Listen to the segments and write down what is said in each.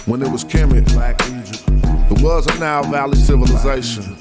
when it was Kemet, Black Egypt. It was a Nile Valley civilization.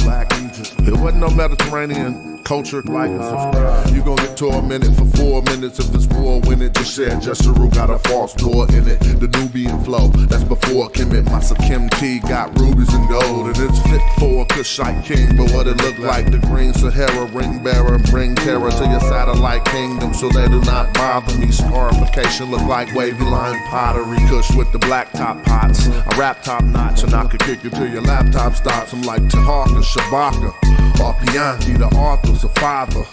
Black Egypt. It wasn't no Mediterranean culture. Like and subscribe. You gon' get tormented for 4 minutes if it's war. When it just said Jessaru got a false door in it. The Nubian flow, that's before Kemet. Masa Kim T got rubies and gold, and it's fit for a Kushite king. But what it look like, the green Sahara ring bearer, bring terror to your satellite kingdom, so they do not bother me. Scarification look like wavy line pottery. Kush with the black top pots, a rap top notch, and I could kick it till your laptop stops. I'm like Tahaka, Shabaka, or Pianki, the author's a father.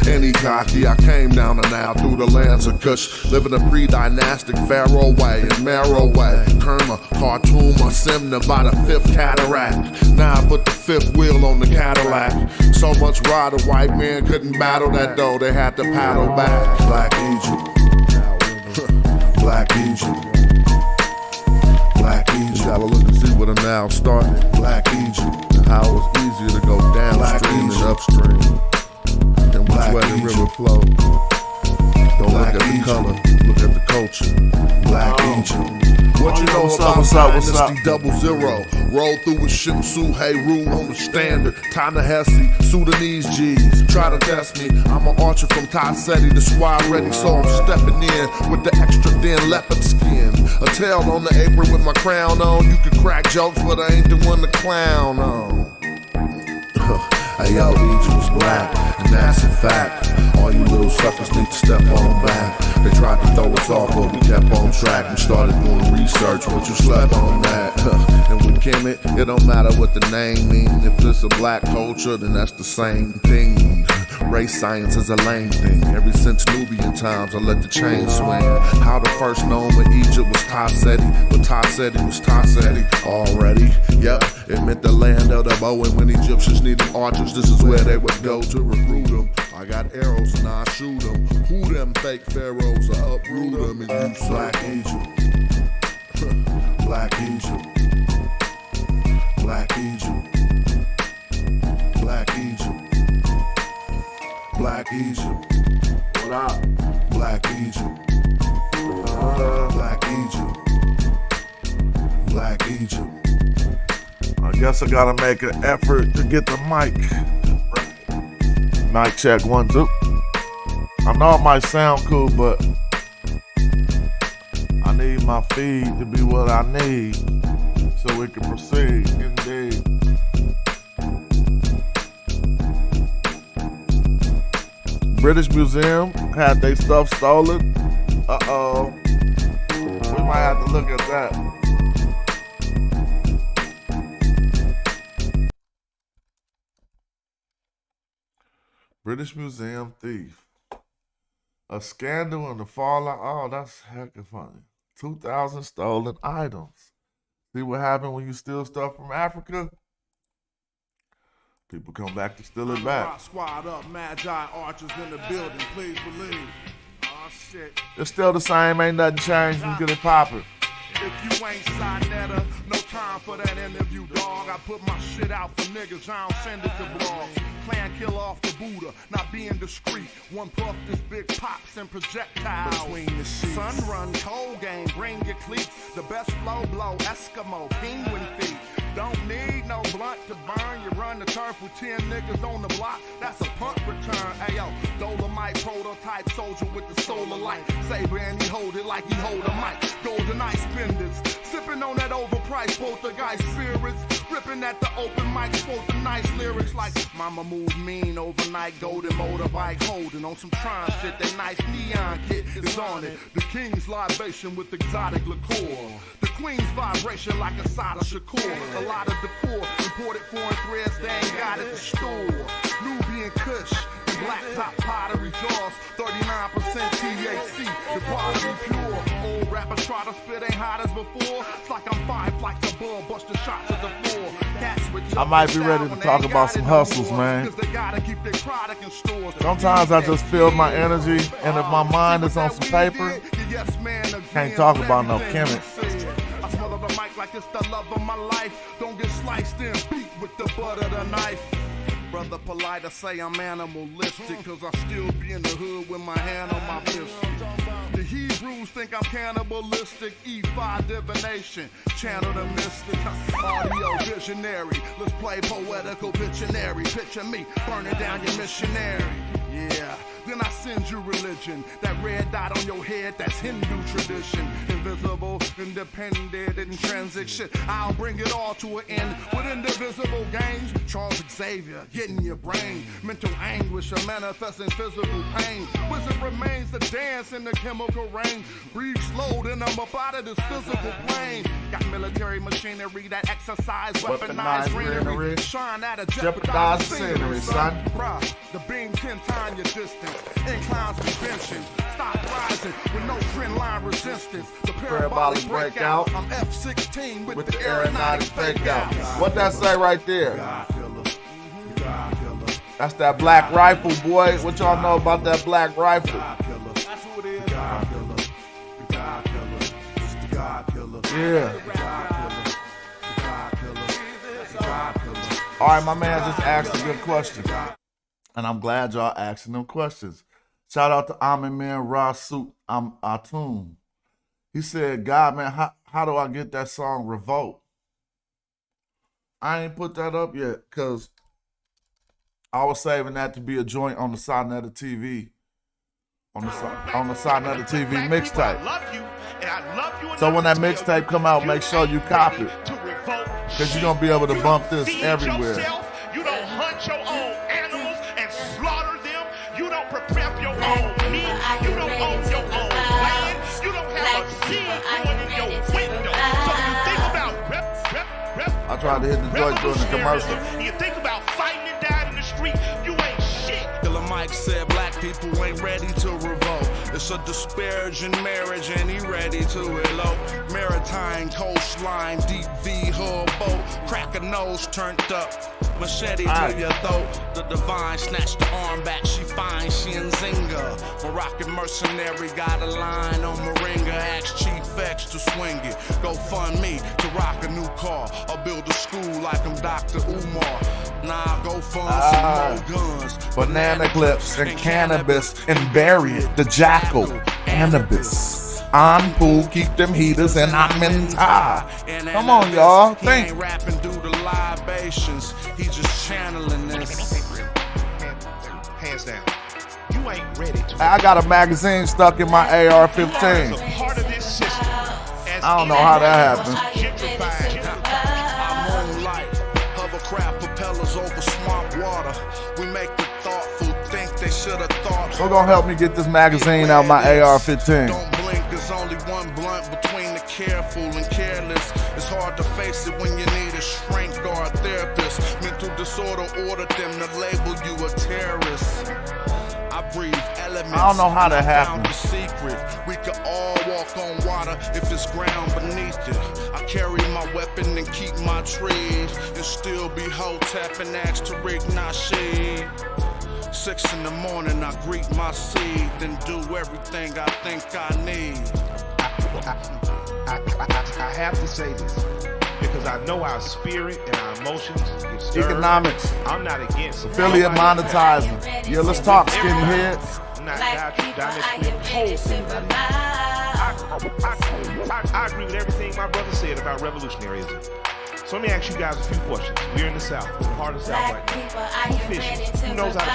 Any cocky, I came down and now through the lands of Kush, living a pre-dynastic pharaoh way and marrow way. Kerma, Khartoum, or Simna by the 5th cataract. Now I put the 5th wheel on the Cadillac. So much ride, a white man couldn't battle that though. They had to paddle back. Black Egypt. Black Egypt. Black Egypt. Gotta look and see where the Nile started. Black Egypt. And how it was easier to go downstream than upstream. And which way the river flowed. Don't look at the color, look at the culture. Black Egypt. What you know about Dynasty 00? Roll through with Shimsu, Heru on the standard. Ta-Nehisi, Sudanese G's. Try to test me, I'm an archer from Taseti. The squad ready, so I'm stepping in with the extra thin leopard skin. A tail on the apron with my crown on. You can crack jokes, but I ain't the one to clown on. Hey yo, Egypt was black, and that's a fact. All you little suckers need to step on back. They tried to throw us off, but we kept on track. We started doing research, but you slept on that. And with Kemet, it don't matter what the name means. If it's a black culture, then that's the same thing. Race science is a lame thing. Ever since Nubian times, I let the chain swing. How the first known of Egypt was Taseti, but Taseti was Taseti already. Yep, it meant the land of the bow, and when Egyptians needed archers, this is where they would go to recruit them. I got arrows and I shoot them. Who them fake pharaohs? I uproot them and use Black Egypt. Black Egypt. Black Egypt. Black Egypt. Black Egypt. What up? Black Egypt. Black Egypt. Black Egypt. I guess I gotta make an effort to get the mic. Mic check 1, 2. I know it might sound cool, but I need my feed to be what I need so we can proceed. Indeed. British Museum had their stuff stolen. Uh-oh. We might have to look at that. British Museum thief. A scandal in the fallout. Oh, that's heckin' funny. 2,000 stolen items. See what happened when you steal stuff from Africa? People come back to steal it back. Squad up, madjai archers in the building, please believe. Oh shit. It's still the same, ain't nothing changed. We get it poppin'. If you ain't Sinetta, no time for that interview, dog. I put my shit out for niggas, I don't send it to blogs. Plan kill off the Buddha, not being discreet. One puff, this big pops and projectiles. Between the sheets. Sun run, cold game, bring your cleats. The best flow blow, Eskimo, penguin feet. Don't need no blunt to burn. You run the turf with 10 niggas on the block. That's a punt return. Ayo, Dolomite prototype soldier with the solar light. Saber and he hold it like he hold a mic. Golden ice spenders, sipping on that overpriced poltergeist spirits. Ripping at the open mic, quote the nice lyrics like Mama moved mean overnight. Golden motorbike holding on some Tron shit. That nice neon kit is on it. The king's libation with exotic liqueur. The queen's vibration like a Sada Shakur. A lot of decor, imported foreign threads, they ain't got at the store. Nubian Kush, black top pottery jars, 39% THC, the quality pure. Old rapper try to spit ain't hot as before. It's like I'm 5 flights above, bust the shots at the floor. I might be ready to talk about some hustles, man. Sometimes I just feel my energy, and if my mind is on some paper, can't talk about no Kemet. I smother the mic like it's the love of my life. Don't get sliced and beat with the butt of the knife. Brother polite, I say I'm animalistic, cause I still be in the hood with my hand on my pistol. The Hebrews think I'm cannibalistic? E5 divination, channel the mystic, audio visionary. Let's play poetical Pictionary. Picture me burning down your missionary. Yeah, then I send you religion. That red dot on your head, that's Hindu tradition. Invisible, independent, intrinsic shit. I'll bring it all to an end with indivisible gains. Charles Xavier, getting your brain. Mental anguish, a manifesting physical pain. Wizard remains to dance in the chemical rain. Breathe slow, then I'm up out of this physical plane. Got military machinery that exercise weaponized greenery. Shine at a jeopardized scenery, son. Bruh, the beam 10 times your distance. Inclines convention. Stop rising with no trend line resistance. The parabolic breakout. I'm F-16 with the aeronautic fake out. What that say right there? That's that black rifle, boy. What y'all know about that black rifle? That's who it is. Yeah. All right, my man just asked a good question. And I'm glad y'all asking them questions. Shout out to Amin Man Rasut Atum. He said, God, man, how do I get that song Revolt? I ain't put that up yet because I was saving that to be a joint on the Sonetta TV. On the Sonetta TV mixtape. So when that mixtape come out, make sure you copy it. Because you're going to be able to bump this everywhere. You don't hunt your own animals and slaughter them. You don't prepare your own meat. You don't own your own land. You don't have a seed going in your window. So you think about I tried to hit the joint during the commercial. You think about fighting and dying in the street. You ain't shit. Killer Mike said black people ain't ready to revolt. It's a disparaging marriage and he ready to elope. Maritime coastline, deep V hull boat. Crack a nose turned up. Machete to your throat. The divine snatched the arm back. She fine, she in Zinga. Moroccan mercenary got a line on Moringa. Ask Chief X to swing it. Go fund me to rock a new car. Or build a school like I'm Dr. Umar. Nah, go fund some more guns. Banana clips and cannabis and bury it. The jackal, cannabis. On pool, keep them heaters and I'm in tie. Come on, y'all. Think. He ain't rapping due to libations. He just channeling this. Hands down. You ain't ready to. I got a magazine stuck in my AR-15. Part of this system. I don't know how that happened. I'm on light. Hovercraft propellers over swamp water. We make the thoughtful think they should have thought. Who's gonna help me get this magazine out my AR-15? Don't blink, there's only one blunt between the careful and careless. It's hard to face it when you need a shrink or a therapist. Mental disorder ordered them to label you a terrorist. I breathe elements. I don't know how that happened. The secret. We could all walk on water if it's ground beneath it. I carry my weapon and keep my trees and still be hotep and ask to rig Nasheed. 6 in the morning, I greet my seed, then do everything I think I need. I have to say this because I know our spirit and our emotions get stirred. Economics. I'm not against Affiliate monetizing. Yeah, let's talk, skinhead. I'm not I agree with everything my brother said about revolutionaryism. So let me ask you guys a few questions. We're in the South. We're in the heart of the South right now. Who fishes? Who knows how to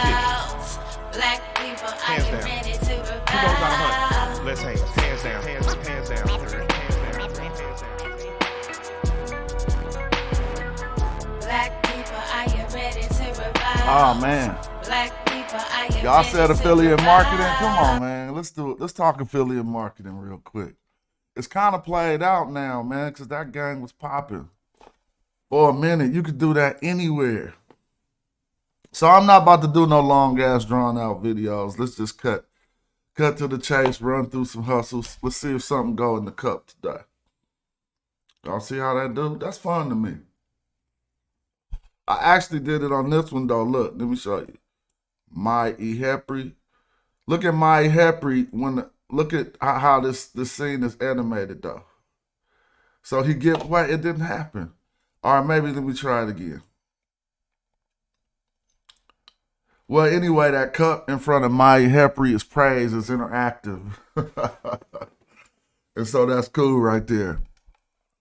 fish? Hands down. Who knows how to hunt? Let's hands. Hands down. Hands down. Hands down. Hands down. Oh man. Y'all said affiliate marketing. Come on, man. Let's do it. Let's talk affiliate marketing real quick. It's kind of played out now, man, because that gang was popping. For a minute, you could do that anywhere. So I'm not about to do no long ass drawn out videos. Let's just cut to the chase, run through some hustles. Let's see if something go in the cup today. Y'all see how that do? That's fun to me. I actually did it on this one though. Look, let me show you. My Ehepri. Look at my Ehepri look at how this scene is animated though. So he get what? It didn't happen. All right, maybe let me try it again. Well, anyway, that cup in front of Maya Hepri is praised as interactive. And so that's cool right there.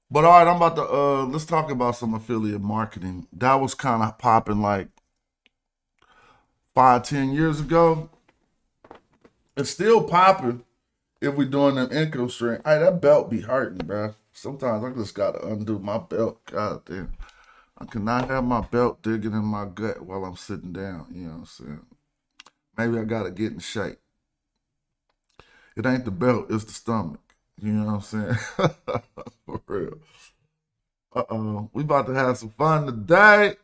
But all right, I'm about to let's talk about some affiliate marketing. That was kind of popping like 5-10 years ago. It's still popping if we're doing them income stream. Hey, that belt be hurting, bro. Sometimes I just gotta undo my belt. God damn. I cannot have my belt digging in my gut while I'm sitting down. You know what I'm saying? Maybe I gotta get in shape. It ain't the belt, it's the stomach. You know what I'm saying? For real. We about to have some fun today.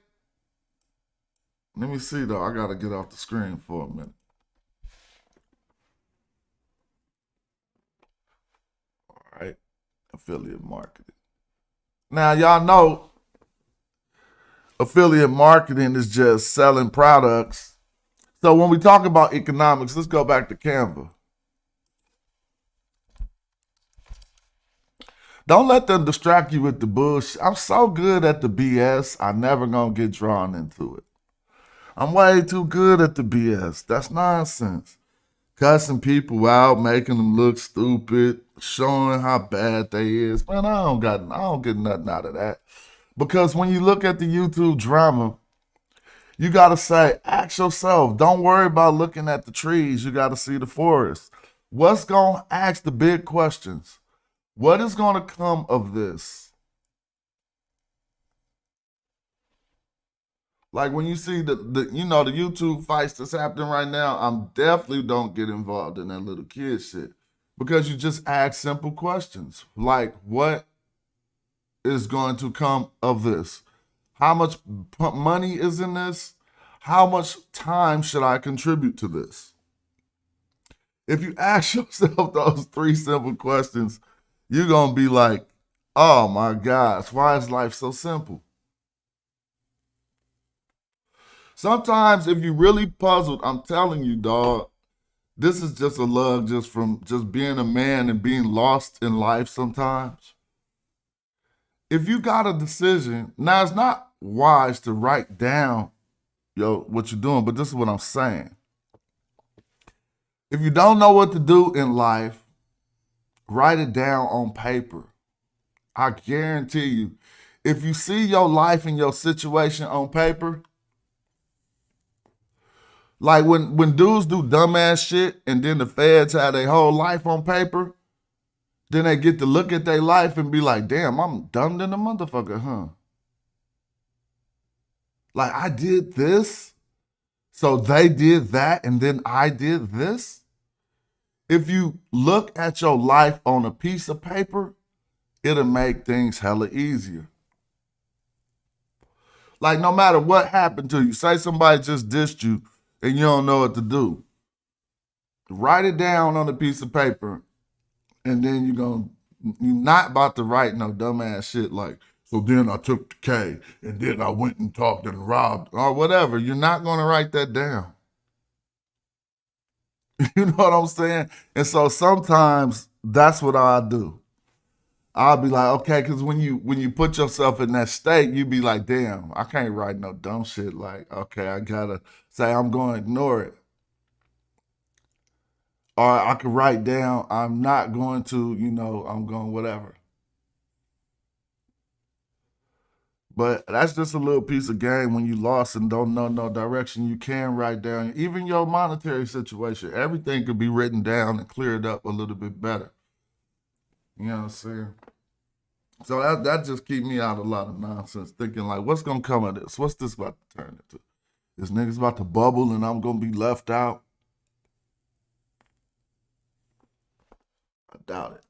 Let me see though. I gotta get off the screen for a minute. All right. Affiliate marketing. Now y'all know affiliate marketing is just selling products. So when we talk about economics, let's go back to Canva. Don't let them distract you with the bullshit. I'm so good at the BS, I never gonna get drawn into it. I'm way too good at the BS. That's nonsense. Cussing people out, making them look stupid, showing how bad they is. Man, I don't get nothing out of that. Because when you look at the YouTube drama, you gotta say, ask yourself, don't worry about looking at the trees, you gotta see the forest. What's gonna ask the big questions? What is gonna come of this? Like when you see the YouTube fights that's happening right now, I'm definitely don't get involved in that little kid shit. Because you just ask simple questions. Like, what is going to come of this? How much money is in this? How much time should I contribute to this? If you ask yourself those 3 simple questions, you're going to be like, oh my gosh, why is life so simple? Sometimes if you're really puzzled, I'm telling you, dog, this is just a love just from just being a man and being lost in life sometimes. If you got a decision, now it's not wise to write down what you're doing, but this is what I'm saying. If you don't know what to do in life, write it down on paper. I guarantee you, if you see your life and your situation on paper, like when dudes do dumbass shit and then the feds have their whole life on paper, then they get to look at their life and be like, damn, I'm dumb than a motherfucker, huh? Like, I did this, so they did that, and then I did this. If you look at your life on a piece of paper, it'll make things hella easier. Like, no matter what happened to you, say somebody just dissed you and you don't know what to do. Write it down on a piece of paper, and then you're not about to write no dumbass shit like, so then I took the K, and then I went and talked and robbed, or whatever. You're not going to write that down. You know what I'm saying? And so sometimes that's what I do. I'll be like, okay, because when you put yourself in that state, you be like, damn, I can't write no dumb shit. Like, okay, I gotta say I'm going to ignore it. Or I could write down, I'm not going to, I'm going whatever. But that's just a little piece of game when you lost and don't know no direction. You can write down, even your monetary situation, everything could be written down and cleared up a little bit better. You know what I'm saying? So that just keep me out of a lot of nonsense, thinking like, what's going to come of this? What's this about to turn into? This nigga's about to bubble and I'm going to be left out? I doubt it.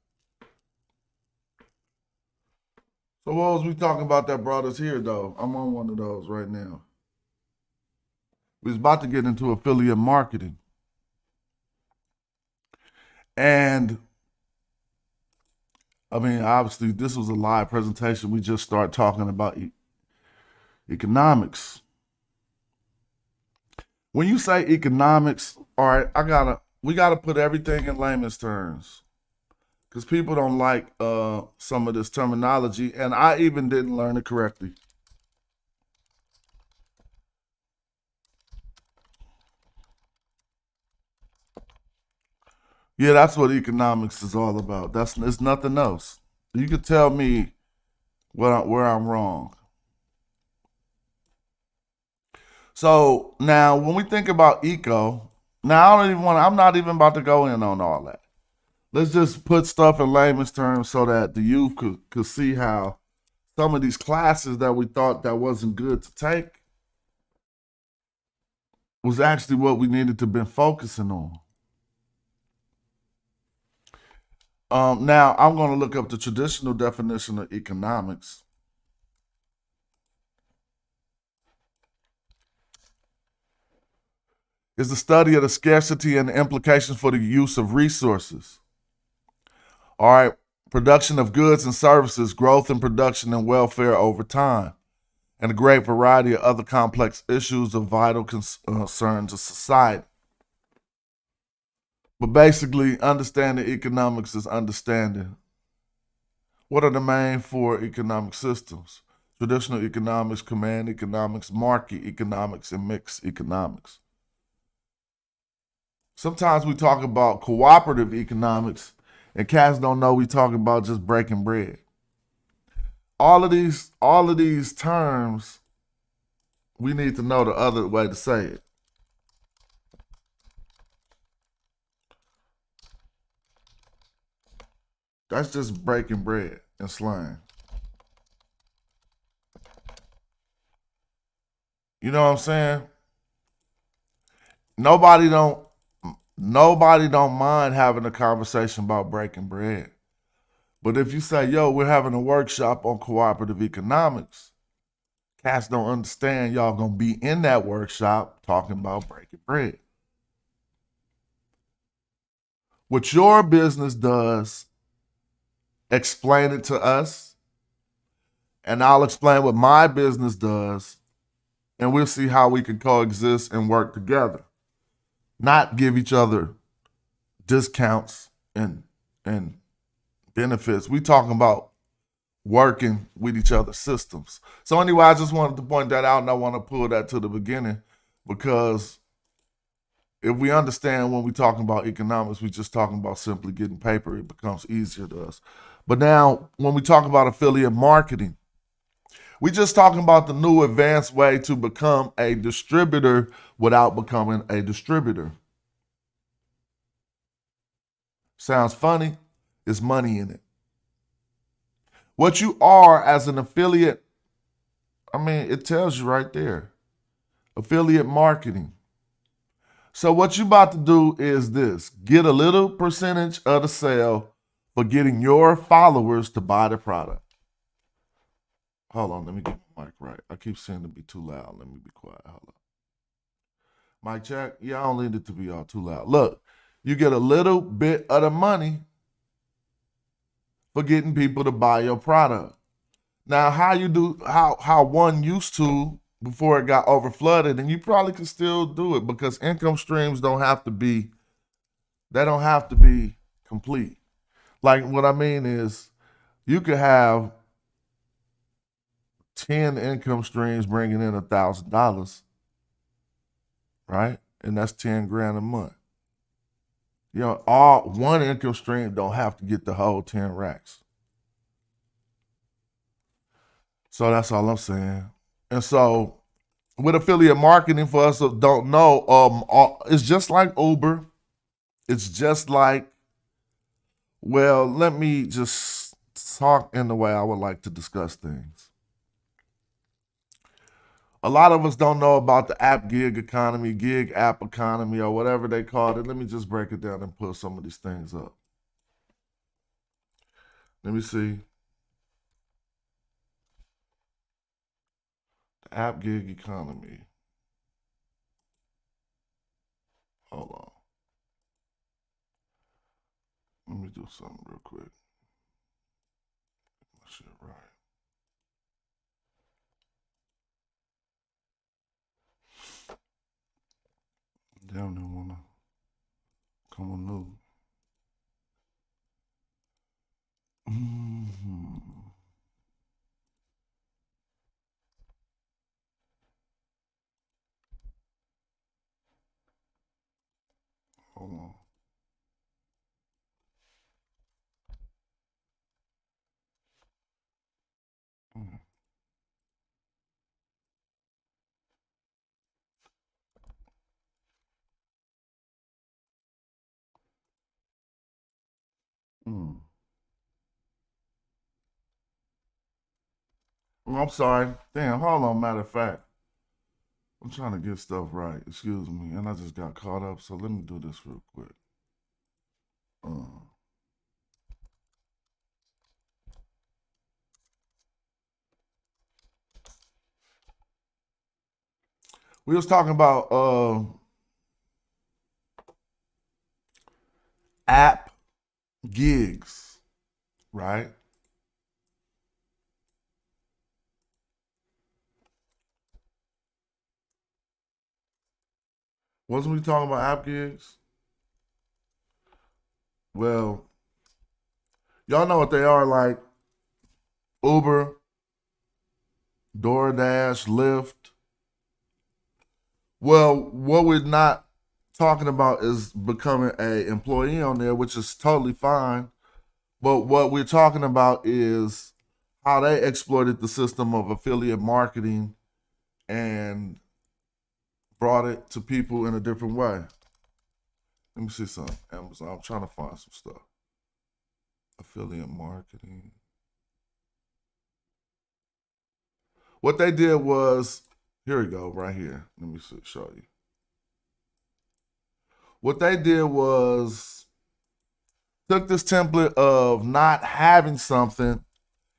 So what was we talking about that brought us here, though? I'm on one of those right now. We was about to get into affiliate marketing. And, I mean, obviously, this was a live presentation. We just started talking about economics. When you say economics, all right, we gotta put everything in layman's terms. Because people don't like some of this terminology, and I even didn't learn it correctly. Yeah, that's what economics is all about. It's nothing else. You could tell me where I'm wrong. So now, when we think about eco, now I'm not even about to go in on all that. Let's just put stuff in layman's terms so that the youth could see how some of these classes that we thought that wasn't good to take was actually what we needed to been focusing on. Now, I'm going to look up the traditional definition of economics. It's the study of the scarcity and the implications for the use of resources. All right, production of goods and services, growth in production and welfare over time, and a great variety of other complex issues of vital concern to society. But basically, understanding economics is understanding what are the main four economic systems: traditional economics, command economics, market economics, and mixed economics. Sometimes we talk about cooperative economics, and cats don't know we talking about just breaking bread. All of these terms, we need to know the other way to say it. That's just breaking bread in slang. You know what I'm saying? Nobody don't mind having a conversation about breaking bread. But if you say, yo, we're having a workshop on cooperative economics, cats don't understand y'all gonna be in that workshop talking about breaking bread. What your business does, explain it to us, and I'll explain what my business does, and we'll see how we can coexist and work together. Not give each other discounts and benefits. We talking about working with each other's systems. So anyway, I just wanted to point that out, and I want to pull that to the beginning, because if we understand when we're talking about economics, we're just talking about simply getting paper, it becomes easier to us. But now, when we talk about affiliate marketing, we're just talking about the new advanced way to become a distributor without becoming a distributor. Sounds funny? There's money in it. What you are as an affiliate, I mean, it tells you right there. Affiliate marketing. So what you about to do is this: get a little percentage of the sale for getting your followers to buy the product. Hold on, let me get my mic right. I keep saying to be too loud. Let me be quiet. Hold on. Mic check. Yeah, I don't need it to be all too loud. Look, you get a little bit of the money for getting people to buy your product. Now, how one used to before it got overflooded, and you probably can still do it because income streams don't have to be complete. Like, what I mean is, you could have 10 income streams bringing in $1,000, right? And that's 10 grand a month. You know, all one income stream don't have to get the whole 10 racks. So that's all I'm saying. And so with affiliate marketing, for us that don't know, it's just like Uber. It's just like, well, let me just talk in the way I would like to discuss things. A lot of us don't know about the app gig economy, gig app economy, or whatever they call it. Let me just break it down and put some of these things up. Let me see. The app gig economy. Hold on. Let me do something real quick. Get my shit right. Damn, they wanna come on new. Hold on. Oh, I'm sorry. Damn, hold on, matter of fact. I'm trying to get stuff right. Excuse me. And I just got caught up, so let me do this real quick. We was talking about app gigs, right? Wasn't we talking about app gigs? Well, y'all know what they are, like Uber, DoorDash, Lyft. Well, what we're not talking about is becoming an employee on there, which is totally fine. But what we're talking about is how they exploited the system of affiliate marketing and brought it to people in a different way. Let me see something. Amazon. I'm trying to find some stuff. Affiliate marketing. What they did was, here we go, right here. Let me show you. What they did was took this template of not having something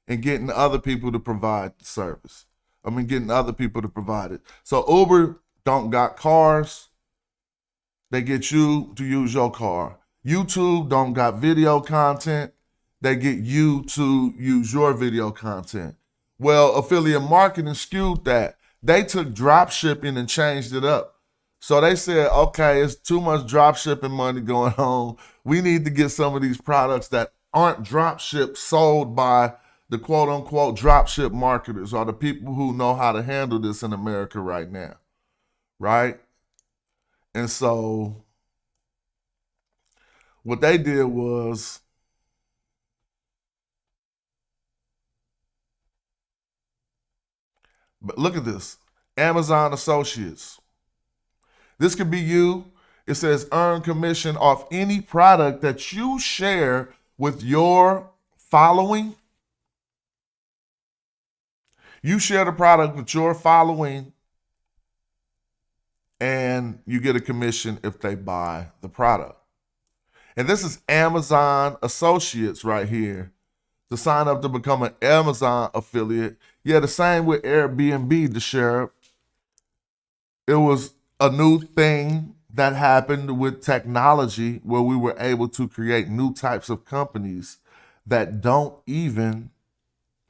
and getting other people to provide the service. I mean, getting other people to provide it. So Uber don't got cars. They get you to use your car. YouTube don't got video content. They get you to use your video content. Well, affiliate marketing skewed that. They took drop shipping and changed it up. So they said, okay, it's too much drop shipping money going on. We need to get some of these products that aren't drop shipped sold by the quote unquote drop ship marketers or the people who know how to handle this in America right now. Right? And so what they did was but look at this. Amazon Associates. This could be you. It says earn commission off any product that you share with your following. You share the product with your following and you get a commission if they buy the product. And this is Amazon Associates right here. To sign up to become an Amazon affiliate. Yeah, the same with Airbnb, the sheriff. It was a new thing that happened with technology where we were able to create new types of companies that don't even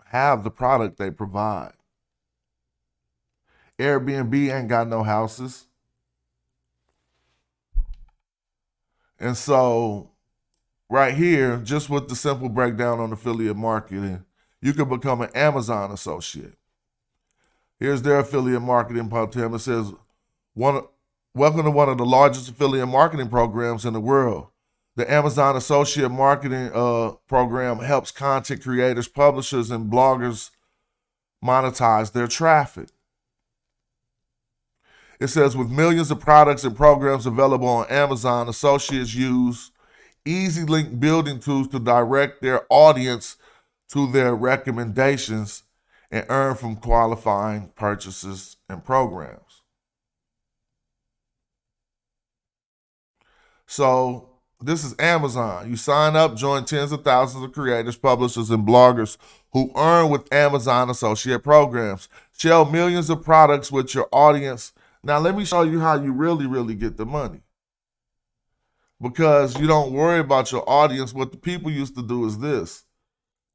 have the product they provide. Airbnb ain't got no houses. And so right here, just with the simple breakdown on affiliate marketing, you can become an Amazon associate. Here's their affiliate marketing program. It says, welcome to one of the largest affiliate marketing programs in the world. The Amazon Associate Marketing Program helps content creators, publishers, and bloggers monetize their traffic. It says, with millions of products and programs available on Amazon, associates use easy link building tools to direct their audience to their recommendations and earn from qualifying purchases and programs. So this is Amazon. You sign up, join tens of thousands of creators, publishers, and bloggers who earn with Amazon Associate programs. Share millions of products with your audience. Now let me show you how you really get the money. Because you don't worry about your audience. What the people used to do is this.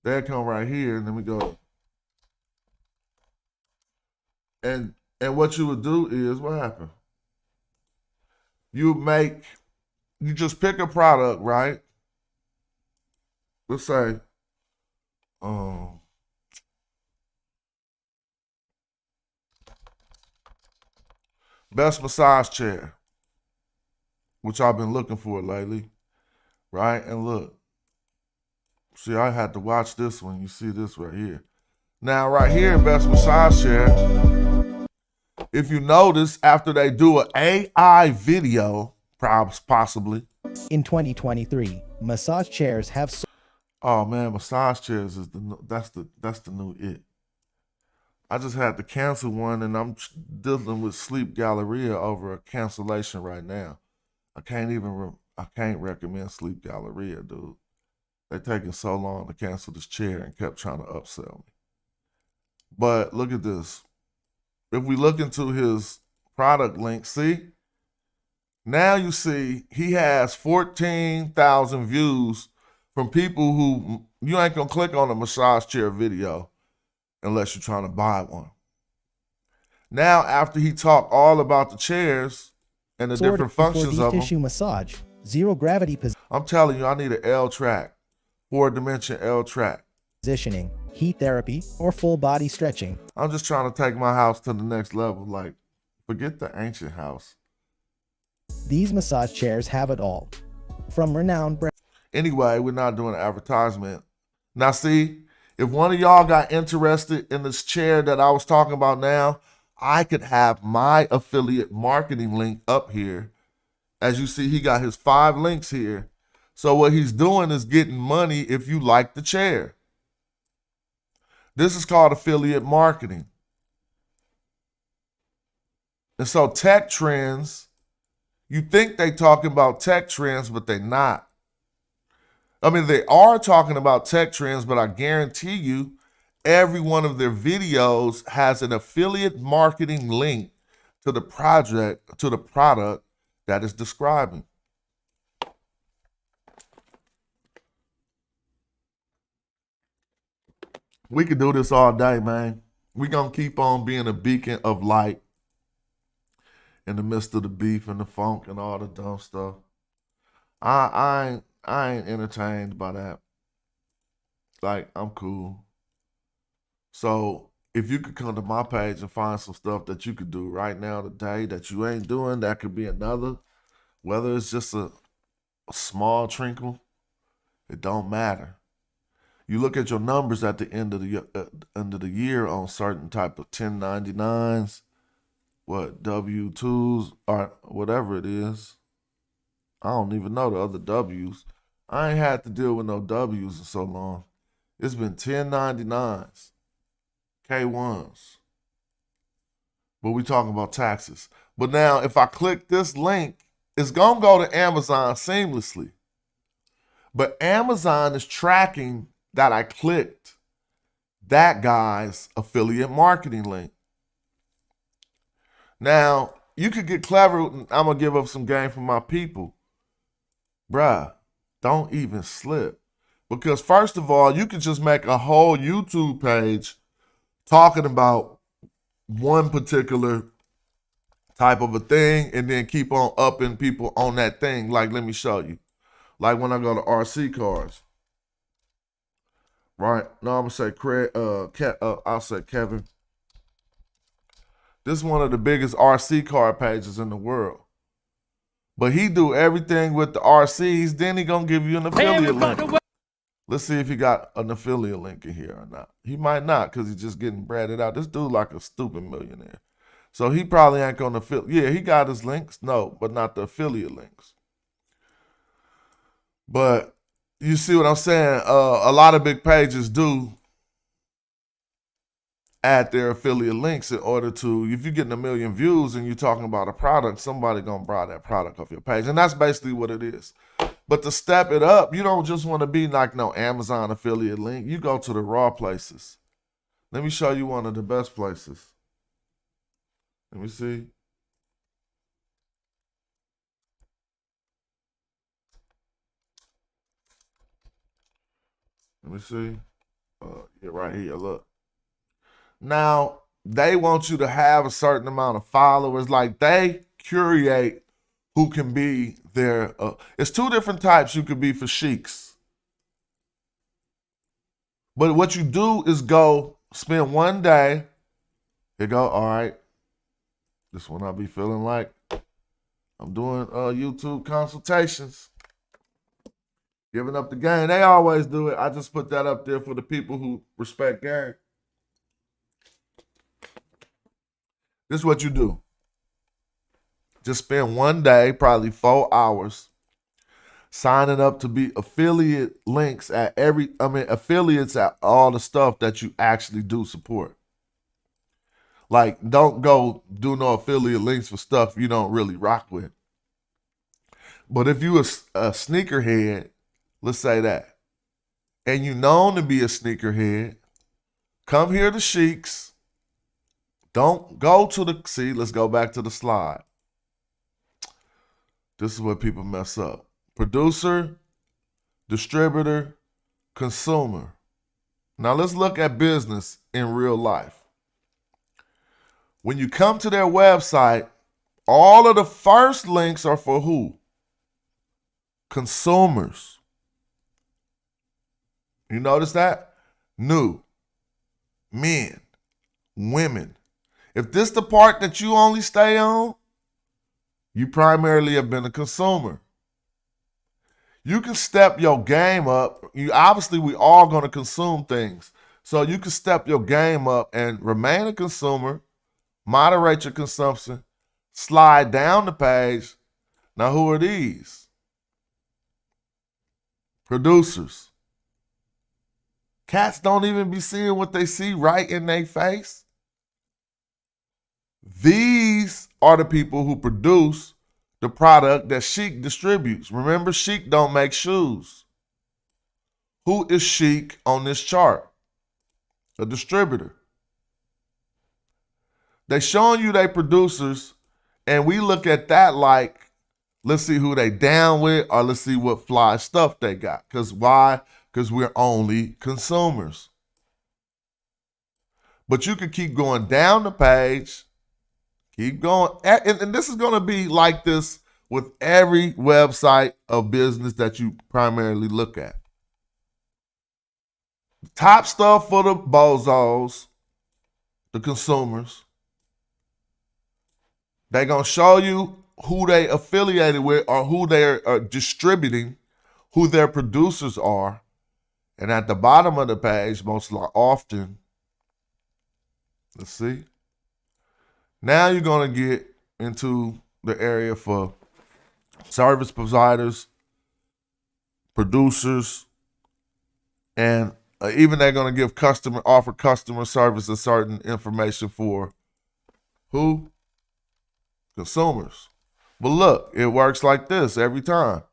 They come right here, and then we go. And what you would do is, what happened? You just pick a product, right? Let's say, best massage chair, which I've been looking for lately, right? And look, see, I had to watch this one. You see this right here. Now, right here, best massage chair, if you notice, after they do an AI video, possibly. In 2023, massage chairs have Oh man, massage chairs is that's the new it. I just had to cancel one, and I'm dealing with Sleep Galleria over a cancellation right now. I can't recommend Sleep Galleria, dude. They taking so long to cancel this chair and kept trying to upsell me. But look at this. If we look into his product link, see? Now you see he has 14,000 views from people who, you ain't gonna click on a massage chair video unless you're trying to buy one. Now, after he talked all about the chairs and the different functions of them, tissue massage, zero gravity I'm telling you, I need an L track, 4-dimension L track. Positioning, heat therapy, or full body stretching. I'm just trying to take my house to the next level. Like, forget the ancient house. These massage chairs have it all. From renowned brands. Anyway, we're not doing an advertisement. Now see, if one of y'all got interested in this chair that I was talking about now, I could have my affiliate marketing link up here. As you see, he got his 5 links here. So what he's doing is getting money if you like the chair. This is called affiliate marketing. And so tech trends, you think they talking about tech trends, but they're not. I mean, they are talking about tech trends, but I guarantee you every one of their videos has an affiliate marketing link to the product that is describing. We could do this all day, man. We're going to keep on being a beacon of light in the midst of the beef and the funk and all the dumb stuff. I ain't entertained by that. Like, I'm cool. So if you could come to my page and find some stuff that you could do right now today that you ain't doing, that could be another. Whether it's just a small trinkle, it don't matter. You look at your numbers at the end of the year on certain type of 1099s, W-2s, or whatever it is. I don't even know the other W's. I ain't had to deal with no W's in so long. It's been 1099s, K1s. But we talking about taxes. But now if I click this link, it's going to go to Amazon seamlessly. But Amazon is tracking that I clicked that guy's affiliate marketing link. Now, you could get clever. I'm going to give up some game for my people. Bruh, don't even slip. Because first of all, you could just make a whole YouTube page talking about one particular type of a thing and then keep on upping people on that thing. Like, let me show you. Like when I go to RC cars. Right? No, I'm going to say Craig, I'll say Kevin. This is one of the biggest RC car pages in the world. But he do everything with the RCs, then he gonna give you an affiliate link. Let's see if he got an affiliate link in here or not. He might not, because he's just getting bratted out. This dude like a stupid millionaire. So he probably ain't gonna yeah, he got his links, no, but not the affiliate links. But you see what I'm saying? A lot of big pages do add their affiliate links in order to, if you're getting 1 million views and you're talking about a product, somebody gonna buy that product off your page. And that's basically what it is. But to step it up, you don't just want to be like no Amazon affiliate link. You go to the raw places. Let me show you one of the best places. Let me see. Let me see. Yeah, right here, look. Now, they want you to have a certain amount of followers. Like, they curate who can be their, it's 2 different types you could be for sheiks. But what you do is go spend one day, you go, all right, this one I'll be feeling like I'm doing YouTube consultations. Giving up the game. They always do it. I just put that up there for the people who respect game. This is what you do. Just spend one day, probably 4 hours, signing up to be affiliate links at affiliates at all the stuff that you actually do support. Like, don't go do no affiliate links for stuff you don't really rock with. But if you a sneakerhead, let's say that, and you known to be a sneakerhead, come here to Sheiks. Don't go to let's go back to the slide. This is where people mess up. Producer, distributor, consumer. Now let's look at business in real life. When you come to their website, all of the first links are for who? Consumers. You notice that? New, men, women. If this the part that you only stay on, you primarily have been a consumer. You can step your game up. Obviously, we all going to consume things. So you can step your game up and remain a consumer, moderate your consumption, slide down the page. Now, who are these? Producers. Cats don't even be seeing what they see right in their face. These are the people who produce the product that Chic distributes. Remember, Chic don't make shoes. Who is Chic on this chart? A distributor. They showing you they producers, and we look at that like, let's see who they down with, or let's see what fly stuff they got. Because why? Because we're only consumers. But you can keep going down the page. Keep going. And this is going to be like this with every website of business that you primarily look at. Top stuff for the bozos, the consumers. They're going to show you who they affiliated with or who they're distributing, who their producers are. And at the bottom of the page, most often, let's see. Now you're going to get into the area for service providers, producers, and even they're going to give offer customer service and certain information for who? Consumers. But look, it works like this every time.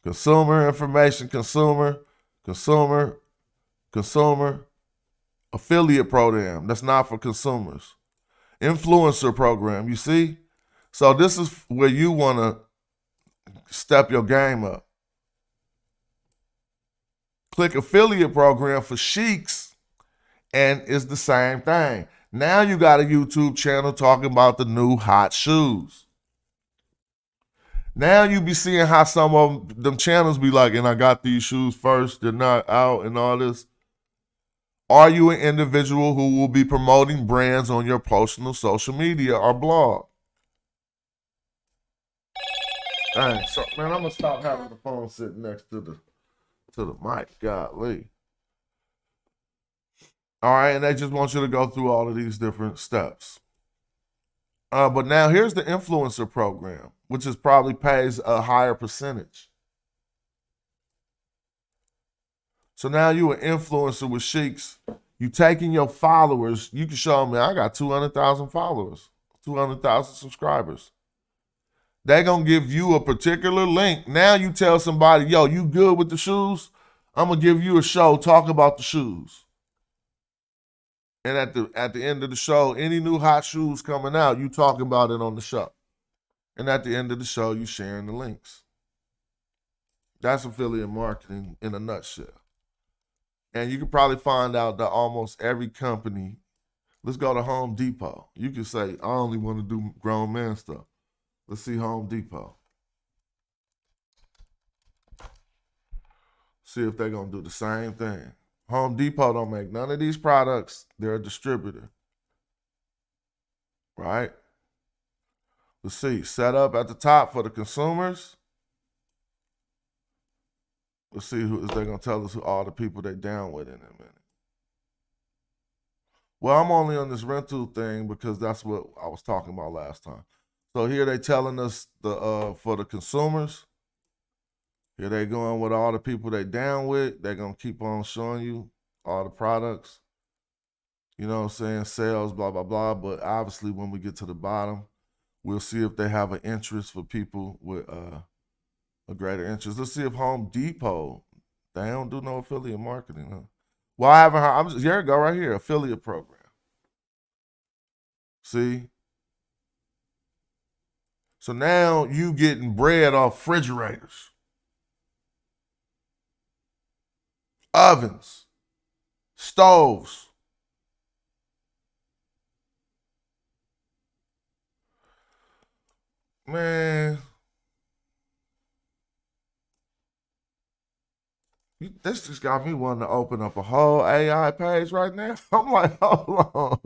Consumer information, consumer, affiliate program. That's not for consumers. Influencer program, you see? So this is where you want to step your game up. Click affiliate program for Sheiks, and it's the same thing. Now you got a YouTube channel talking about the new hot shoes. Now you be seeing how some of them channels be like, and I got these shoes first, they're not out and all this. Are you an individual who will be promoting brands on your personal social media or blog? Dang, so man, I'm gonna stop having the phone sitting next to the mic. Golly. All right, and they just want you to go through all of these different steps. But now here's the influencer program, which is probably pays a higher percentage. So now you an influencer with Sheiks. You taking your followers. You can show them, I got 200,000 followers, 200,000 subscribers. They're going to give you a particular link. Now you tell somebody, yo, you good with the shoes? I'm going to give you a show, talk about the shoes. And at the end of the show, any new hot shoes coming out, you talk about it on the show. And at the end of the show, you sharing the links. That's affiliate marketing in a nutshell. And you can probably find out that almost every company, let's go to Home Depot. You can say, I only want to do grown man stuff. Let's see Home Depot. See if they're going to do the same thing. Home Depot don't make none of these products. They're a distributor. Right? Let's see. Set up at the top for the consumers. Let's see who is they going to tell us who all the people they down with in a minute. Well, I'm only on this rental thing because that's what I was talking about last time. So here they telling us for the consumers, Here they going with all the people they down with. They're going to keep on showing you all the products. You know what I'm saying? Sales, blah, blah, blah. But obviously when we get to the bottom, we'll see if they have an interest for people with a greater interest. Let's see if Home Depot, they don't do no affiliate marketing, huh? Well, I haven't heard. Here you go right here, affiliate program. See? So now you getting bread off refrigerators, ovens, stoves. Man, this just got me wanting to open up a whole AI page right now. I'm like, hold on.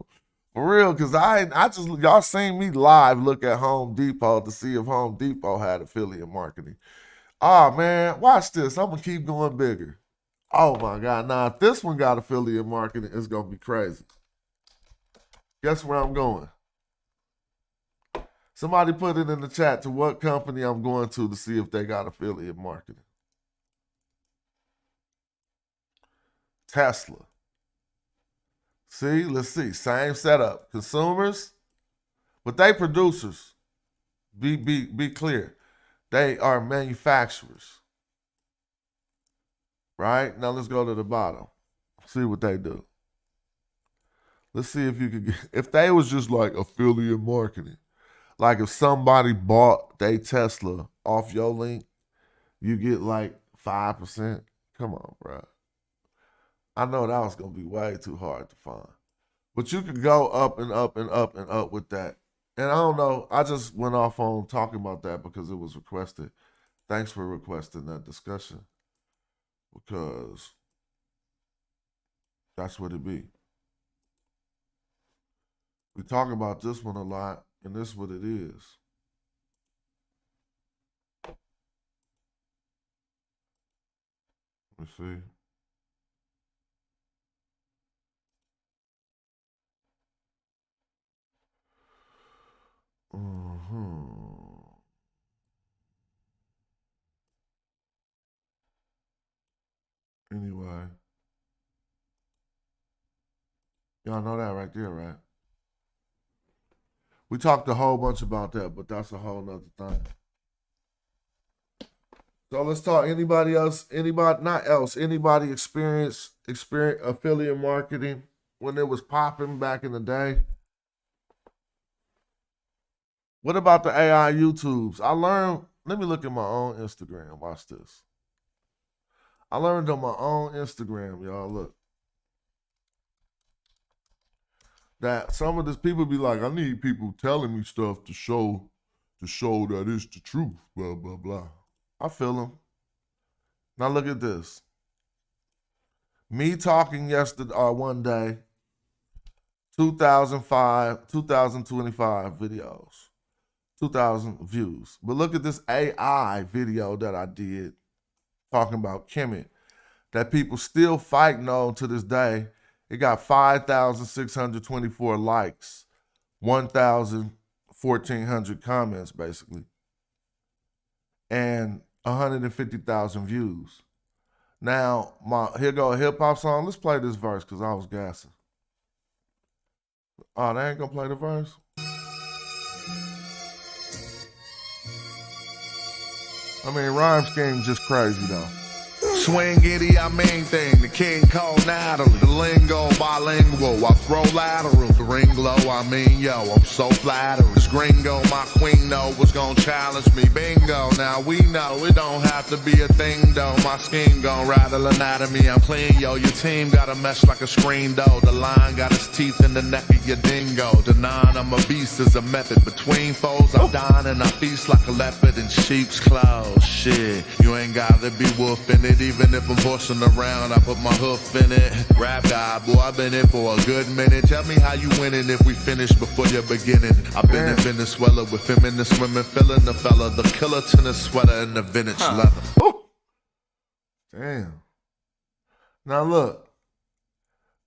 For real, because y'all seen me live look at Home Depot to see if Home Depot had affiliate marketing. Oh, man, watch this. I'm going to keep going bigger. Oh, my God. Now, if this one got affiliate marketing, it's going to be crazy. Guess where I'm going? Somebody put it in the chat to what company I'm going to see if they got affiliate marketing. Tesla. See, let's see. Same setup. Consumers, but they producers. Be clear. They are manufacturers. Right? Now let's go to the bottom. See what they do. Let's see if you could get, if they was just like affiliate marketing. Like if somebody bought their Tesla off your link, you get like 5%. Come on, bro. I know that was going to be way too hard to find. But you could go up and up and up and up with that. And I don't know. I just went off on talking about that because it was requested. Thanks for requesting that discussion. Because that's what it be. We talk about this one a lot, and this is what it is. Let me see. Anyway. Y'all know that right there, right? We talked a whole bunch about that, but that's a whole nother thing. So let's talk. Anybody experience affiliate marketing when it was popping back in the day? What about the AI YouTubes? I learned, let me look at my own Instagram. Watch this. I learned on my own Instagram, y'all, look. That some of these people be like, I need people telling me stuff to show that it's the truth, blah, blah, blah. I feel them. Now look at this. Me talking yesterday, one day, 2025 videos, 2,000 views. But look at this AI video that I did talking about Kemet that people still fighting on to this day. It got 5,624 likes, 1,400 comments basically, and 150,000 views. Now, here go a hip hop song. Let's play this verse because I was gassing. Oh, they ain't gonna play the verse? I mean, rhyme scheme just crazy though. Swing itty, I mean thing, the king called Natalie. The lingo bilingual, I throw lateral. The ring glow, I mean yo, I'm so flattering. This gringo, my queen know was gonna challenge me. Bingo, now we know it don't have to be a thing though. My skin gon' rattle anatomy, I'm clean yo. Your team got a mesh like a screen though. The lion got his teeth in the neck of your dingo. The nine, I'm a beast, is a method between foes. I'm dying and I feast like a leopard in sheep's clothes. Shit, you ain't gotta be wolfing it. Even if I'm horsing around, I put my hoof in it. Rap guy, boy, I've been in for a good minute. Tell me how you winning if we finish before you're beginning. I've been in Venezuela with feminist women, filling the fella, the killer tennis sweater and the vintage leather. Ooh. Damn. Now look,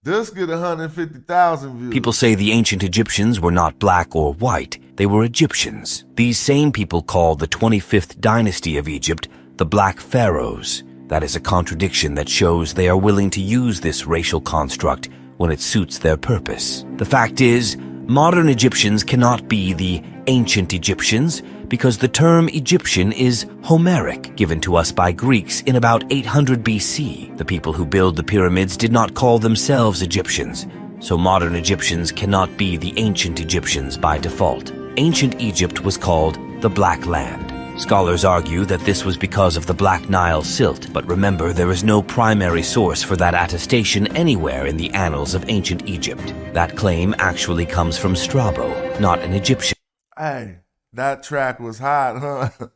this get 150,000 views. People say the ancient Egyptians were not black or white. They were Egyptians. These same people call the 25th dynasty of Egypt the Black Pharaohs. That is a contradiction that shows they are willing to use this racial construct when it suits their purpose. The fact is, modern Egyptians cannot be the ancient Egyptians because the term Egyptian is Homeric, given to us by Greeks in about 800 BC. The people who build the pyramids did not call themselves Egyptians, so modern Egyptians cannot be the ancient Egyptians by default. Ancient Egypt was called the Black Land. Scholars argue that this was because of the Black Nile silt, but remember, there is no primary source for that attestation anywhere in the annals of ancient Egypt. That claim actually comes from Strabo, not an Egyptian. Hey, that track was hot, huh?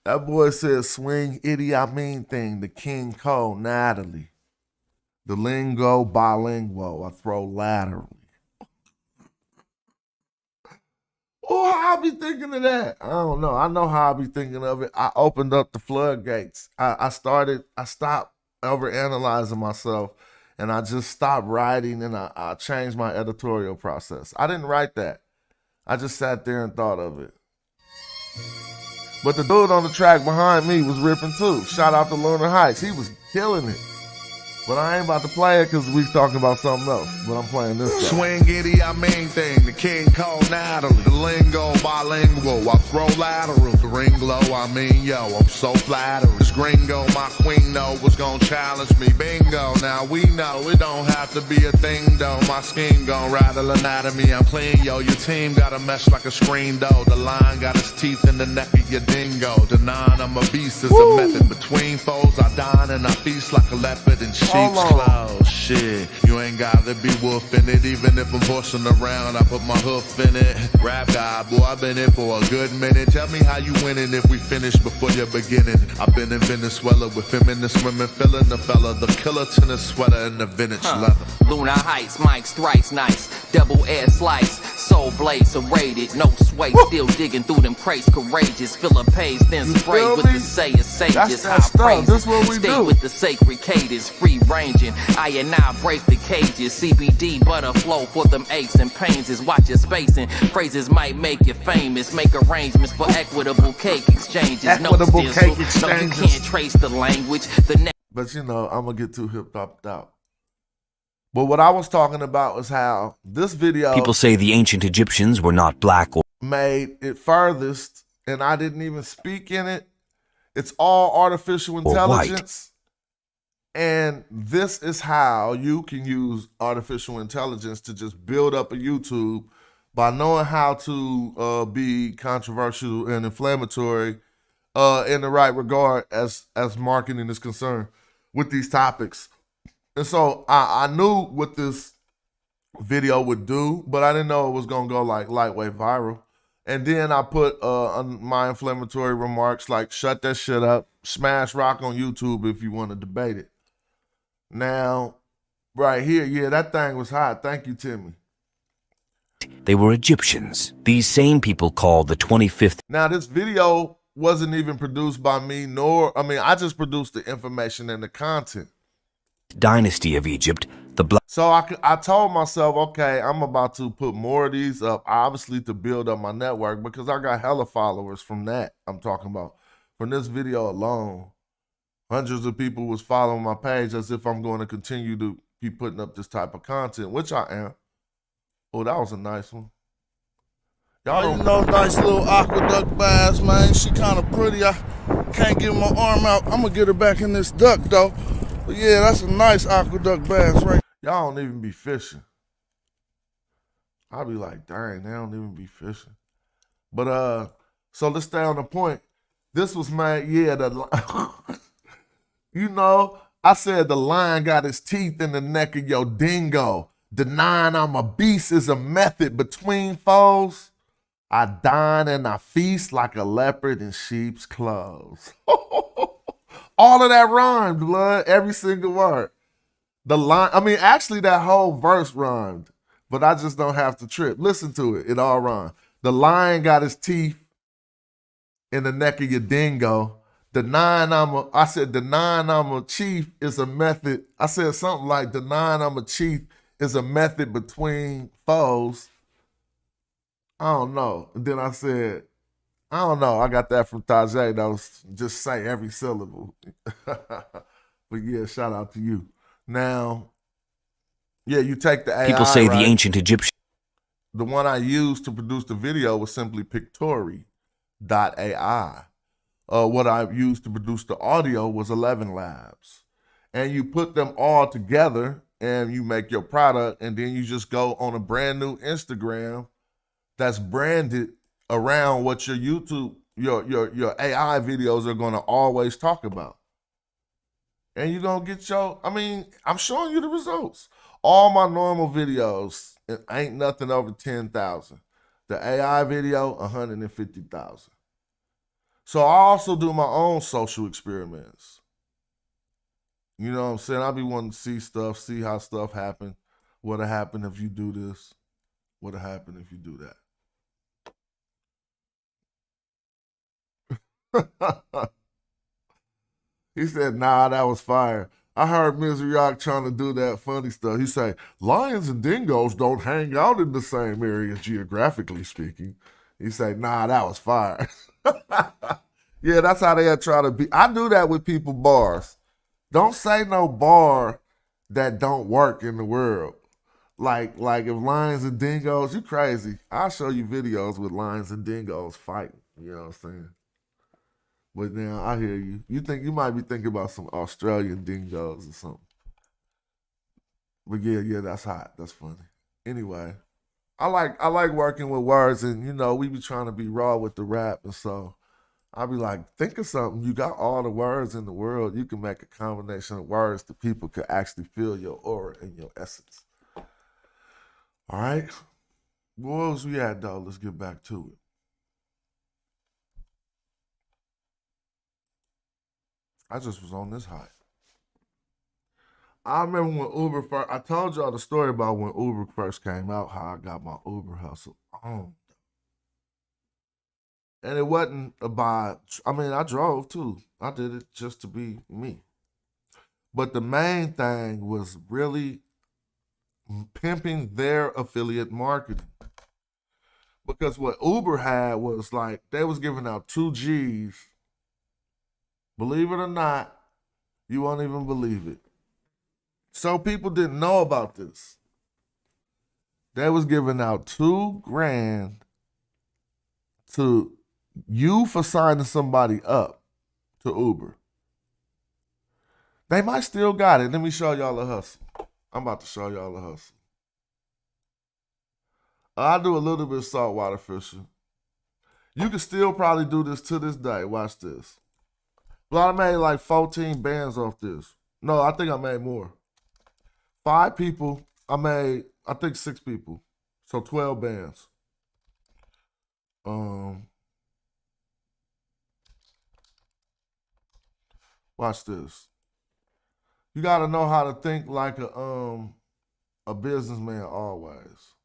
That boy said, swing Idi Amin thing, the King Cole, Natalie. The lingo bilingual, I throw laterally. Oh, how I be thinking of that? I don't know. I know how I be thinking of it. I opened up the floodgates. I stopped overanalyzing myself, and I just stopped writing, and I changed my editorial process. I didn't write that. I just sat there and thought of it. But the dude on the track behind me was ripping too. Shout out to Lunar Heights. He was killing it. But I ain't about to play it because we talking about something else. But I'm playing this stuff. Swing Idi Amin thing, the King Cole Natalie. The lingo bilingual, I throw lateral. The ring low, I mean yo, I'm so flattered. This gringo, my queen know was gonna challenge me. Bingo, now we know it don't have to be a thing though. My scheme gon' rattle anatomy, I'm clean yo. Your team got a mesh like a screen though. The line got its teeth in the neck of your dingo. The nine, I'm a beast, is a method. Between foes, I dine and I feast like a leopard and sheep's clothes. Shit, you ain't gotta be woofing it. Even if I'm horsing around, I put my hoof in it. Rap guy, boy, I've been in for a good minute. Tell me how you winning if we finish before you're beginning. I've been in Venezuela with feminists women, feeling the fella, the killer tennis sweater and the vintage leather. Lunar Heights, Mike's thrice nice, double air slice, soul blade serrated, no sway, still digging through them crates, courageous, fill a page, then spray with the sayer sages, high praise, stay with the sacred cadence, free ranging, I break the cages, CBD butter flow for them aches and pains, is watch your spacing, phrases might make you famous, make arrangements for equitable cake exchanges, Equitable cake exchanges. No, you can't trace the language, But you know, I'm gonna get too hip-hopped out. But what I was talking about was how this video People say the ancient Egyptians were not black or made it furthest, and I didn't even speak in it. It's all artificial intelligence. And this is how you can use artificial intelligence to just build up a YouTube by knowing how to be controversial and inflammatory in the right regard as marketing is concerned with these topics. And so I knew what this video would do, but I didn't know it was gonna go like lightweight viral. And then I put my inflammatory remarks like, shut that shit up, smash rock on YouTube if you want to debate it. Now, right here, yeah, that thing was hot. Thank you, Timmy. they were Egyptians. These same people called the 25th. Now, this video wasn't even produced by me, I just produced the information and the content. Dynasty of Egypt, the Black. So I told myself, okay, I'm about to put more of these up, obviously to build up my network, because I got hella followers from that. I'm talking about from this video alone. Hundreds of people was following my page as if I'm going to continue to keep putting up this type of content, which I am. Oh, that was a nice one. Y'all don't know, nice little aqueduct bass, man. She kind of pretty. I can't get my arm out. I'm going to get her back in this duck, though. But yeah, that's a nice aqueduct bass, right? Y'all don't even be fishing. I'll be like, dang, they don't even be fishing. But, so let's stay on the point. This was made, yeah, you know, I said the lion got his teeth in the neck of your dingo. Denying I'm a beast is a method between foes. I dine and I feast like a leopard in sheep's clothes. All of that rhymed, blood, every single word. The line, actually that whole verse rhymed, but I just don't have to trip. Listen to it, it all rhymed. The lion got his teeth in the neck of your dingo. Denying I'm a chief is a method. I said something like denying I'm a chief is a method between foes. I don't know. And then I said, I don't know. I got that from Tajay, though. Just say every syllable. But yeah, shout out to you. Now, yeah, you take the AI, People say right? the ancient Egyptians. The one I used to produce the video was simply Pictory.ai. What I used to produce the audio was 11 Labs. And you put them all together and you make your product, and then you just go on a brand new Instagram that's branded around what your YouTube, your AI videos are gonna always talk about. And you're gonna get I'm showing you the results. All my normal videos, it ain't nothing over 10,000. The AI video, 150,000. So I also do my own social experiments. You know what I'm saying? I be wanting to see stuff, see how stuff happen. What'll happen if you do this? What'll happen if you do that? He said, nah, that was fire. I heard Mizriock trying to do that funny stuff. He say, lions and dingoes don't hang out in the same area, geographically speaking. He say, nah, that was fire. Yeah, that's how they try to be. I do that with people bars. Don't say no bar that don't work in the world. Like if lions and dingoes, you crazy. I'll show you videos with lions and dingoes fighting. You know what I'm saying? But now I hear you. You might be thinking about some Australian dingoes or something. But yeah, that's hot. That's funny. Anyway, I like working with words, and we be trying to be raw with the rap, and so I'll be like, think of something. You got all the words in the world. You can make a combination of words that people could actually feel your aura and your essence. All right? Where else we at, though? Let's get back to it. I just was on this high. I remember when Uber first, I told y'all the story about when Uber first came out, how I got my Uber hustle on. And it wasn't about, I drove too. I did it just to be me. But the main thing was really pimping their affiliate marketing. Because what Uber had was like, they was giving out 2 G's. Believe it or not, you won't even believe it. So people didn't know about this. They was giving out $2,000 to you for signing somebody up to Uber. They might still got it. Let me show y'all a hustle. I'm about to show y'all a hustle. I do a little bit of saltwater fishing. You can still probably do this to this day. Watch this. Well, I made like 14 bands off this. No, I think I made more. 5 people. I made, I think 6 people. So 12 bands. Watch this. You gotta know how to think like a businessman always.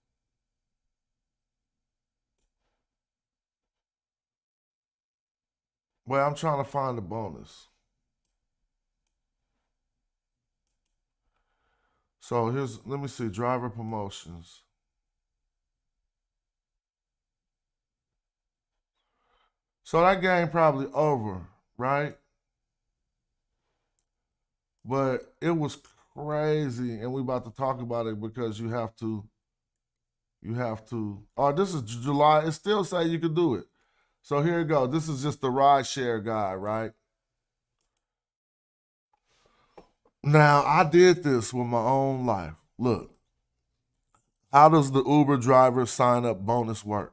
Well, I'm trying to find the bonus. So let me see, driver promotions. So that game probably over, right? But it was crazy, and we about to talk about it because you have to, oh, this is July. It still say you can do it. So here you go. This is just the ride share guy, right? Now, I did this with my own life. Look, how does the Uber driver sign-up bonus work?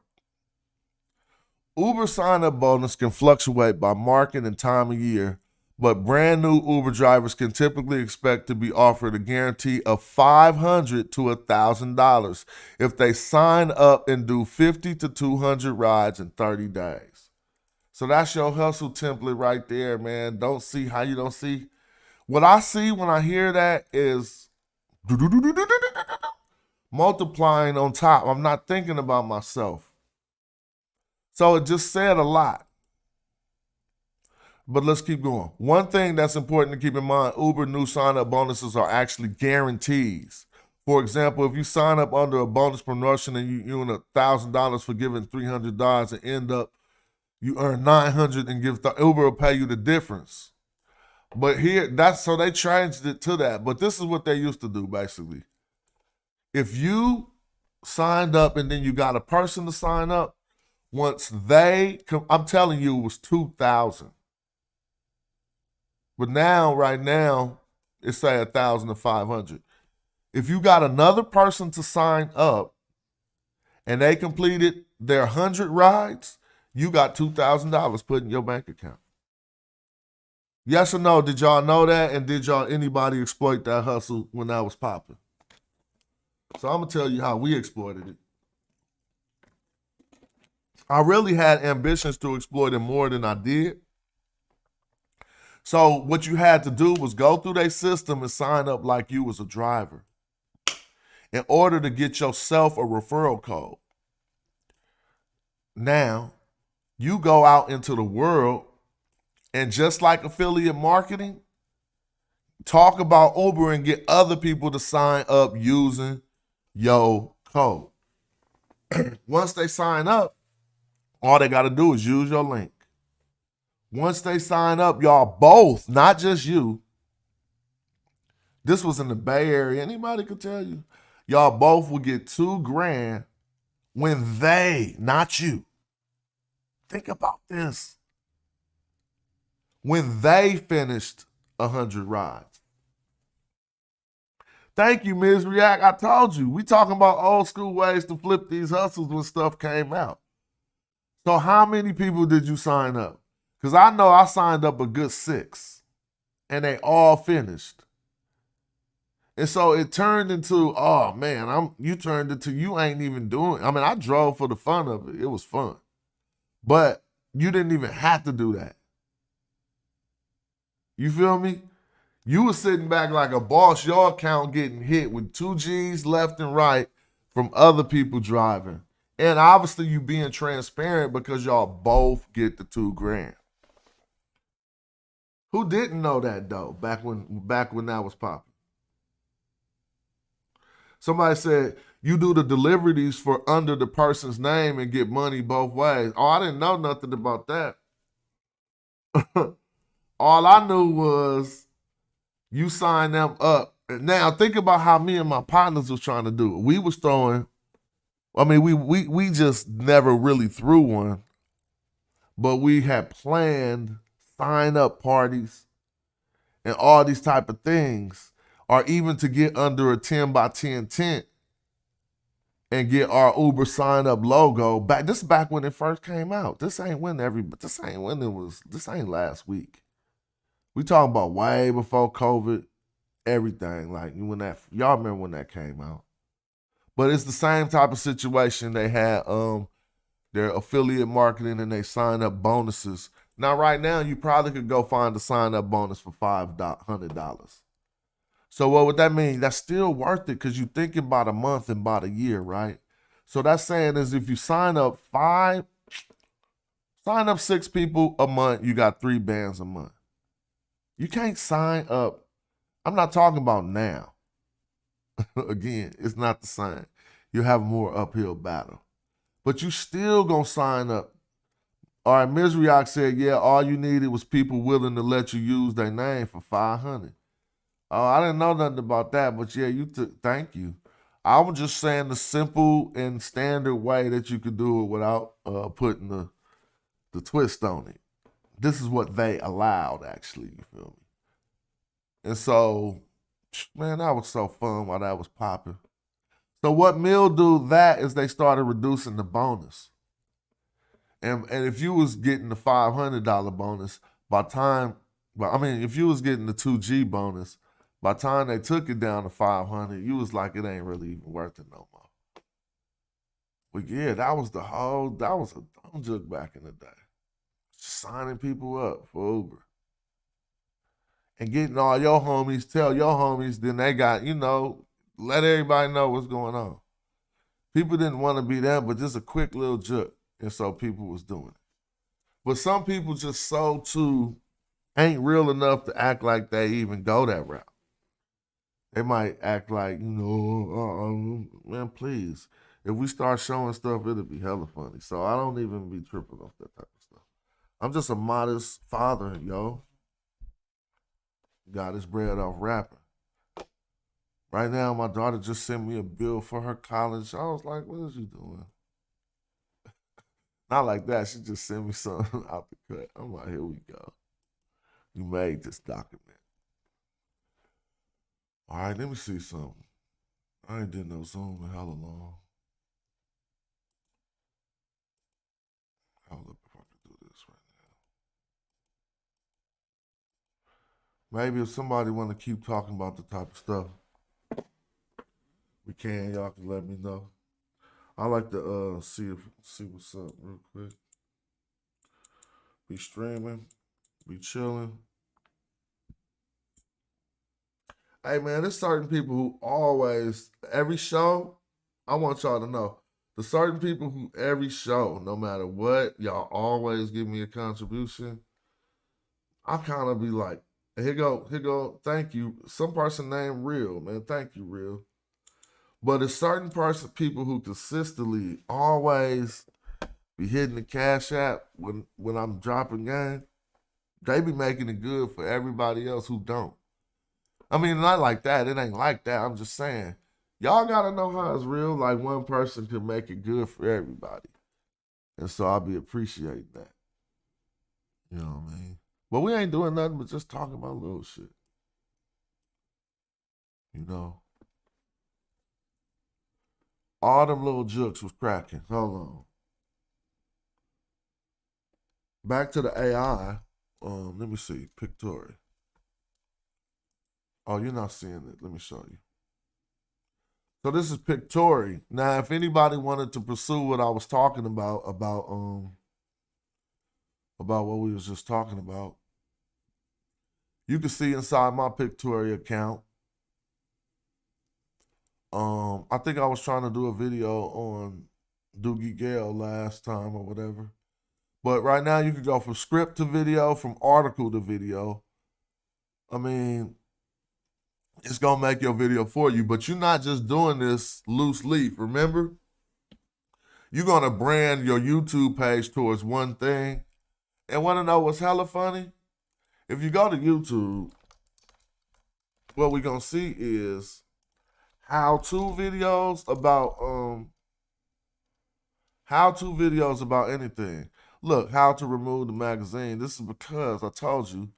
Uber sign-up bonus can fluctuate by market and time of year, but brand new Uber drivers can typically expect to be offered a guarantee of $500 to $1,000 if they sign up and do 50 to 200 rides in 30 days. So that's your hustle template right there, man. Don't see how you don't see. What I see when I hear that is multiplying on top. I'm not thinking about myself. So it just said a lot. But let's keep going. One thing that's important to keep in mind, Uber new sign-up bonuses are actually guarantees. For example, if you sign up under a bonus promotion and you earn $1,000 for giving $300 and end up, You earn $900 and give the Uber will pay you the difference. But here, so they changed it to that. But this is what they used to do, basically. If you signed up and then you got a person to sign up, once I'm telling you, it was $2,000. But now, right now, it's say $1,000 to $500. If you got another person to sign up and they completed their 100 rides, you got $2,000 put in your bank account. Yes or no? Did y'all know that? And did anybody exploit that hustle when that was popping? So I'm gonna tell you how we exploited it. I really had ambitions to exploit it more than I did. So what you had to do was go through their system and sign up like you was a driver in order to get yourself a referral code. Now, you go out into the world and just like affiliate marketing, talk about Uber and get other people to sign up using your code. Once they sign up, all they got to do is use your link. Once they sign up, y'all both, not just you, this was in the Bay Area, anybody could tell you, y'all both will get $2,000 when they, not you, think about this, when they finished 100 rides. Thank you, Ms. React. I told you, we talking about old school ways to flip these hustles when stuff came out. So how many people did you sign up? Because I know I signed up a good 6, and they all finished. And so it turned into, oh man, you ain't even doing, I mean, I drove for the fun of it. It was fun. But you didn't even have to do that. You feel me? You were sitting back like a boss, your account getting hit with 2 G's left and right from other people driving. And obviously you being transparent because y'all both get the $2,000. Who didn't know that though, back when that was popping? Somebody said, you do the deliveries for under the person's name and get money both ways. Oh, I didn't know nothing about that. All I knew was you sign them up. Now think about how me and my partners was trying to do it. We was throwing, I mean, we just never really threw one, but we had planned sign up parties and all these type of things, or even to get under a 10 by 10 tent and get our Uber sign up logo back. This is back when it first came out. This ain't last week. We talking about way before COVID, everything. Like y'all remember when that came out. But it's the same type of situation. They had their affiliate marketing and they sign up bonuses. Now, right now, you probably could go find a sign up bonus for $500. So what would that mean? That's still worth it because you think about a month and about a year, right? So that's saying is if you sign up 6 people a month, you got 3 bands a month. You can't sign up. I'm not talking about now. Again, it's not the same. You have a more uphill battle. But you still gonna sign up. All right, Ms. Riak said, yeah, all you needed was people willing to let you use their name for $500. Oh, I didn't know nothing about that, but yeah, thank you. I was just saying the simple and standard way that you could do it without putting the twist on it. This is what they allowed, actually, you feel me? And so, man, that was so fun while that was popping. So what Mill do that is they started reducing the bonus. And if you was getting the $500 bonus, if you was getting the 2G bonus, by the time they took it down to $500, you was like, it ain't really even worth it no more. But yeah, that was a dumb joke back in the day. Signing people up for Uber. And getting all your homies, tell your homies, then they got, let everybody know what's going on. People didn't want to be there, but just a quick little joke. And so people was doing it. But some people just ain't real enough to act like they even go that route. They might act like, man, please. If we start showing stuff, it'll be hella funny. So I don't even be tripping off that type of stuff. I'm just a modest father, yo. Got his bread off rapping. Right now, my daughter just sent me a bill for her college. I was like, what is you doing? Not like that. She just sent me something out the cut. I'm like, here we go. You made this document. All right, let me see something. I ain't did no Zoom in hella long. Hold up if I can do this right now. Maybe if somebody want to keep talking about the type of stuff, we can. Y'all can let me know. I like to see what's up real quick. Be streaming, be chilling. Hey man, there's certain people who always, every show, I want y'all to know, the certain people who every show, no matter what, y'all always give me a contribution. I kind of be like, here go, thank you. Some person named Real, man, thank you, Real. But it's certain people who consistently always be hitting the Cash App when I'm dropping game. They be making it good for everybody else who don't. I mean, not like that. It ain't like that. I'm just saying, y'all gotta know how it's real. Like one person can make it good for everybody. And so I'll be appreciating that. You know what I mean? But we ain't doing nothing but just talking about little shit. You know? All them little jokes was cracking. Hold on. Back to the AI. Let me see. Pictory. Oh, you're not seeing it. Let me show you. So this is Pictory. Now, if anybody wanted to pursue what I was talking about what we was just talking about, you can see inside my Pictory account. I think I was trying to do a video on Doogie Gale last time or whatever. But right now you can go from script to video, from article to video. I mean, it's going to make your video for you, but you're not just doing this loose leaf, remember? You're going to brand your YouTube page towards one thing. And want to know what's hella funny? If you go to YouTube, what we're going to see is how-to videos about anything. Look, how to remove the magazine. This is because I told you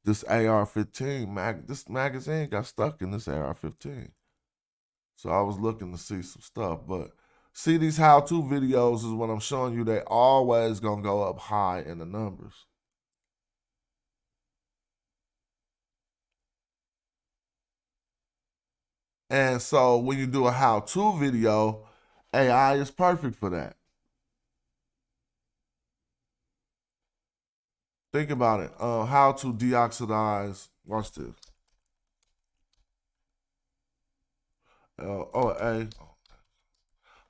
this AR-15, this magazine got stuck in this AR-15. So I was looking to see some stuff. But see, these how-to videos is what I'm showing you. They always going to go up high in the numbers. And so when you do a how-to video, AI is perfect for that. Think about it. How to deoxidize. Watch this. How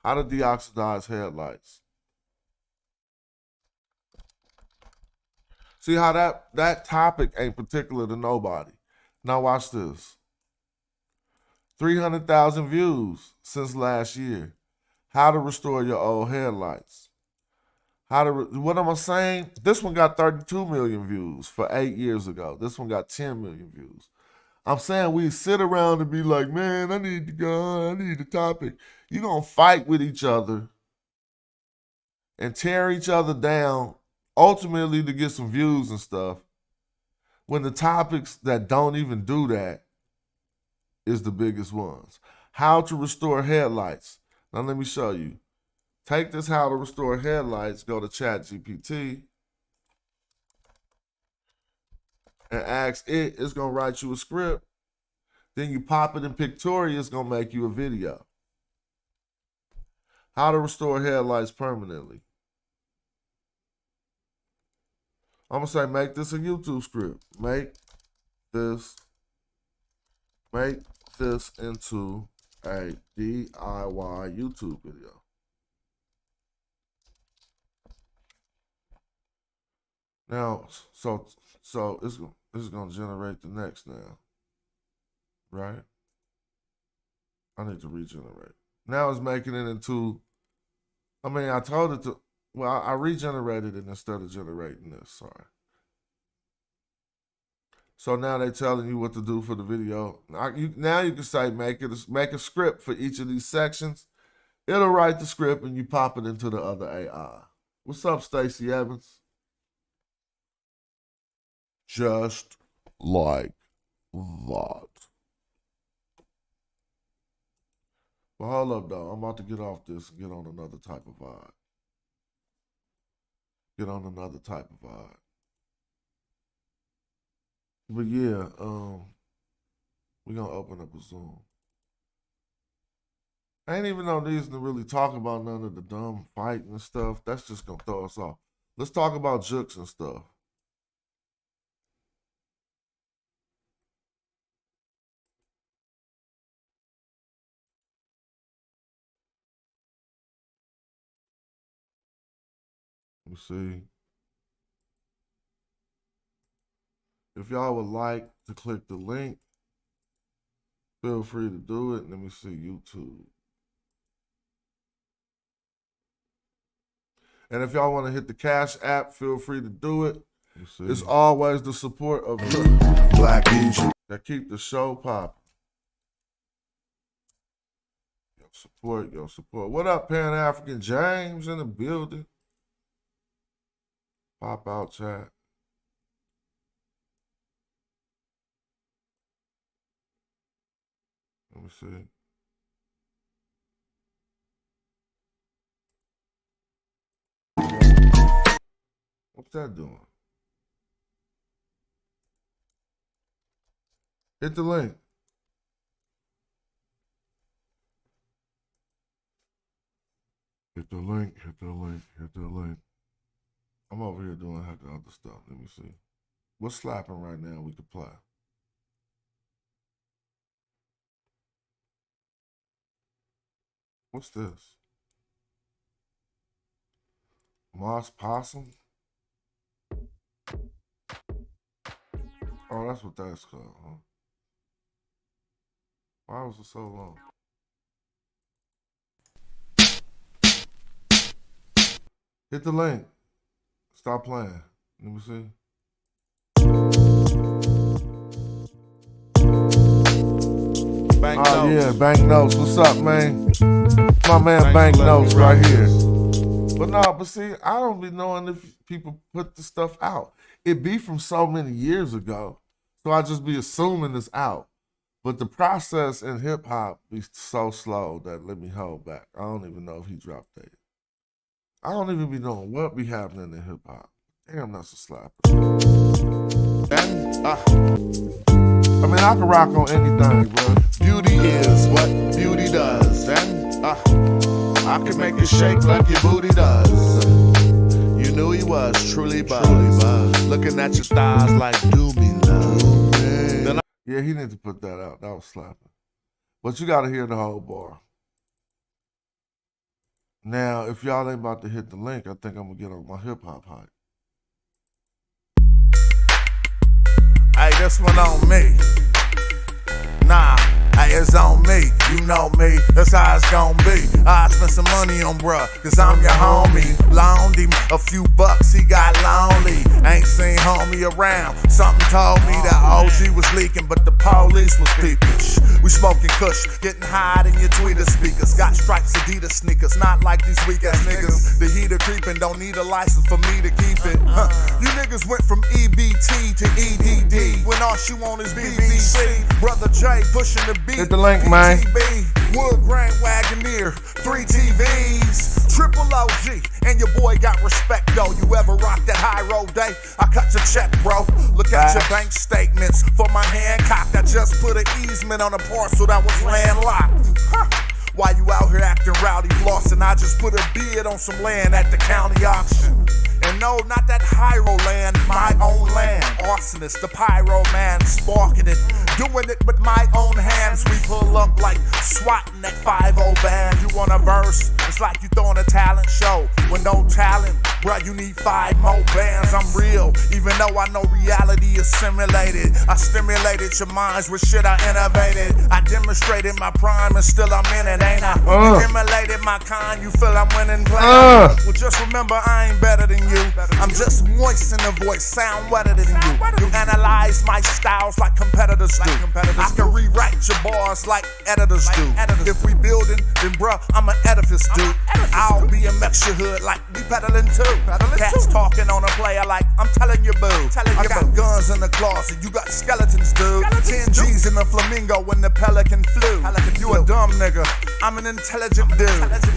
to deoxidize headlights. See how that topic ain't particular to nobody. Now watch this. 300,000 views since last year. How to restore your old headlights. What am I saying? This one got 32 million views for 8 years ago. This one got 10 million views. I'm saying we sit around and be like, man, I need to go, I need the topic. You're going to fight with each other and tear each other down, ultimately to get some views and stuff, when the topics that don't even do that is the biggest ones. How to restore headlights. Now let me show you. Take this how to restore headlights, go to ChatGPT, and ask it, it's going to write you a script. Then you pop it in Pictory, it's going to make you a video. How to restore headlights permanently. I'm going to say, make this a YouTube script. Make this into a DIY YouTube video. Now, so this is going to generate the next now, right? I need to regenerate. Now it's making it into, I mean, I told it to, Well, I regenerated it instead of generating this, sorry. So now they're telling you what to do for the video. Now you can say make a script for each of these sections. It'll write the script and you pop it into the other AI. What's up, Stacey Evans? Just like that. But hold up, though. I'm about to get off this and get on another type of vibe. Get on another type of vibe. But yeah, we're gonna open up a Zoom. I ain't even no reason to really talk about none of the dumb fighting and stuff. That's just gonna throw us off. Let's talk about jukes and stuff. Let me see. If y'all would like to click the link, feel free to do it. Let me see, YouTube. And if y'all want to hit the Cash App, feel free to do it. It's always the support of Black Egypt that keep the show popping. Your support. What up, Pan-African James in the building? Pop out, chat. Let me see. What's that doing? Hit the link. Hit the link, hit the link, hit the link. I'm over here doing heck of other stuff. Let me see. What's slapping right now we could play? What's this? Moss Possum? Oh, that's what that's called, huh? Why was it so long? Hit the link. Stop playing. Let me see. Yeah, Banknotes. What's up, man? My man Banknotes right here. But no, but see, I don't be knowing if people put the stuff out. It be from so many years ago, so I just be assuming it's out. But the process in hip hop be so slow that let me hold back. I don't even know if he dropped that. I don't even be knowing what be happening in hip hop. Damn, that's a slapper. I mean, I can rock on anything, bro. Beauty is what beauty does, and I can make it shake like your booty does. You knew he was truly buzzed, looking at your thighs like do me love. Yeah, he need to put that out. That was slapping. But you gotta hear the whole bar. Now, if y'all ain't about to hit the link, I think I'm gonna get on my hip hop hype. Hey, this one on me. Nah, hey, it's on me. You know me, that's how it's gon' be. I spent some money on bruh, cause I'm your homie. Loaned him a few bucks, he got lonely. Ain't seen homie around. Something told me that OG was leaking, but the police was peeping. We smoking kush, getting high in your tweeter speakers. Got stripes, Adidas sneakers, not like these weak ass niggas. The heater creeping, don't need a license for me to keep it. You niggas went from EBT to EDD when all she want is BBC. Brother J pushing the beat. Hit the link, man. Wood grain Wagoneer, 3 TVs, triple OG, and your boy got respect though. You ever rock that high road day? I cut your check, bro. Look at your bank statements for my Hancock. I just put an easement on a parcel that was landlocked. Why you out here acting rowdy, flossing? I just put a bid on some land at the county auction. And no, not that Hyro land, my own land. Arsonist, the pyro man, sparking it. Doing it with my own hands. We pull up like swatting that 5-0 band. You want a verse? It's like you throwing a talent show. With no talent, bruh, you need 5 more bands. I'm real, even though I know reality is simulated. I stimulated your minds with shit I innovated. I demonstrated straight in my prime and still I'm in it, ain't I? Accumulated my kind, you feel I'm winning play. Well, just remember I ain't better than you. I'm just moist in the voice, sound wetter than you. You analyze my styles like competitors do. I can rewrite your bars like editors do. If we building, then bruh, I'm an edifice, dude. I'll be a mixture hood like we peddling too. Cats talking on a player like I'm telling you, boo. I got guns in the closet, you got skeletons, dude. 10 G's in the flamingo when the pelican flew. You a dumb nigga, I'm an intelligent dude.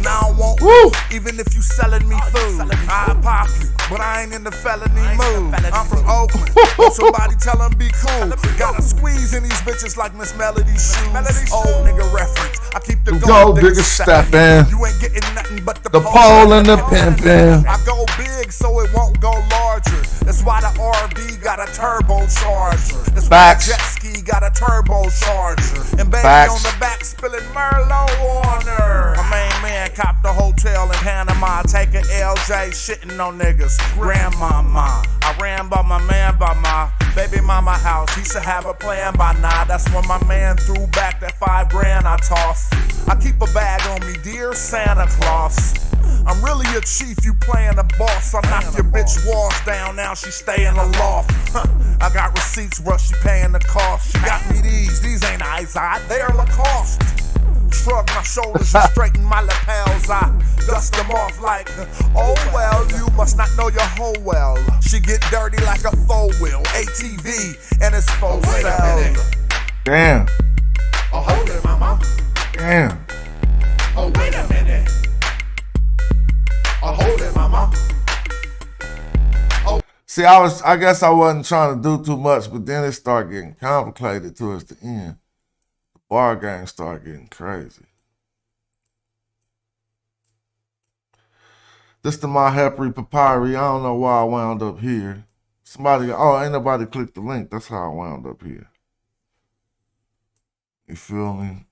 Now I won't lose, even if you selling me food. I pop you, but I ain't in the felony mood. I'm from Oakland, somebody tell them be cool. Gotta squeeze in these bitches like Miss Melody's shoes. Old nigga reference, I keep the gold digger steppin'. You ain't getting nothing but the pole and the pimpin'. I go big so it won't go larger. That's why the RV got a turbocharger. That's why the jet ski got a turbocharger. And baby on the back spilling Merlot water. My main man copped the hotel in Panama. Take a LJ shitting on niggas. Grandmama, I ran by my man by my baby mama house. He should have a plan by now. That's when my man threw back that $5 grand I tossed. I keep a bag on me, dear Santa Claus. I'm really a chief, you playing a boss. I knock your bitch walls down, now she stay in the loft. I got receipts, bruh, she paying the cost. She got me these ain't Izod, they're Lacoste. Shrug my shoulders and straighten my lapels. I dust them off like, oh well, you must not know your whole well. She get dirty like a four-wheel ATV, and it's for sale. Damn. Oh, hold it, mama. Damn. Oh, wait a minute. Oh, hold it, mama. Oh. See, I guess I wasn't trying to do too much, but then it started getting complicated towards the end. The bar game started getting crazy. This the my Hepri Papyri. I don't know why I wound up here. Ain't nobody clicked the link. That's how I wound up here. You feel me?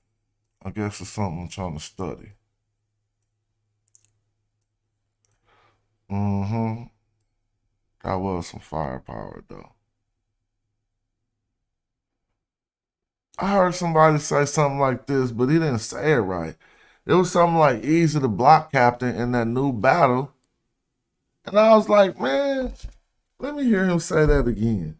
I guess it's something I'm trying to study. That was some firepower, though. I heard somebody say something like this, but he didn't say it right. It was something like Easy the Block Captain in that new battle. And I was like, man, let me hear him say that again.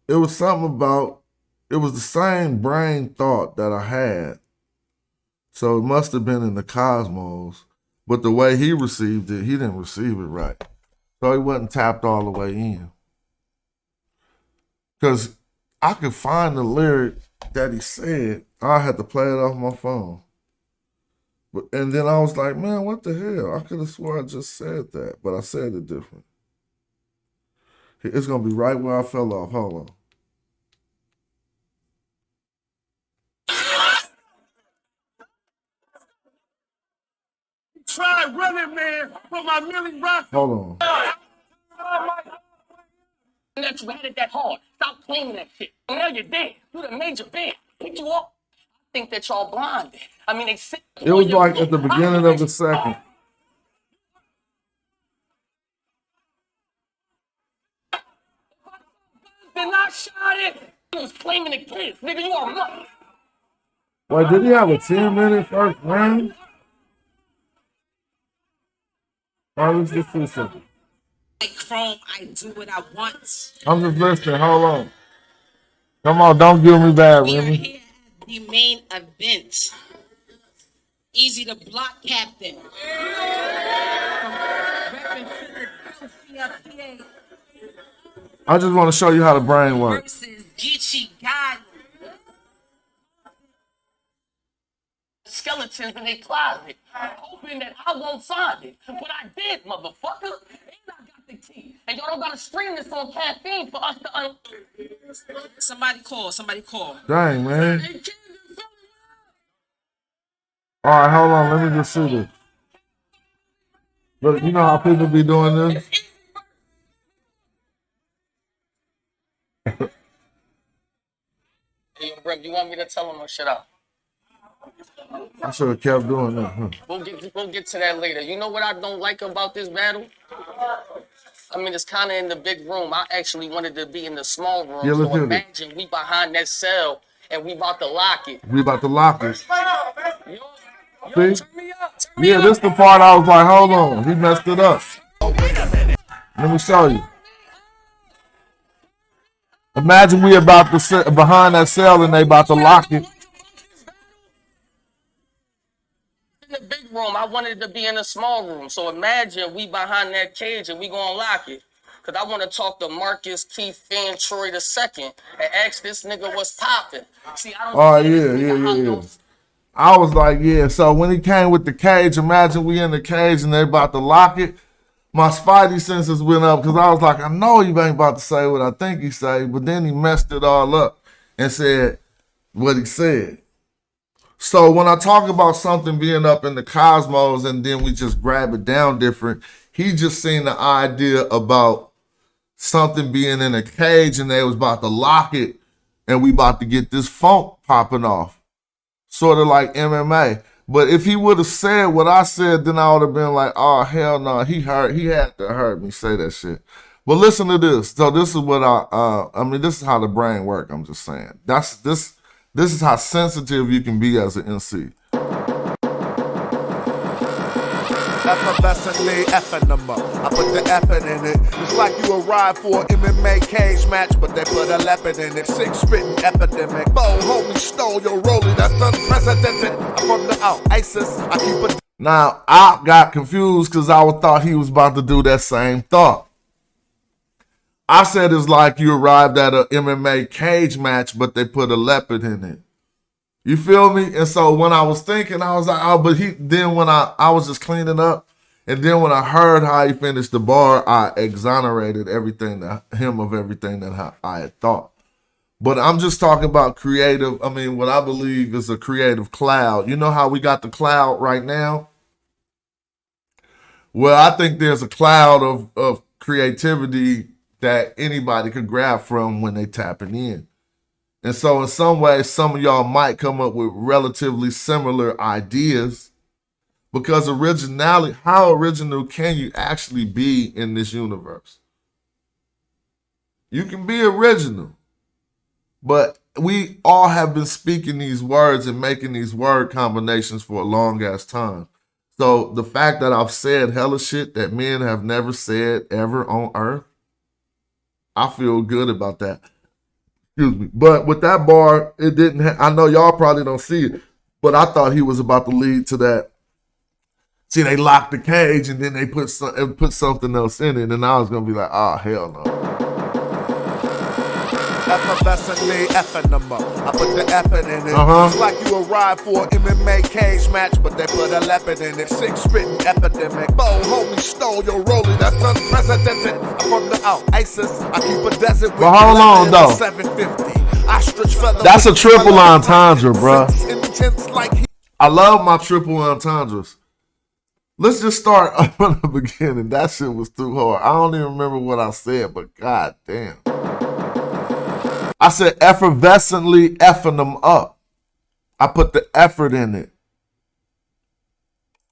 It was something about, it was the same brain thought that I had. So it must have been in the cosmos. But the way he received it, he didn't receive it right. So he wasn't tapped all the way in. Because I could find the lyric that he said. I had to play it off my phone. And then I was like, man, what the hell? I could have swore I just said that, but I said it different. It's going to be right where I fell off. Hold on. Try running, man, for my Millie Rock. Hold on. That you had it that hard. Stop claiming that shit. Now you're dead. You the major band. Pick you up. I think that y'all blinded. I mean, they sit. It was like at the beginning of the second. Then I shot it. He was claiming the kids. Nigga, you are money. Wait, did he have a 10-minute first round? Or let's just see something. Chrome, I do what I want. I'm just listening. Hold on. Come on, don't give me bad, We are Remy. here at the main event. Easy the Block Captain. I just want to show you how the brain works. Versus Geechee God. Skeletons in their closet, hoping that I won't find it. But I did, motherfucker. And I got the key. And y'all don't gotta stream this on caffeine for us to Somebody call. Dang, man. All right, hold on. Let me just see this. Look, you know how people be doing this? Hey, Brim, you want me to tell him or shut up? I should have kept doing that. Huh? We'll get to that later. You know what I don't like about this battle? I mean, it's kind of in the big room. I actually wanted to be in the small room. Yeah, so imagine we behind that cell and we about to lock it. We about to lock it. Yo, See? turn me up. Turn me Yeah, up. this the part I was like, hold on. He messed it up. Let me show you. Imagine we about to sit behind that cell and they about to lock it. In the big room, I wanted to be in a small room. So imagine we behind that cage and we gonna lock it. Cause I want to talk to Marcus Keith Fan Troy II and ask this nigga what's popping. See, I don't. Oh yeah. I was like, yeah. So when he came with the cage, imagine we in the cage and they about to lock it. My spidey senses went up because I was like, I know you ain't about to say what I think he say, but then he messed it all up and said what he said. So when I talk about something being up in the cosmos and then we just grab it down different, he just seen the idea about something being in a cage and they was about to lock it and we about to get this funk popping off. Sort of like MMA. But if he would have said what I said, then I would have been like, oh, hell no, he had to hurt me say that shit. But listen to this. So this is what this is how the brain works, I'm just saying. This is how sensitive you can be as an MC. Effervescently effing them up. I put the effort in it. It's like you arrived for an MMA cage match, but they put a leopard in it. Six spitting epidemic. Bo, homie, stole your rollie. That's unprecedented. I'm from the out. ISIS. I keep a. Now, I got confused because I thought he was about to do that same thought. I said it's like you arrived at an MMA cage match, but they put a leopard in it. You feel me? And so when I was thinking, I was like, oh, but then when I was just cleaning up, and then when I heard how he finished the bar, I exonerated everything of everything that I had thought. But I'm just talking about creative, what I believe is a creative cloud. You know how we got the cloud right now? Well, I think there's a cloud of creativity that anybody could grab from when they tapping in. And so in some ways, some of y'all might come up with relatively similar ideas because originality, how original can you actually be in this universe? You can be original, but we all have been speaking these words and making these word combinations for a long ass time. So the fact that I've said hella shit that men have never said ever on earth, I feel good about that. Excuse me. But with that bar, it didn't. I know y'all probably don't see it, but I thought he was about to lead to that. See, they locked the cage and then they put something else in it, and I was gonna be like, oh hell no. Effervescently effing them up. I put the effort in it. It's like you arrived for an MMA cage match, but they put a leopard in it. Six spitting epidemic. Bo, homie, stole your rollie. That's unprecedented. I'm from the out. ISIS. I keep a desert with. But hold on though. 750. Ostrich feather. That's a triple entendre, bruh. I love my triple entendres. Let's just start from the beginning. That shit was too hard. I don't even remember what I said, but god damn. I said effervescently effing them up. I put the effort in it.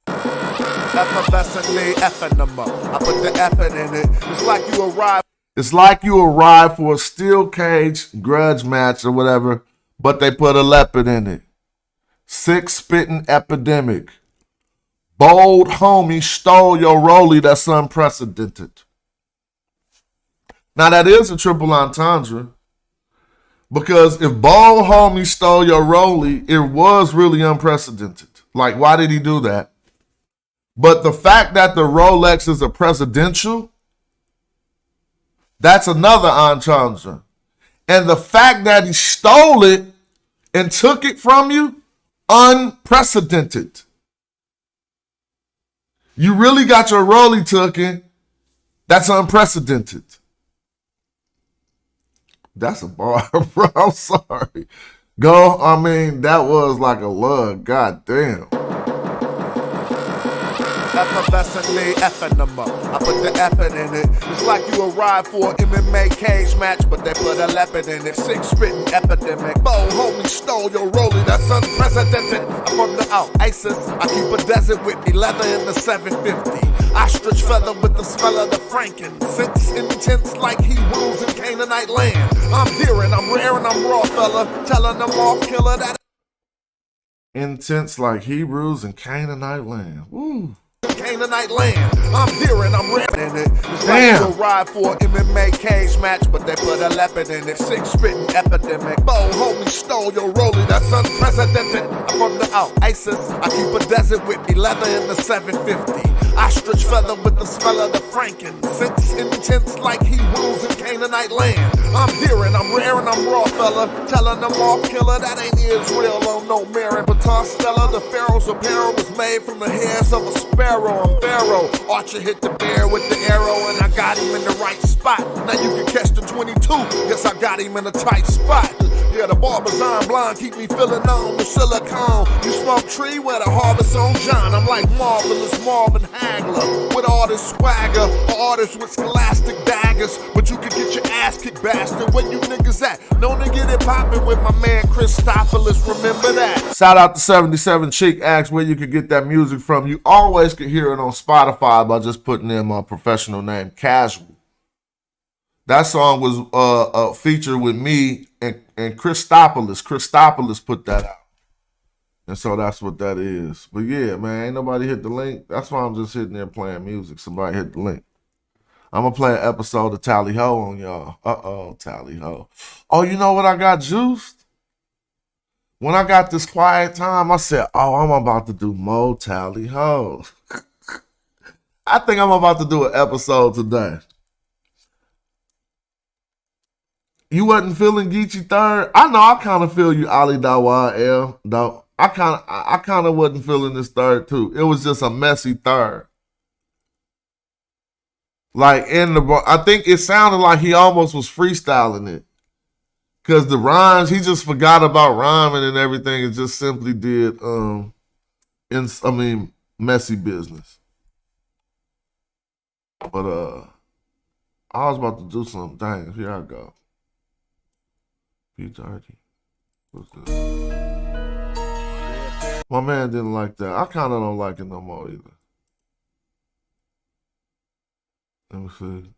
Effervescently effing them up. I put the effort in it. It's like you arrived for a steel cage grudge match or whatever, but they put a leopard in it. Six spitting epidemic. Bold homie stole your rollie. That's unprecedented. Now that is a triple entendre. Because if Bold homie stole your rollie, it was really unprecedented. Like, why did he do that? But the fact that the Rolex is a presidential, that's another entendre. And the fact that he stole it and took it from you, unprecedented. You really got your rollie taken, that's unprecedented. That's a bar, bro. I'm sorry. That was like a lug. God damn. effervescently effing them up. I put the effort in it. It's like you arrived for an MMA cage match, but they put a leopard in it. Six spitting epidemic. Bo, homie, stole your rollie, that's unprecedented. I'm from the Oasis. I keep a desert with me, leather in the 750. Ostrich feather with the smell of the frankincense. Intense like he rules in Canaanite land. I'm here and I'm rare and I'm raw, fella. Telling them all killer that. Intense like Hebrews and Canaanite land. Woo. Canaanite land. I'm here and I'm in it. It's like you arrived for an MMA cage match, but they put a leopard in it. Six spitting epidemic. Bo, homie, stole your rollie, that's unprecedented. I'm from the Oasis. I keep a desert with me, leather in the 750. Ostrich feather with the smell of the frankincense. Intense like he rules in Canaanite land. I'm here and I'm rare and I'm raw, fella. Telling them all killer that ain't Israel on no merit. But Stella, the Pharaoh's apparel was made from the hairs of a sparrow. I'm Pharaoh. Archer hit the bear with the arrow and I got him in the right spot. Now you can catch the 22. Guess I got him in a tight spot. Yeah, the barber's iron blonde keep me feeling on the silicone. You smoke tree where the harvest on John. I'm like Marvelous Marvin Hagler with all this swagger. An artist with scholastic daggers. But you can get your ass kicked, bastard. Where you niggas at? Known to get it poppin' with my man Christopoulos. Remember that. Shout out to 77 Cheek. Asked where you could get that music from. You always could hear it on Spotify by just putting in my professional name, Casual. That song was featured with me and Christopoulos. Christopoulos put that out. And so that's what that is. But yeah, man, ain't nobody hit the link. That's why I'm just sitting there playing music. Somebody hit the link. I'm going to play an episode of Tally Ho on y'all. Uh-oh, Tally Ho. Oh, you know what I got juiced? When I got this quiet time, I said, oh, I'm about to do more Tally Ho. I think I'm about to do an episode today. You wasn't feeling Geechee third? I know I kind of feel you, Ali Dawa L. Though I kind of wasn't feeling this third too. It was just a messy third. Like I think it sounded like he almost was freestyling it. Cause the rhymes, he just forgot about rhyming and everything and just simply did messy business. But I was about to do something. Dang, here I go. P30. What's this? My man didn't like that. I kind of don't like it no more either. Let me see.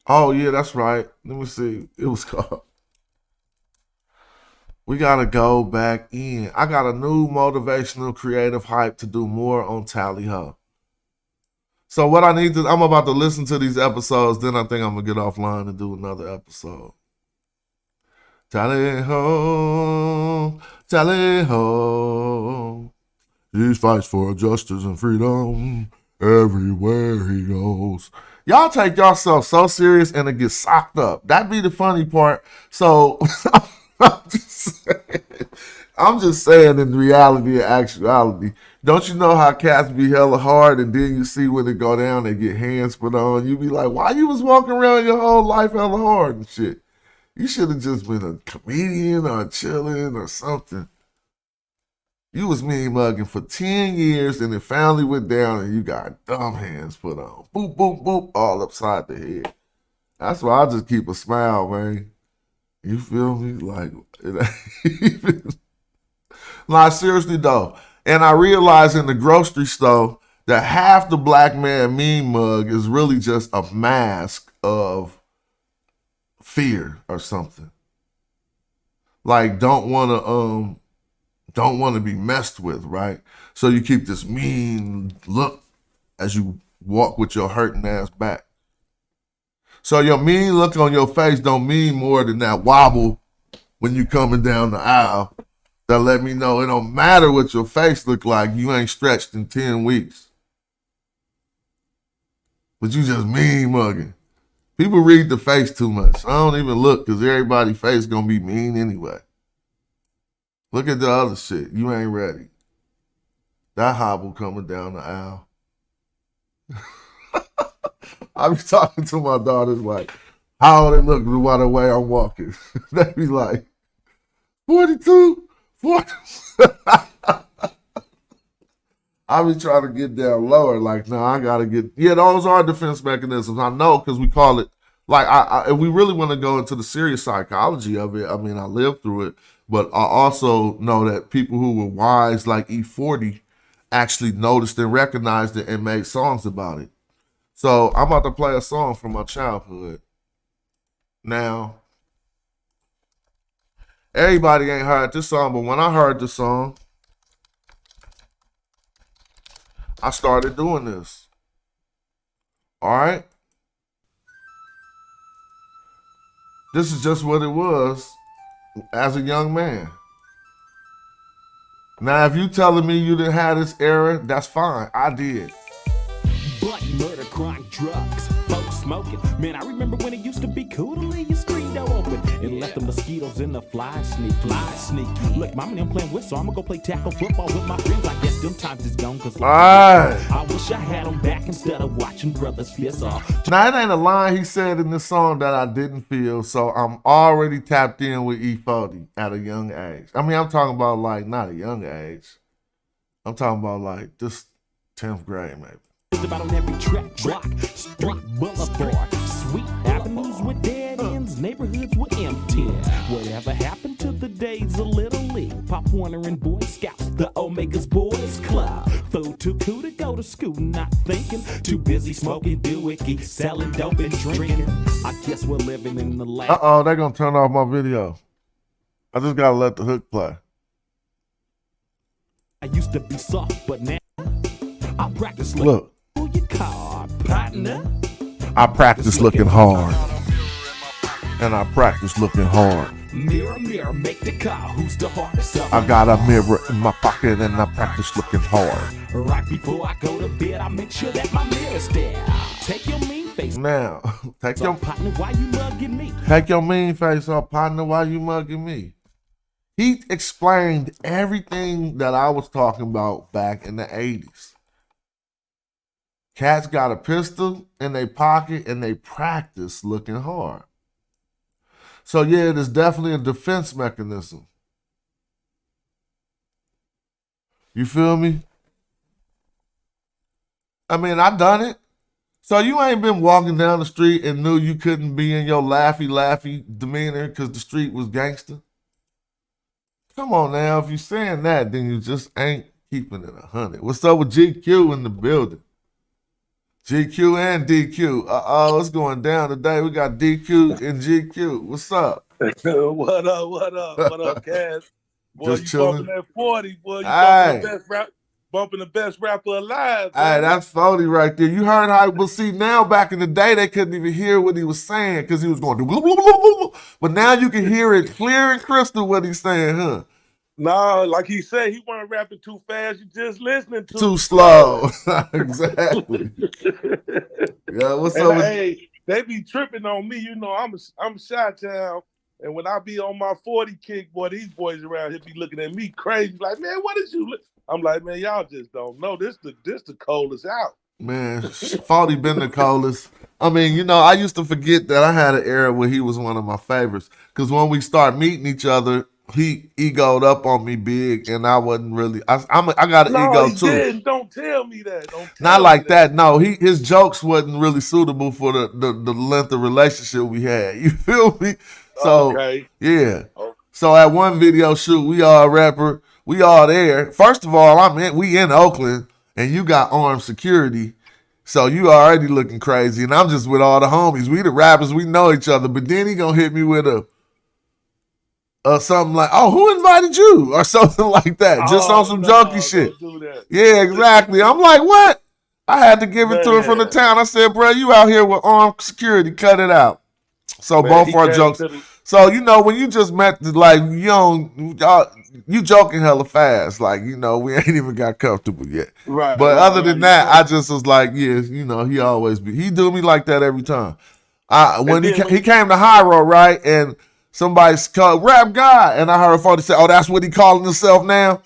Oh, yeah, that's right. Let me see. It was called. We got to go back in. I got a new motivational creative hype to do more on Tally Ho. So what I'm about to listen to these episodes, then I think I'm going to get offline and do another episode. Tally ho, tally ho. He fights for justice and freedom everywhere he goes. Y'all take yourself so serious and it gets socked up. That'd be the funny part. So I'm just saying in reality and actuality, don't you know how cats be hella hard and then you see when it go down, they get hands put on. You be like, why you was walking around your whole life hella hard and shit? You should have just been a comedian or chilling or something. You was mean mugging for 10 years and it finally went down and you got dumb hands put on. Boop, boop, boop, all upside the head. That's why I just keep a smile, man. You feel me? Like, it ain't even... Like, seriously, though. And I realized in the grocery store that half the black man mean mug is really just a mask of fear or something. Like, don't want to be messed with, right? So you keep this mean look as you walk with your hurting ass back. So your mean look on your face don't mean more than that wobble when you coming down the aisle. That let me know it don't matter what your face look like. You ain't stretched in 10 weeks. But you just mean mugging. People read the face too much. I don't even look because everybody's face gonna be mean anyway. Look at the other shit. You ain't ready. That hobble coming down the aisle. I be talking to my daughters like, how they look by the way I'm walking. They be like, 42, 40. I I be trying to get down lower. Like, no, I gotta get. Yeah, those are defense mechanisms. I know because we call it. Like, if we really want to go into the serious psychology of it, I mean, I lived through it, but I also know that people who were wise, like E40, actually noticed and recognized it and made songs about it. So I'm about to play a song from my childhood. Now, everybody ain't heard this song, but when I heard the song, I started doing this. All right? This is just what it was as a young man. Now, if you telling me you didn't have this era, that's fine. I did. Blood, murder, crime, drugs, folks smoking. Man, I remember when it used to be cool to leave your screen door open and let the mosquitoes in the fly sneaky. Look, mama and them playing with, so I'm gonna go play tackle football with my friends. I guess them times is gone, cause I wish I had them back instead of watching brothers fist off. Now, it ain't a line he said in this song that I didn't feel, so I'm already tapped in with E40 at a young age. I mean, I'm talking about like not a young age. I'm talking about like just 10th grade maybe. About on every track, block, street, boulevard, sweet avenues with dead ends, neighborhoods with empty. Whatever happened to the days of Little League, Pop Warner and Boy Scouts, the Omega's Boys Club. Food too cool to go to school, not thinking, too busy smoking doohickey, selling dope and drinking. I guess we're living in the land. They're gonna turn off my video. I just gotta let the hook play. I used to be soft, but now I practice. Look. Partner. I practice looking hard. And I practice looking hard. Mirror, mirror, make the call. Who's the hardest? I got a mirror in my pocket and I practice looking hard. Right before I go to bed, I make sure that my mirror's there. Take your mean face. Now, take your partner, why you mugging me? Take your mean face off, partner. Why you mugging me? He explained everything that I was talking about back in the 80s. Cats got a pistol in their pocket and they practice looking hard. So yeah, it is definitely a defense mechanism. You feel me? I mean, I done it. So you ain't been walking down the street and knew you couldn't be in your laughy demeanor because the street was gangster? Come on now, if you're saying that, then you just ain't keeping it 100. What's up with GQ in the building? GQ and DQ. It's going down today. We got DQ and GQ. What's up? What up, Cass? Boy, just you chilling. bumping that 40, boy. You bumping the best rapper alive. Hey, that's 40 right there. You heard how, well, see, now back in the day, they couldn't even hear what he was saying because he was going to blah, blah, blah, blah, blah. But now you can hear it clear and crystal what he's saying, huh? No, like he said, he wasn't rapping too fast. You just listening too slow. Exactly. Yeah, what's up? Hey, they be tripping on me. You know, I'm Chi-Town, and when I be on my 40 kick, boy, these boys around here be looking at me crazy. Like, man, what did you? I'm like, man, y'all just don't know. This the coldest out. Man, 40 been the coldest. I mean, you know, I used to forget that I had an era where he was one of my favorites. Because when we start meeting each other, he egoed up on me big, and I wasn't really. I got an ego too. Didn't. Don't tell me that. Not like that. No, his jokes wasn't really suitable for the length of relationship we had. You feel me? So yeah. Okay. So at one video shoot, we all rapper, we all there. First of all, we in Oakland, and you got armed security, so you already looking crazy, and I'm just with all the homies. We the rappers, we know each other, but then he gonna hit me with something like, "Oh, who invited you?" or something like that, just on some junky shit. Yeah, exactly. I'm like, what? I had to give it to him from the town. I said, bro, you out here with armed security, cut it out. So both our jokes. So, you know, when you just met, like, you joking hella fast. Like, you know, we ain't even got comfortable yet. Right. But other than that, I just was like, yeah, you know, he do me like that every time. When he came to High Road, right, and somebody's called Rap God, and I heard 40 say, "Oh, that's what he calling himself now."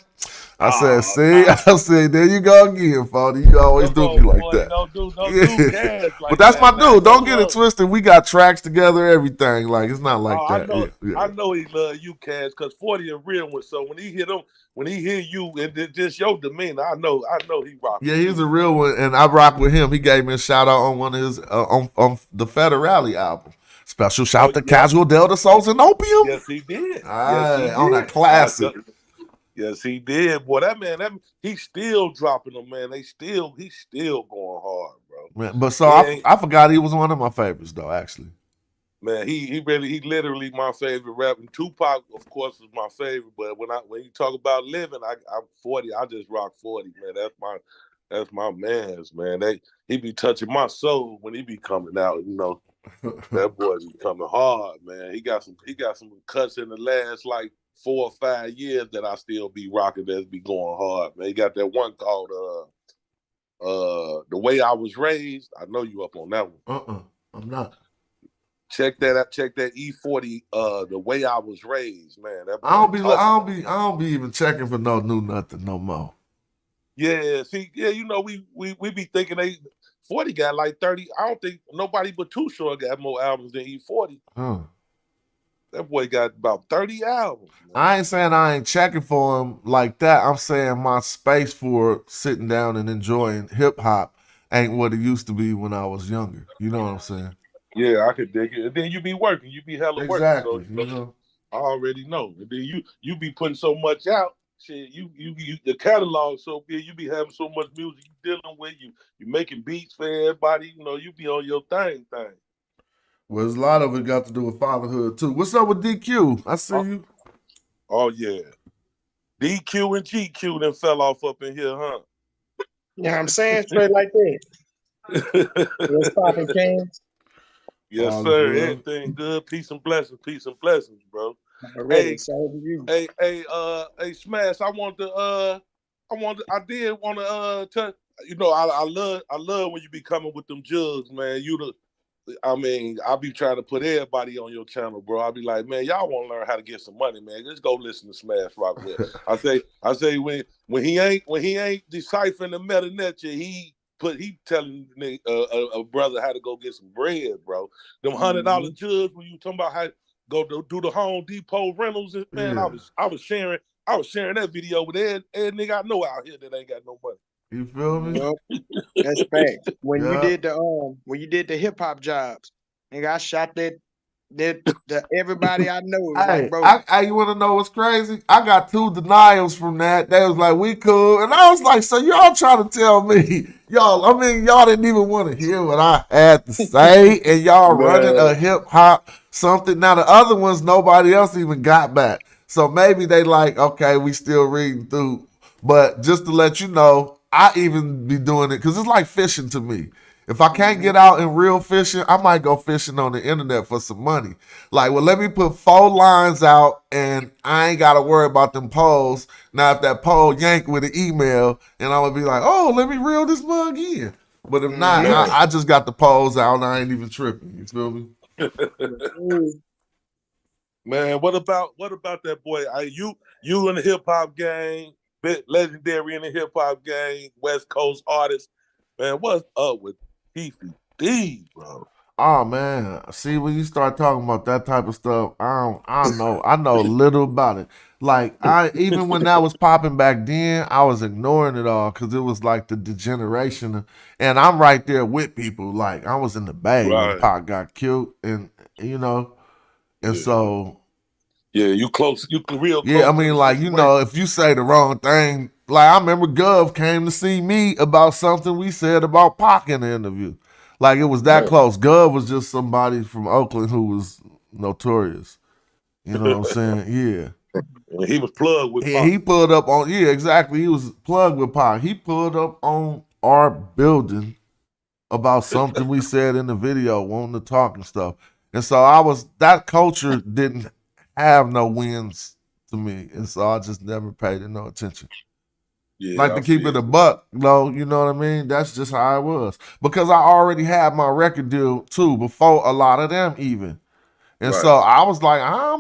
I said, see, I said, there you go again, Fody. You always do me like that. Don't do Cash like but that's that, my man. dude. Don't get it twisted. We got tracks together, everything. Like it's not like that. I know he love you, Cash, because 40 a real one. So when he hit him, when he hear you and just your demeanor, I know he rock. Yeah, he's a real one, and I rock with him. He gave me a shout out on one of his on the Federale album. Special shout to Casual Delta Souls and Opium. Yes, he did. On that classic. Yes, he did. Boy, that man, he's still dropping them, man. He's still going hard, bro. Man, but so I forgot he was one of my favorites, though. Actually, man, he literally my favorite rapper. And Tupac, of course, is my favorite. But when you talk about living, I'm 40. I just rock 40, man. That's my man's, man. He be touching my soul when he be coming out. You know, that boy be coming hard, man. He got some cuts in the last like 4 or 5 years that I still be rocking. That be going hard, man. He got that one called The Way I Was Raised. I know you up on that one. I'm not. Check that out. Check that E40. The Way I Was Raised, man. That I don't be even checking for no new nothing no more. Yeah, see, you know, we be thinking 40 got like 30. I don't think nobody but Too Short got more albums than E40. That boy got about 30 albums. Man. I ain't saying I ain't checking for him like that. I'm saying my space for sitting down and enjoying hip hop ain't what it used to be when I was younger. You know what I'm saying? Yeah, I could dig it. And then you be working. You be hella exactly, working. So, you know? I already know. And then you be putting so much out. Shit, you the catalog so big. You be having so much music you dealing with. You making beats for everybody. You know, you be on your thing. Well, there's a lot of it got to do with fatherhood too. What's up with DQ? I see you. Oh yeah, DQ and GQ then fell off up in here, huh? Yeah, I'm saying straight like that. What's poppin', Kings? Yes, sir. Everything good. Peace and blessings, bro. Hey, Smash. I did want to tell you know, I love when you be coming with them jugs, man. I be trying to put everybody on your channel, bro. I be like, man, y'all want to learn how to get some money, man. Just go listen to Smash Rockwell. I say when he ain't deciphering the meta nature, he telling a brother how to go get some bread, bro. Them $100 jugs when you talking about how go do the Home Depot rentals, man. Yeah. I was sharing that video with every nigga I know out here that ain't got no money. You feel me? Yep. That's fact. When you did the hip hop jobs, nigga, I shot that everybody I know. Hey, like, bro, you want to know what's crazy? I got 2 denials from that. They was like, we cool. And I was like, so y'all trying to tell me, y'all didn't even want to hear what I had to say. And y'all running a hip hop something. Now the other ones, nobody else even got back. So maybe they like, okay, we still reading through. But just to let you know, I even be doing it because it's like fishing to me. If I can't get out in real fishing, I might go fishing on the internet for some money. Like, well, let me put 4 lines out and I ain't got to worry about them poles. Now, if that pole yank with an email, and I'm going to be like, oh, let me reel this mug in. But if not, I just got the poles out and I ain't even tripping. You feel me? Man, what about that boy? You in the hip hop game, legendary in the hip hop game, West Coast artist. Man, what's up with Beefy D, bro? Oh man, see when you start talking about that type of stuff, I know little about it. Like even when that was popping back then, I was ignoring it all because it was like the degeneration, and I'm right there with people. Like I was in the Bay when Pac got killed, and you know, and so. Yeah, you close. You real close. Yeah, I mean, like, you know, if you say the wrong thing, like, I remember Gov came to see me about something we said about Pac in the interview. Like, it was that close. Gov was just somebody from Oakland who was notorious. You know what I'm saying? Yeah. And he was plugged with Pac. He pulled up on, exactly. He was plugged with Pac. He pulled up on our building about something we said in the video, wanting to talk and stuff. And so that culture didn't have no wins to me, and so I just never paid it no attention. Yeah, like to keep it a buck, though, you know what I mean? That's just how it was. Because I already had my record deal too before a lot of them even. And so I was like, I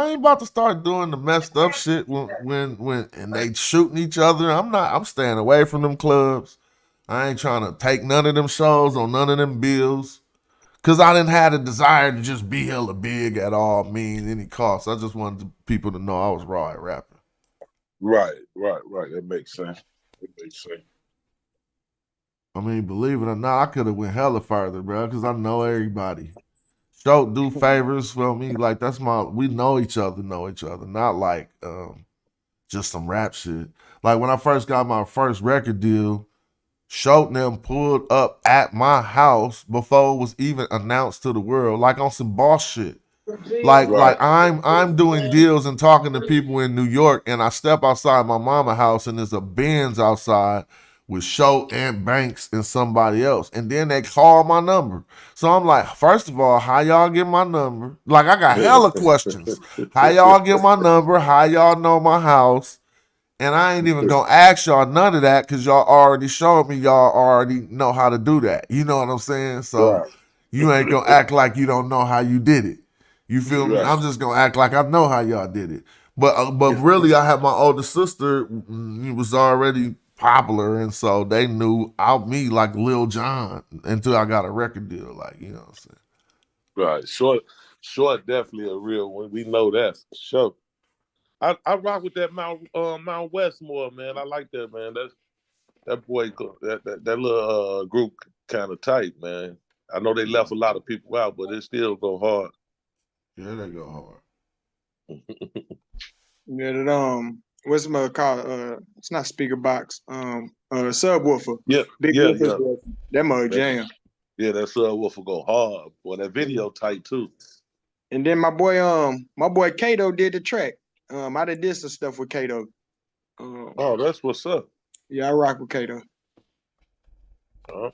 ain't about to start doing the messed up shit when and they shooting each other. I'm staying away from them clubs. I ain't trying to take none of them shows on none of them bills. Cause I didn't have the desire to just be hella big at all means any cost. I just wanted people to know I was raw at rapping. Right. That makes sense. I mean, believe it or not, I could have went hella further, bro, because I know everybody. Don't do favors for me. Like, we know each other, not like just some rap shit. Like, when I first got my first record deal, Schultz and them pulled up at my house before it was even announced to the world, like on some boss shit. Like I'm doing deals and talking to people in New York, and I step outside my mama house, and there's a Benz outside with Schultz and Banks and somebody else, and then they call my number. So I'm like, first of all, how y'all get my number? Like, I got hella questions. How y'all get my number? How y'all know my house? And I ain't even gonna ask y'all none of that because y'all already showed me y'all already know how to do that. You know what I'm saying? So you ain't gonna act like you don't know how you did it. You feel me? I'm just gonna act like I know how y'all did it. But really, I had my older sister. He was already popular, and so they knew out me like Lil Jon until I got a record deal. Like, you know what I'm saying? Right. Short, definitely a real one. We know that for sure. I rock with that Mount Westmore, man. I like that, man. That boy, that little group kind of tight, man. I know they left a lot of people out, but it still go hard. Yeah, they go hard. Yeah, that what's it called? It's not speaker box. Subwoofer. Yeah, Big yeah. That mug jam. Yeah, that subwoofer go hard. Boy, that video tight too. And then my boy Kato did the track. I did some stuff with Kato. Oh, that's what's up. Yeah, I rock with Kato. Yeah.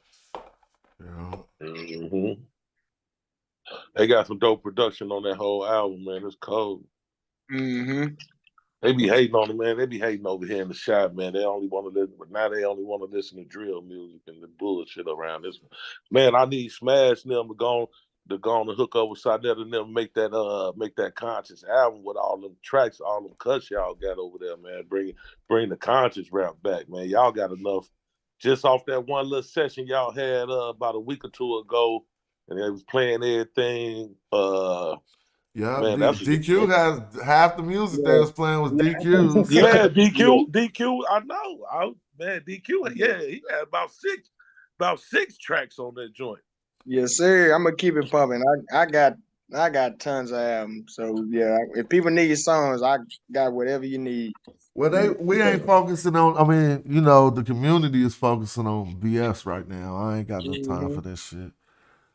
Mm-hmm. They got some dope production on that whole album, man. It's cold. Mm-hmm. They be hating on it, man. They be hating over here in the shop, man. They only want to listen, but now they only want to listen to drill music and the bullshit around this. Man, I need Smash them to go on and hook up with Sonetta and them make that conscious album with all them tracks, all them cuts y'all got over there, man. Bring the conscious rap back, man. Y'all got enough just off that one little session y'all had about a week or two ago, and they was playing everything. Yeah, man, DQ has half the music they was playing was DQ. Yeah, DQ. I know. DQ. Yeah, he had about six tracks on that joint. Yes, sir. I'm gonna keep it pumping. I got tons of albums. So yeah, if people need songs, I got whatever you need. Well, we ain't focusing on. I mean, you know, the community is focusing on BS right now. I ain't got no time for this shit.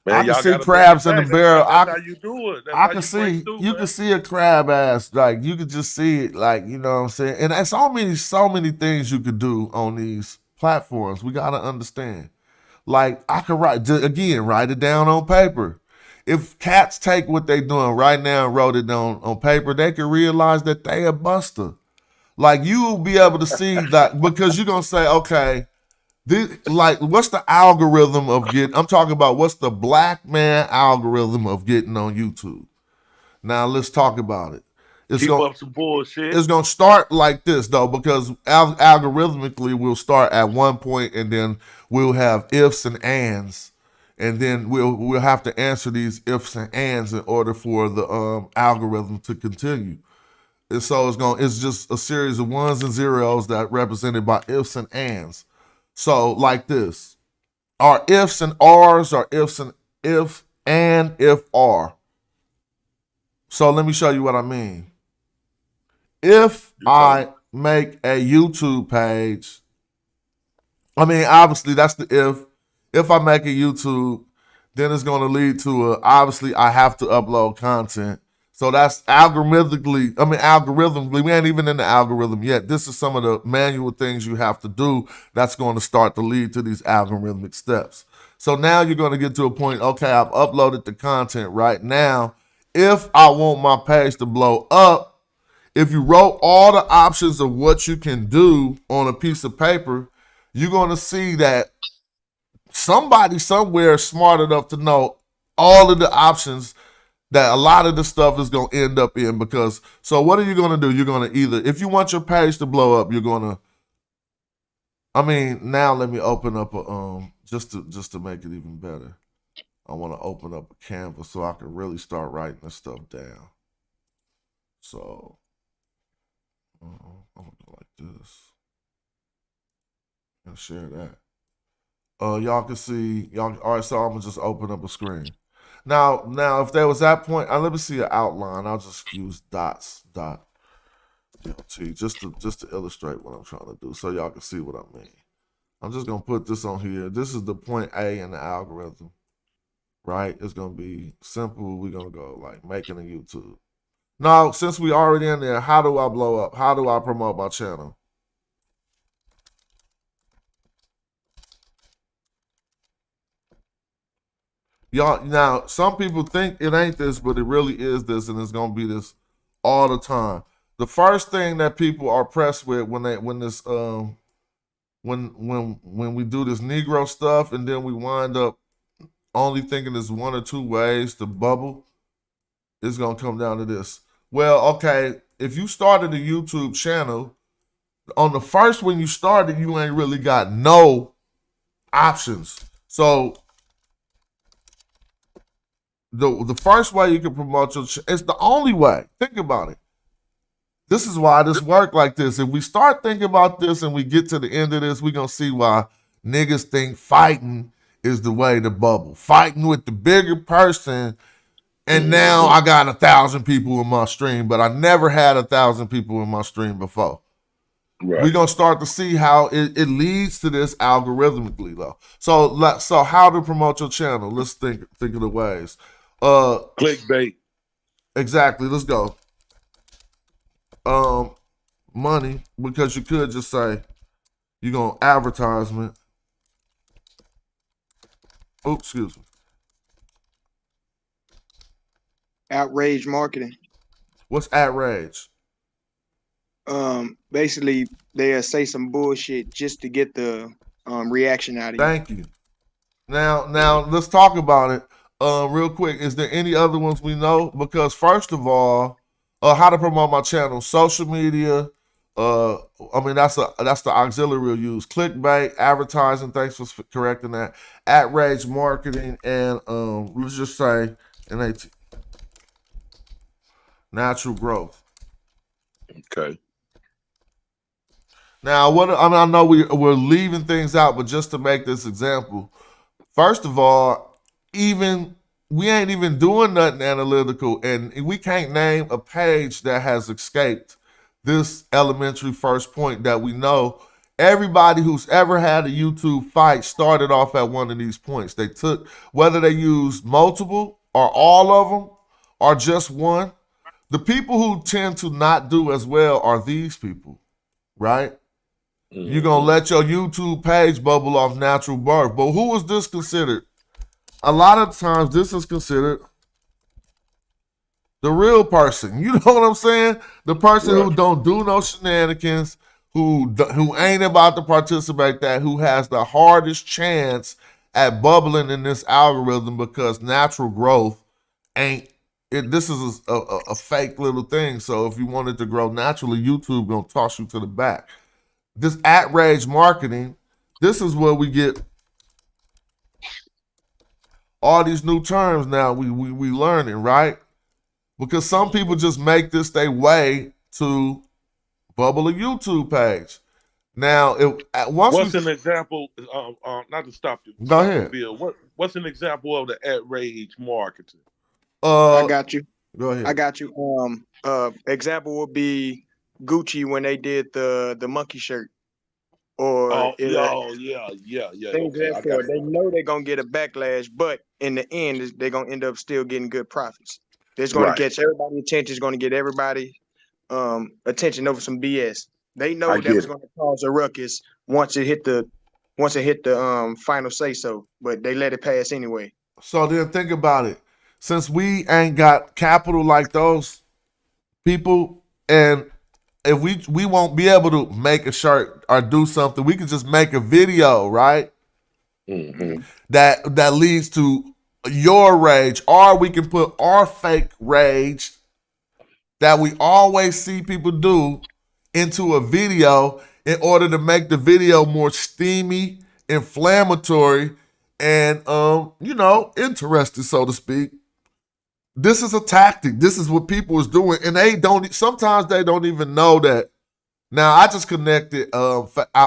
Man, I can see crabs in the barrel. That's how you do it. I can see you can see a crab ass, like you could just see it, like, you know what I'm saying. And there's so many things you could do on these platforms. We gotta understand. Like, I could write it down on paper. If cats take what they doing right now and wrote it down on paper, they could realize that they a buster. Like, you will be able to see that because you're gonna say, okay, what's the algorithm of getting? I'm talking about what's the black man algorithm of getting on YouTube. Now let's talk about it. Keep up some bullshit. It's gonna start like this though, because algorithmically we'll start at one point and then we'll have ifs and ands, and then we'll have to answer these ifs and ands in order for the algorithm to continue. And so it's just a series of ones and zeros that represented by ifs and ands. So like this, are ifs and R's or ifs and if and if are. So let me show you what I mean. If I make a YouTube page, I mean, obviously that's the if. If I make a YouTube, then it's going to lead to obviously I have to upload content. So that's algorithmically, we ain't even in the algorithm yet. This is some of the manual things you have to do that's going to start to lead to these algorithmic steps. So now you're going to get to a point, okay, I've uploaded the content right now. If I want my page to blow up, if you wrote all the options of what you can do on a piece of paper, you're going to see that somebody somewhere is smart enough to know all of the options that a lot of the stuff is going to end up in, because, so what are you going to do? You're going to either, if you want your page to blow up, you're going to, now let me open up a, just to make it even better. I want to open up a canvas so I can really start writing this stuff down. So, I'm going to go like this and share that. Y'all can see, all right, so I'm going to just open up a screen. Now, if there was that point, let me see an outline. I'll just use dot just to illustrate what I'm trying to do, so y'all can see what I mean. I'm just gonna put this on here. This is the point A in the algorithm, right? It's gonna be simple. We're gonna go like making a YouTube. Now, since we already in there, how do I blow up? How do I promote my channel? Y'all, now, some people think it ain't this, but it really is this, and it's gonna be this all the time. The first thing that people are pressed with when we do this Negro stuff, and then we wind up only thinking there's one or two ways to bubble, it's gonna come down to this. Well, okay, if you started a YouTube channel, on the first when you started, you ain't really got no options. So the first way you can promote your channel, it's the only way. Think about it. This is why this work like this. If we start thinking about this and we get to the end of this, we're going to see why niggas think fighting is the way to bubble. Fighting with the bigger person, and now I got 1,000 people in my stream, but I never had 1,000 people in my stream before. Right. We're going to start to see how it leads to this algorithmically, though. So how to promote your channel? Let's think of the ways. Clickbait. Exactly. Let's go. Money, because you could just say you're going to advertisement. Oh, excuse me. Outrage marketing. What's outrage? Basically they'll say some bullshit just to get the reaction out of you. Thank you. Now let's talk about it real quick. Is there any other ones we know? Because first of all, how to promote my channel, social media. That's the auxiliary we'll use. Clickbait, advertising. Thanks for correcting that. Outrage marketing, and let's just say natural growth. Okay. Now, I know we're leaving things out, but just to make this example, first of all, we ain't even doing nothing analytical, and we can't name a page that has escaped this elementary first point that we know. Everybody who's ever had a YouTube fight started off at one of these points. They took, whether they used multiple or all of them or just one. The people who tend to not do as well are these people, right? Mm-hmm. You're going to let your YouTube page bubble off natural birth. But who is this considered? A lot of times this is considered the real person. You know what I'm saying? The person who don't do no shenanigans, who ain't about to participate, who has the hardest chance at bubbling in this algorithm, because natural growth ain't it. This is a fake little thing. So if you wanted to grow naturally, YouTube gonna toss you to the back. This outrage marketing, this is where we get all these new terms now we learning, right? Because some people just make this their way to bubble a YouTube page. Now, what's an example? Not to stop you. Go ahead. Bill, what's an example of the outrage marketing? I got you. Go ahead. I got you. Example would be Gucci when they did the monkey shirt. Or yeah. Things okay, that they know they're gonna get a backlash, but in the end, they're gonna end up still getting good profits. It's gonna catch everybody's attention. It's gonna get everybody attention over some BS. They know that was gonna cause a ruckus once it hit the final say so, but they let it pass anyway. So then think about it. Since we ain't got capital like those people, and if we won't be able to make a shirt or do something, we can just make a video, right? Mm-hmm. That leads to your rage, or we can put our fake rage that we always see people do into a video in order to make the video more steamy, inflammatory, and interesting, so to speak. This is a tactic. This is what people is doing, and sometimes they don't even know that. Now, I just connected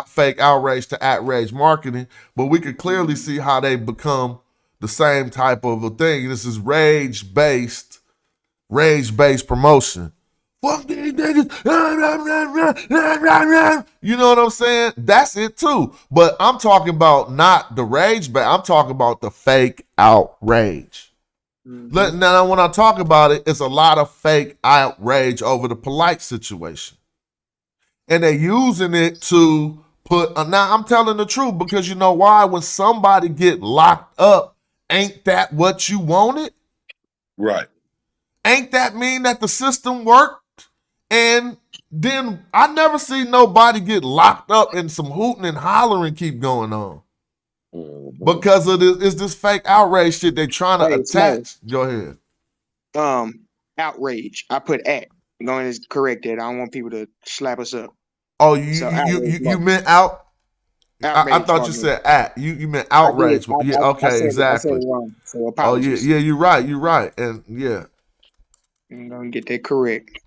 fake outrage to outrage marketing, but we could clearly see how they become the same type of a thing. This is rage-based promotion. Fuck these niggas. You know what I'm saying? That's it too. But I'm talking about not the rage, but I'm talking about the fake outrage. Now, when I talk about it, it's a lot of fake outrage over the polite situation. And they're using it to put, now I'm telling the truth, because you know why? When somebody get locked up, ain't that what you wanted? Right. Ain't that mean that the system worked? And then I never see nobody get locked up and some hooting and hollering keep going on. Because of this fake outrage shit they trying to attach. Go ahead. Outrage. I put at. I'm going to correct it. I don't want people to slap us up. Oh, you meant out? I thought you said at. You meant outrage. Okay, exactly. I said it wrong. So apologies. Oh yeah, you're right. And yeah. I'm gonna get that correct.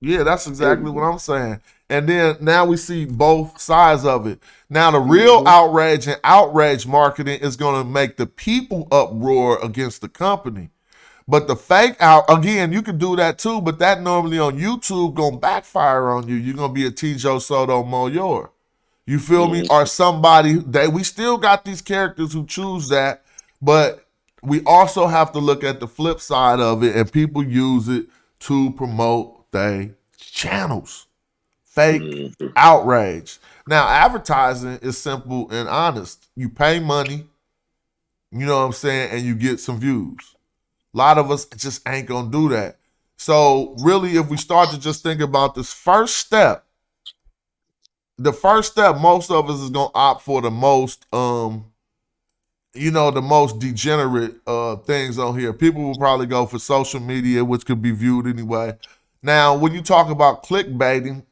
Yeah, that's exactly what I'm saying. And then now we see both sides of it. Now the real outrage and outrage marketing is going to make the people uproar against the company. But the fake out, again, you can do that too, but that normally on YouTube going to backfire on you. You're going to be a Tijo Sotomayor. You feel me? Or somebody, we still got these characters who choose that, but we also have to look at the flip side of it, and people use it to promote their channels. Fake outrage. Now, advertising is simple and honest. You pay money, you know what I'm saying, and you get some views. A lot of us just ain't gonna do that. So really, if we start to just think about this first step, most of us is gonna opt for the most, the most degenerate things on here. People will probably go for social media, which could be viewed anyway. Now, when you talk about clickbaiting,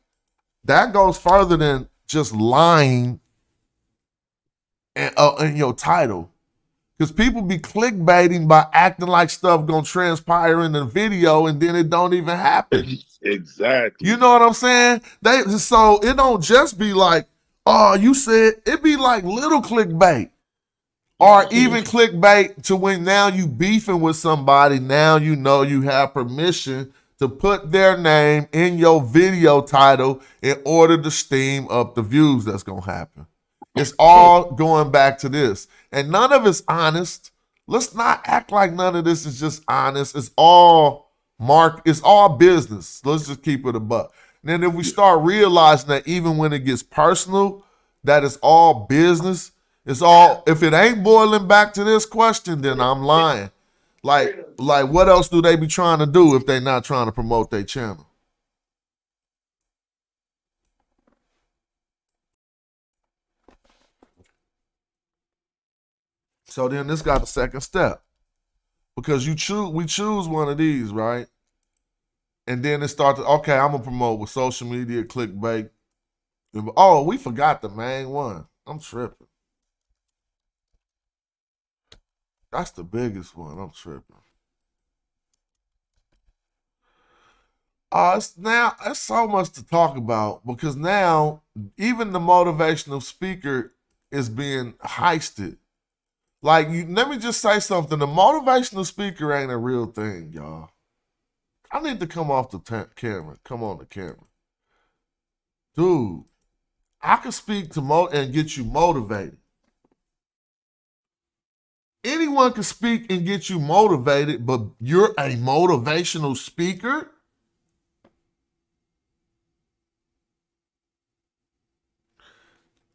that goes further than just lying in your title. Because people be clickbaiting by acting like stuff gonna transpire in the video and then it don't even happen. Exactly. You know what I'm saying? So it don't just be like, oh, you said, it be like little clickbait. Or even clickbait to when now you beefing with somebody, now you know you have permission to put their name in your video title in order to steam up the views that's going to happen. It's all going back to this. And none of it's honest. Let's not act like none of this is just honest. It's all business. Let's just keep it a buck. And then if we start realizing that even when it gets personal, that it's all business, if it ain't boiling back to this question, then I'm lying. Like what else do they be trying to do if they're not trying to promote their channel? So then this got a second step. Because we choose one of these, right? And then it starts, okay, I'm gonna promote with social media, clickbait. Oh, we forgot the main one. I'm tripping. That's the biggest one. I'm tripping. It's so much to talk about because now even the motivational speaker is being heisted. Like, let me just say something. The motivational speaker ain't a real thing, y'all. I need to come off the camera. Come on the camera. Dude, I can speak to and get you motivated. Anyone can speak and get you motivated, but you're a motivational speaker?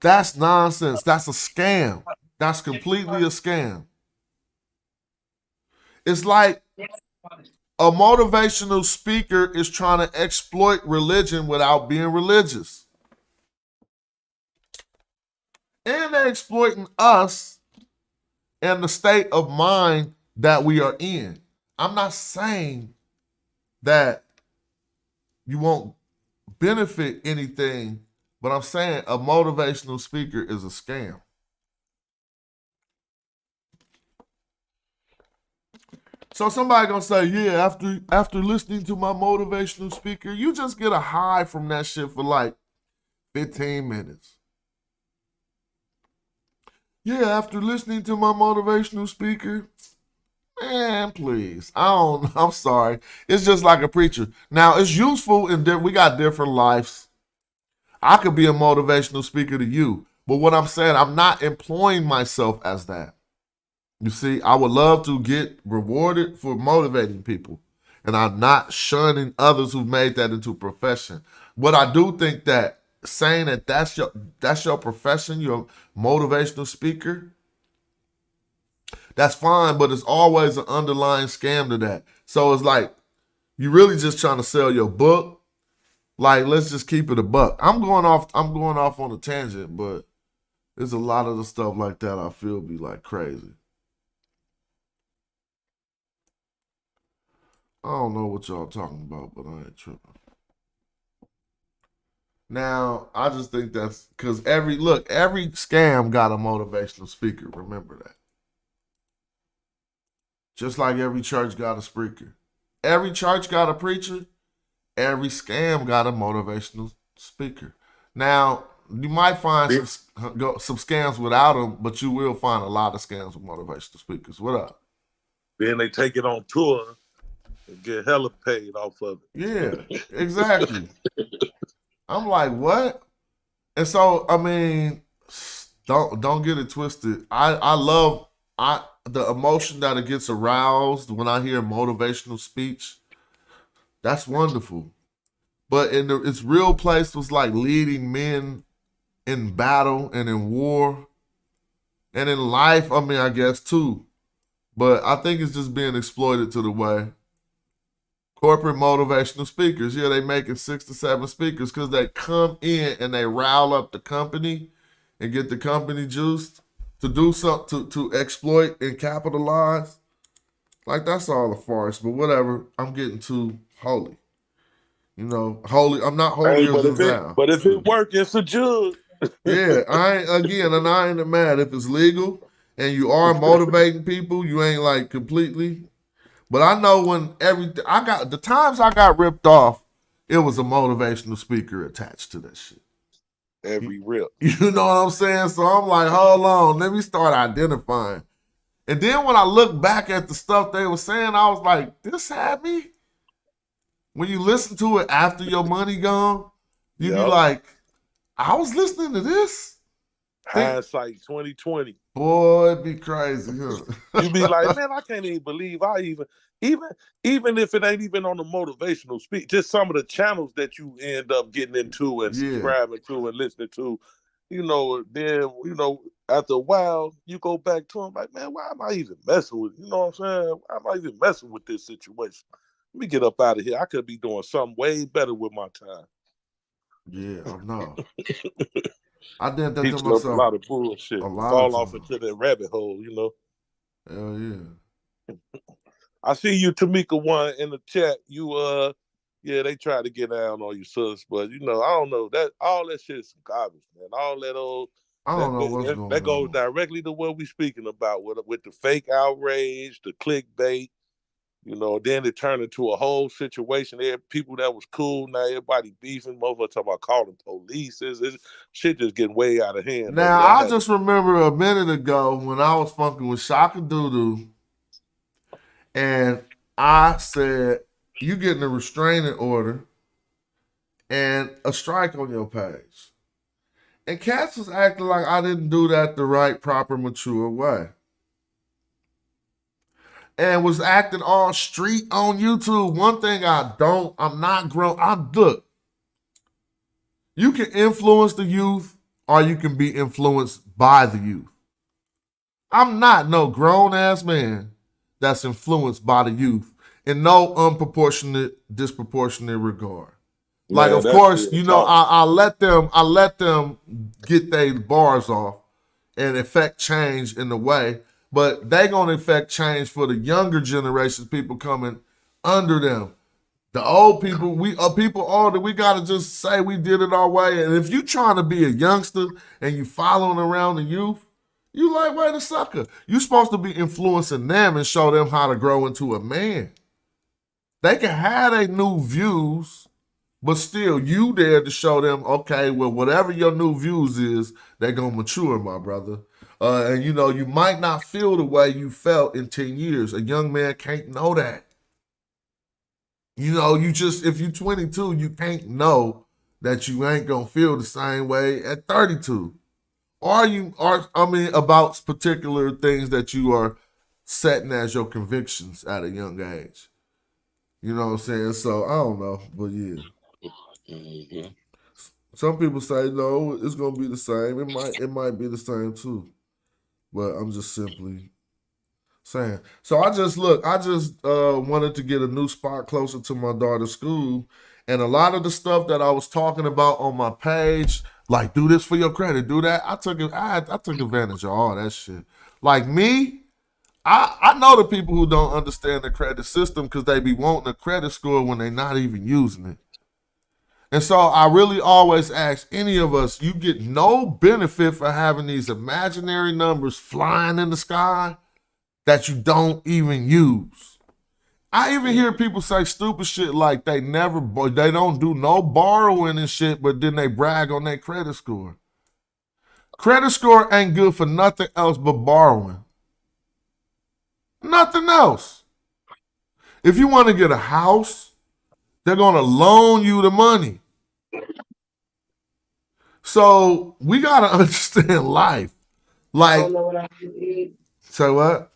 That's nonsense. That's a scam. That's completely a scam. It's like a motivational speaker is trying to exploit religion without being religious. And they're exploiting us and the state of mind that we are in. I'm not saying that you won't benefit anything, but I'm saying a motivational speaker is a scam. So somebody gonna say, yeah, after listening to my motivational speaker, you just get a high from that shit for like 15 minutes. Yeah, after listening to my motivational speaker, man, please. I'm sorry. It's just like a preacher. Now, it's useful and we got different lives. I could be a motivational speaker to you, but what I'm saying, I'm not employing myself as that. You see, I would love to get rewarded for motivating people, and I'm not shunning others who've made that into a profession. But I do think that saying that that's your profession, you're a motivational speaker, that's fine, but it's always an underlying scam to that. So it's like, you're really just trying to sell your book. Like, let's just keep it a buck. I'm going off on a tangent, but there's a lot of the stuff like that I feel be like crazy. I don't know what y'all talking about, but I ain't tripping. Now, I just think that's because every scam got a motivational speaker. Remember that. Just like every church got a speaker. Every church got a preacher. Every scam got a motivational speaker. Now, you might find some scams without them, but you will find a lot of scams with motivational speakers. What up? Then they take it on tour and get hella paid off of it. Yeah, exactly. I'm like, what? And so, I mean, don't get it twisted. I love the emotion that it gets aroused when I hear motivational speech. That's wonderful. But its real place was like leading men in battle and in war and in life, I mean, I guess too. But I think it's just being exploited to the way. Corporate motivational speakers, yeah, they making 6 to 7 speakers because they come in and they rile up the company and get the company juiced to do something to exploit and capitalize. Like, that's all a farce, but whatever. I'm getting too holy. You know, holy. I'm not holier than thou. But if it work, it's a jug. Yeah, I ain't mad if it's legal and you are motivating people. You ain't like completely. But I know when the times I got ripped off, it was a motivational speaker attached to that shit. Every rip. You know what I'm saying? So I'm like, hold on, let me start identifying. And then when I look back at the stuff they were saying, I was like, this had me. When you listen to it after your money gone, you be like, I was listening to this. Hindsight 2020. Boy, it'd be crazy. Huh? You be like, man, I can't even believe even if it ain't even on the motivational speech, just some of the channels that you end up getting into and subscribing to and listening to, then, after a while, you go back to them like, man, why am I even messing with, you know what I'm saying? Why am I even messing with this situation? Let me get up out of here. I could be doing something way better with my time. Yeah, I know. I did that to myself. A lot of bullshit. Fall off into that rabbit hole, Hell yeah. I see you, Tamika, one in the chat. You, they try to get down on you, sis, but I don't know that all that shit is some garbage, man. All that old. I don't know what's going on. That goes directly to what we speaking about with the fake outrage, the clickbait. Then it turned into a whole situation. There, people that was cool, now everybody beefing. Motherfuckers talking about calling police. Shit just getting way out of hand. Now, I just remember a minute ago when I was funking with Shaka Doodoo, and I said, you getting a restraining order and a strike on your page. And Cats was acting like I didn't do that the right, proper, mature way. And was acting all street on YouTube. One thing I'm not grown. Look, you can influence the youth or you can be influenced by the youth. I'm not no grown-ass man that's influenced by the youth in no disproportionate regard. Like, of course, I let them get their bars off and affect change in the way. but they gonna affect change for the younger generations, people coming under them. The old people, people older, we gotta just say we did it our way. And if you trying to be a youngster and you following around the youth, you lightweight a sucker. You supposed to be influencing them and show them how to grow into a man. They can have their new views, but still you there to show them, okay, well, whatever your new views is, they're going to mature, my brother. And you might not feel the way you felt in 10 years. A young man can't know that. If you're 22, you can't know that you ain't going to feel the same way at 32. About particular things that you are setting as your convictions at a young age. You know what I'm saying? So I don't know, but yeah. Mm-hmm. Some people say no, it's gonna be the same. It might be the same too, but I'm just simply saying. So I just wanted to get a new spot closer to my daughter's school, and a lot of the stuff that I was talking about on my page, like do this for your credit, do that. I took advantage of all that shit. Like me. I know the people who don't understand the credit system because they be wanting a credit score when they're not even using it. And so I really always ask any of us, you get no benefit for having these imaginary numbers flying in the sky that you don't even use. I even hear people say stupid shit like they don't do no borrowing and shit, but then they brag on their credit score. Credit score ain't good for nothing else but borrowing. Nothing else. If you want to get a house, they're going to loan you the money. So we got to understand life. Like, I don't know what I did. Say what?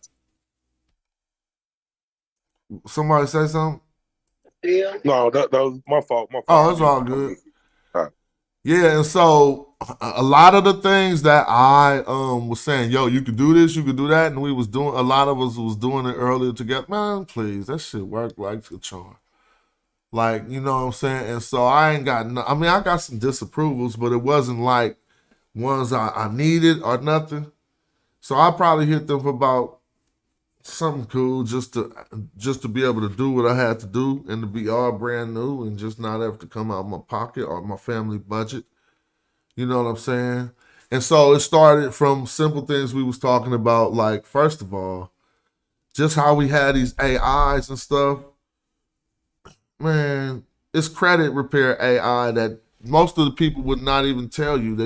Somebody say something? Yeah. No, that was my fault. Oh, it's all good. Yeah, and so a lot of the things that I was saying, yo, you could do this, you could do that, and a lot of us was doing it earlier together. Man, please, that shit worked like a charm. Like, you know what I'm saying? And so I got some disapprovals, but it wasn't like ones I needed or nothing. So I probably hit them for about something cool just to be able to do what I had to do and to be all brand new and just not have to come out of my pocket or my family budget. You know what I'm saying? And so it started from simple things we was talking about, like, first of all, just how we had these AIs and stuff. Man, it's credit repair AI that most of the people would not even tell you.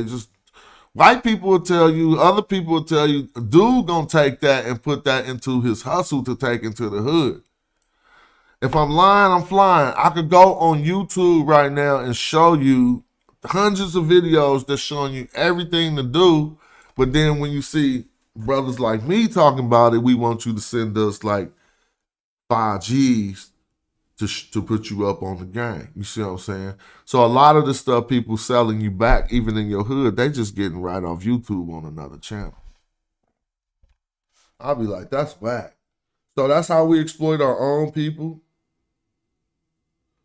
White people will tell you, other people will tell you, dude gonna take that and put that into his hustle to take into the hood. If I'm lying, I'm flying. I could go on YouTube right now and show you hundreds of videos that's showing you everything to do, but then when you see brothers like me talking about it, we want you to send us like 5 G's to put you up on the game. You see what I'm saying? So a lot of the stuff people selling you back, even in your hood, they just getting right off YouTube on another channel. I'll be like, that's whack. So that's how we exploit our own people.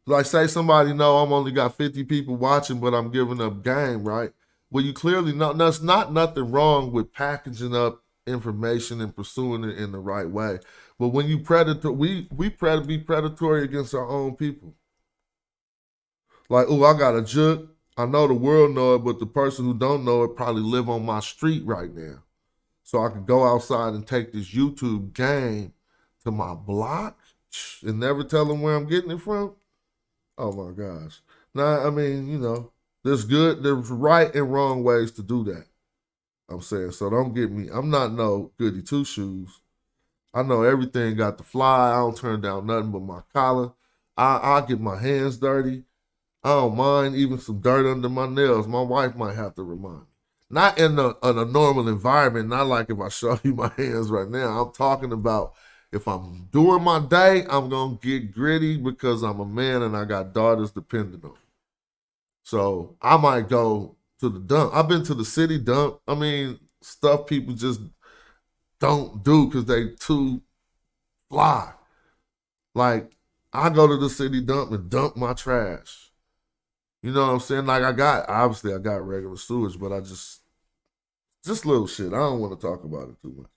Like, say somebody know I'm only got 50 people watching, but I'm giving up game, right? Well, you clearly know there's not nothing wrong with packaging up information and pursuing it in the right way. But when you we be predatory against our own people. Like, oh, I got a juke. I know the world know it, but the person who don't know it probably live on my street right now. So I could go outside and take this YouTube game to my block and never tell them where I'm getting it from. Oh my gosh. Now, I mean, there's right and wrong ways to do that. I'm saying, so don't get me. I'm not no goody two shoes. I know everything got to fly. I don't turn down nothing but my collar. I get my hands dirty. I don't mind even some dirt under my nails. My wife might have to remind me. Not in a normal environment, not like if I show you my hands right now. I'm talking about if I'm doing my day, I'm going to get gritty because I'm a man and I got daughters depending on me. So I might go to the dump. I've been to the city dump. I mean, stuff people just don't do because they too fly. Like, I go to the city dump and dump my trash. You know what I'm saying? Like, I got regular sewage, but I just little shit. I don't want to talk about it too much.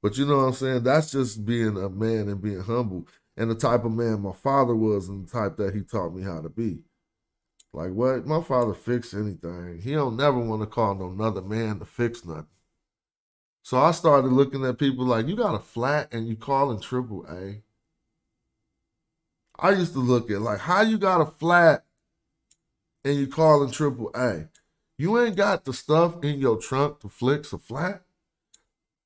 But you know what I'm saying? That's just being a man and being humble. And the type of man my father was and the type that he taught me how to be. Like what? My father fixed anything. He don't never want to call no another man to fix nothing. So I started looking at people like, you got a flat and you calling AAA. I used to look at like, how you got a flat and you calling AAA? You ain't got the stuff in your trunk to fix a flat?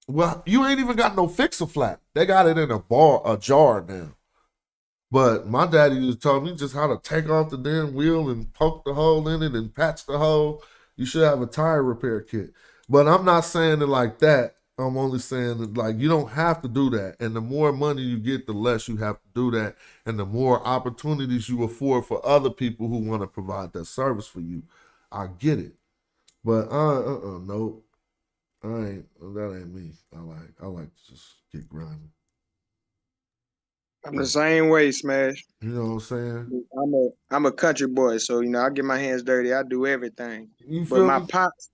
Well, you ain't even got no fix a flat. They got it in a jar now. But my daddy used to tell me just how to take off the damn wheel and poke the hole in it and patch the hole. You should have a tire repair kit. But I'm not saying it like that. I'm only saying that like you don't have to do that. And the more money you get, the less you have to do that. And the more opportunities you afford for other people who want to provide that service for you. I get it. But nope. That ain't me. I like to just get grimy. I'm the same way, Smash. You know what I'm saying? I'm a country boy, so I get my hands dirty. I do everything. You but feel my me? pops,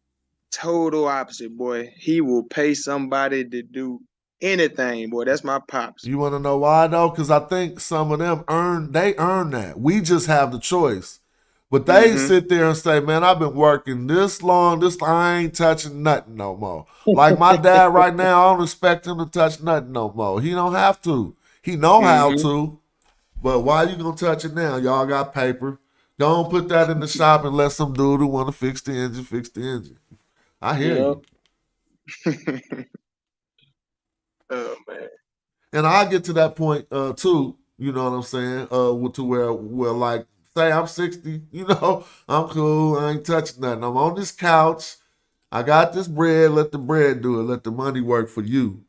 total opposite, boy. He will pay somebody to do anything, boy. That's my pops. You want to know why though? Because I think some of them earn that. We just have the choice. But they sit there and say, man, I've been working this long, I ain't touching nothing no more. Like my dad right now, I don't expect him to touch nothing no more. He don't have to. He know how to. But why you gonna touch it now? Y'all got paper. Don't put that in the shop and let some dude who want to fix the engine. I hear you. Oh man. And I get to that point too, you know what I'm saying? To where like say I'm 60, I'm cool, I ain't touching nothing. I'm on this couch. I got this bread, let the bread do it, let the money work for you.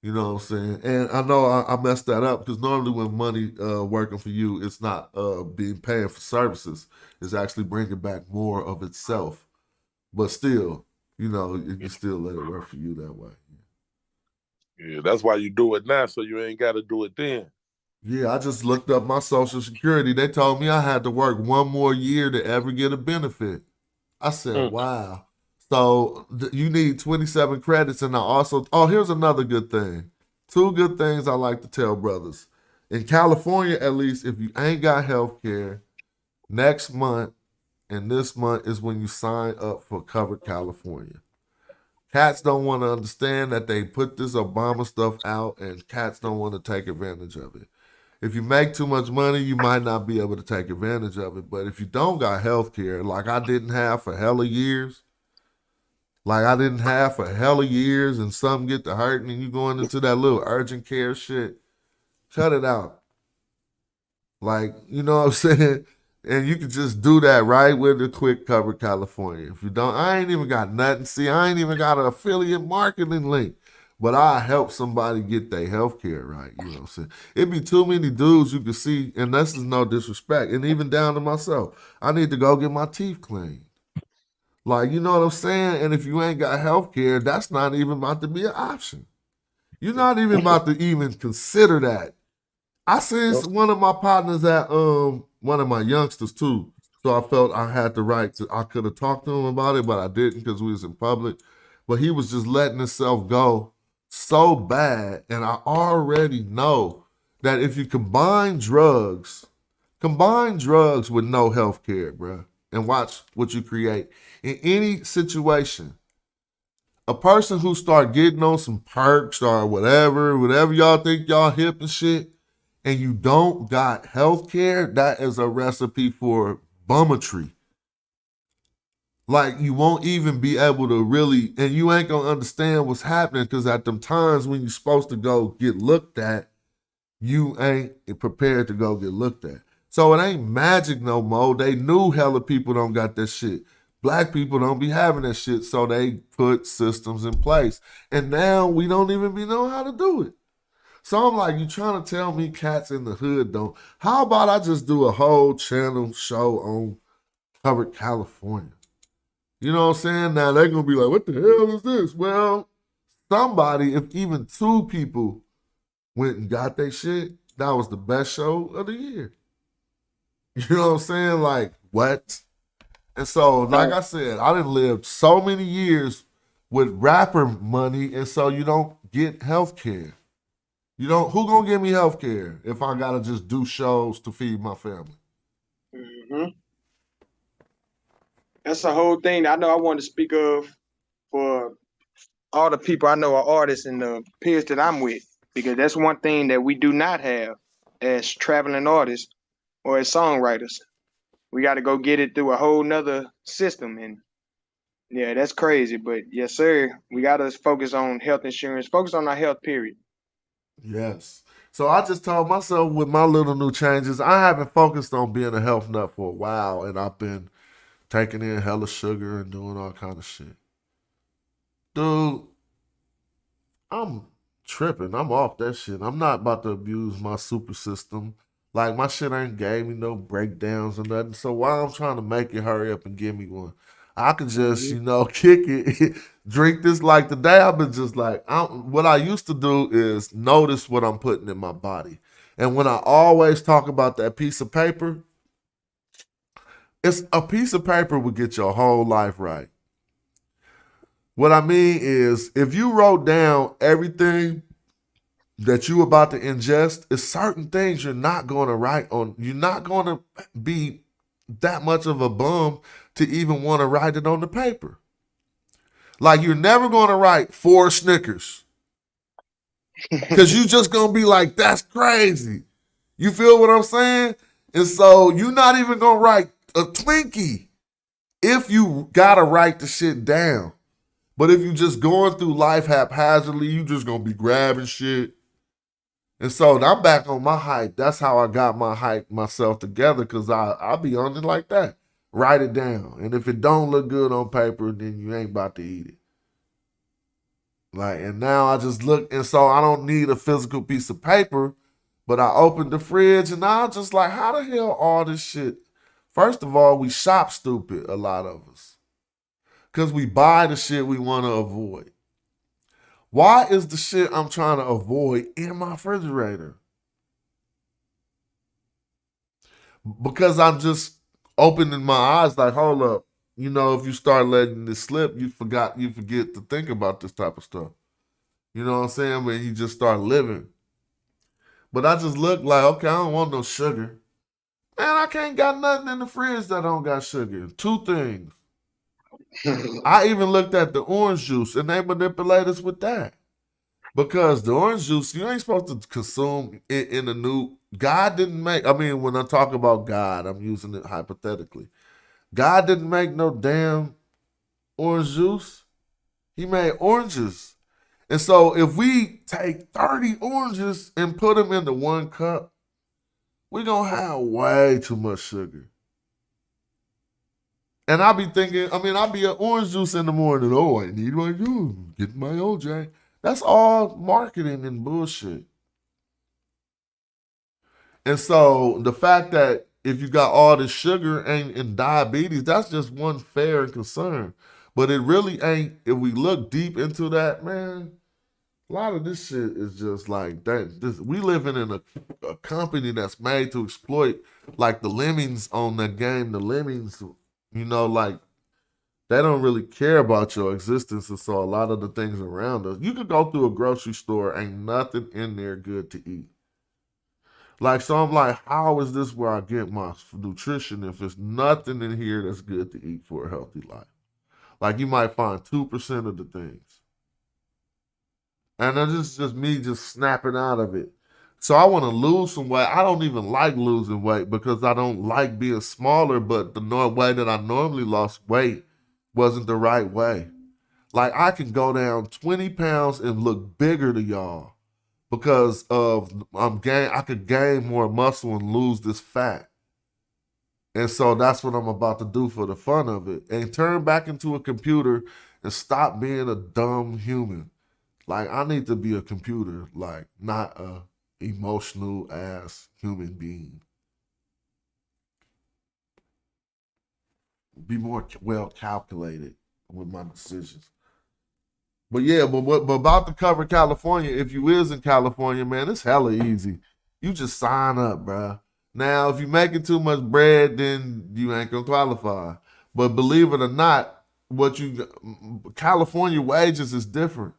You know what I'm saying? And I know I messed that up because normally when money working for you, it's not being paying for services. It's actually bringing back more of itself. But still, you can still let it work for you that way. Yeah, that's why you do it now, so you ain't got to do it then. Yeah, I just looked up my Social Security. They told me I had to work one more year to ever get a benefit. I said, wow. So you need 27 credits. And I also, here's another good thing. 2 good things I like to tell brothers. In California, at least, if you ain't got health care, next month and this month is when you sign up for Covered California. Cats don't want to understand that they put this Obama stuff out and cats don't want to take advantage of it. If you make too much money, you might not be able to take advantage of it. But if you don't got health care, like I didn't have for hella years, and some get to hurting and you going into that little urgent care shit, cut it out. Like, you know what I'm saying? And you can just do that right with the quick Covered California. If you don't, I ain't even got nothing. See, I ain't even got an affiliate marketing link. But I help somebody get their health care right. You know what I'm saying? It'd be too many dudes you can see, and this is no disrespect, and even down to myself. I need to go get my teeth cleaned. Like, you know what I'm saying? And if you ain't got health care, that's not even about to be an option. You're not even about to even consider that. I seen one of my partners at one of my youngsters too. So I felt I had the right to, I could have talked to him about it, but I didn't because we was in public. But he was just letting himself go so bad. And I already know that if you combine drugs with no health care, bro, and watch what you create in any situation. A person who start getting on some perks or whatever y'all think y'all hip and shit, and you don't got health care, that is a recipe for bummetry. Like, you won't even be able to really, and you ain't gonna understand what's happening because at them times when you're supposed to go get looked at, you ain't prepared to go get looked at. So it ain't magic no more. They knew hella people don't got that shit. Black people don't be having that shit, so they put systems in place. And now we don't even be know how to do it. So I'm like, you trying to tell me cats in the hood don't? How about I just do a whole channel show on Covered California? You know what I'm saying? Now they're going to be like, what the hell is this? Well, somebody, if even 2 people went and got their shit, that was the best show of the year. You know what I'm saying? Like, what? And so, like I said, I done lived so many years with rapper money, and so you don't get health care. You know, who gonna give me health care if I gotta just do shows to feed my family? Mm-hmm. That's the whole thing I know I want to speak of for all the people I know are artists and the peers that I'm with, because that's one thing that we do not have as traveling artists or as songwriters. We got to go get it through a whole nother system. And yeah, that's crazy. But yes, sir, we got to focus on health insurance, focus on our health, period. Yes. So I just told myself with my little new changes, I haven't focused on being a health nut for a while, and I've been taking in hella sugar and doing all kind of shit. Dude, I'm tripping. I'm off that shit. I'm not about to abuse my super system. Like, my shit ain't gave me no breakdowns or nothing. So why I'm trying to make it hurry up and give me one? I could just, kick it, drink this. Like today, I've been just like, what I used to do is notice what I'm putting in my body. And when I always talk about that piece of paper, it's a piece of paper would get your whole life right. What I mean is, if you wrote down everything that you about to ingest, it's certain things you're not going to write on. You're not going to be that much of a bum to even want to write it on the paper. Like, you're never going to write 4 Snickers because you just going to be like, that's crazy. You feel what I'm saying? And so you're not even going to write a Twinkie if you got to write the shit down. But if you just going through life haphazardly, you just going to be grabbing shit. And so I'm back on my hype. That's how I got my hype myself together, because I'll be on it like that. Write it down. And if it don't look good on paper, then you ain't about to eat it. Like, and now I just look, and so I don't need a physical piece of paper, but I opened the fridge and I just like, how the hell all this shit? First of all, we shop stupid, a lot of us. Because we buy the shit we want to avoid. Why is the shit I'm trying to avoid in my refrigerator? Because I'm just opening my eyes like, hold up. You know, if you start letting this slip, you forget to think about this type of stuff. You know what I'm saying? When you just start living. But I just look like, okay, I don't want no sugar. Man, I can't got nothing in the fridge that don't got sugar. 2 things. I even looked at the orange juice, and they manipulate us with that. Because the orange juice, you ain't supposed to consume it in the new. God didn't make, when I talk about God, I'm using it hypothetically. God didn't make no damn orange juice. He made oranges. And so if we take 30 oranges and put them into 1 cup, we're going to have way too much sugar. And I'll be thinking, I'll be at orange juice in the morning. Oh, I need my juice. Get my OJ. That's all marketing and bullshit. And so the fact that if you got all this sugar and diabetes, that's just one fair and concern. But it really ain't, if we look deep into that, man, a lot of this shit is just like that. We living in a company that's made to exploit, like the lemmings on that game. The lemmings, like, they don't really care about your existence. And so a lot of the things around us, you could go through a grocery store, ain't nothing in there good to eat. Like, so I'm like, how is this where I get my nutrition if there's nothing in here that's good to eat for a healthy life? Like, you might find 2% of the things. And that's just me just snapping out of it. So I want to lose some weight. I don't even like losing weight because I don't like being smaller, but the way that I normally lost weight wasn't the right way. Like, I can go down 20 pounds and look bigger to y'all because of I could gain more muscle and lose this fat. And so that's what I'm about to do for the fun of it. And turn back into a computer and stop being a dumb human. Like, I need to be a computer, like, not a emotional ass human being. Be more well calculated with my decisions. But yeah, but about to cover California, if you is in California, man, it's hella easy. You just sign up, bruh. Now, if you making too much bread, then you ain't gonna qualify. But believe it or not, California wages is different.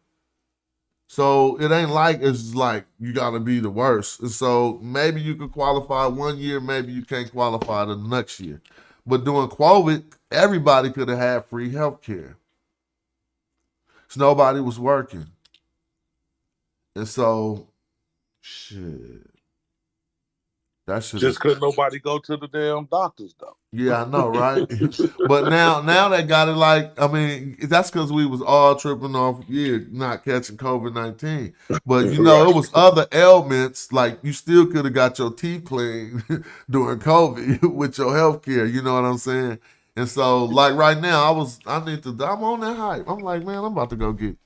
So it ain't like it's like you got to be the worst. And so maybe you could qualify 1 year, maybe you can't qualify the next year. But during COVID, everybody could have had free health care. So nobody was working. And so, shit. That shit just couldn't nobody go to the damn doctors though. Yeah, I know, right? But now they got it like, I mean, that's because we was all tripping off, not catching COVID-19. But, you know, it was other ailments, like you still could have got your teeth cleaned during COVID with your health care, you know what I'm saying? And so, like right now, I'm on that hype. I'm like, man, I'm about to go get.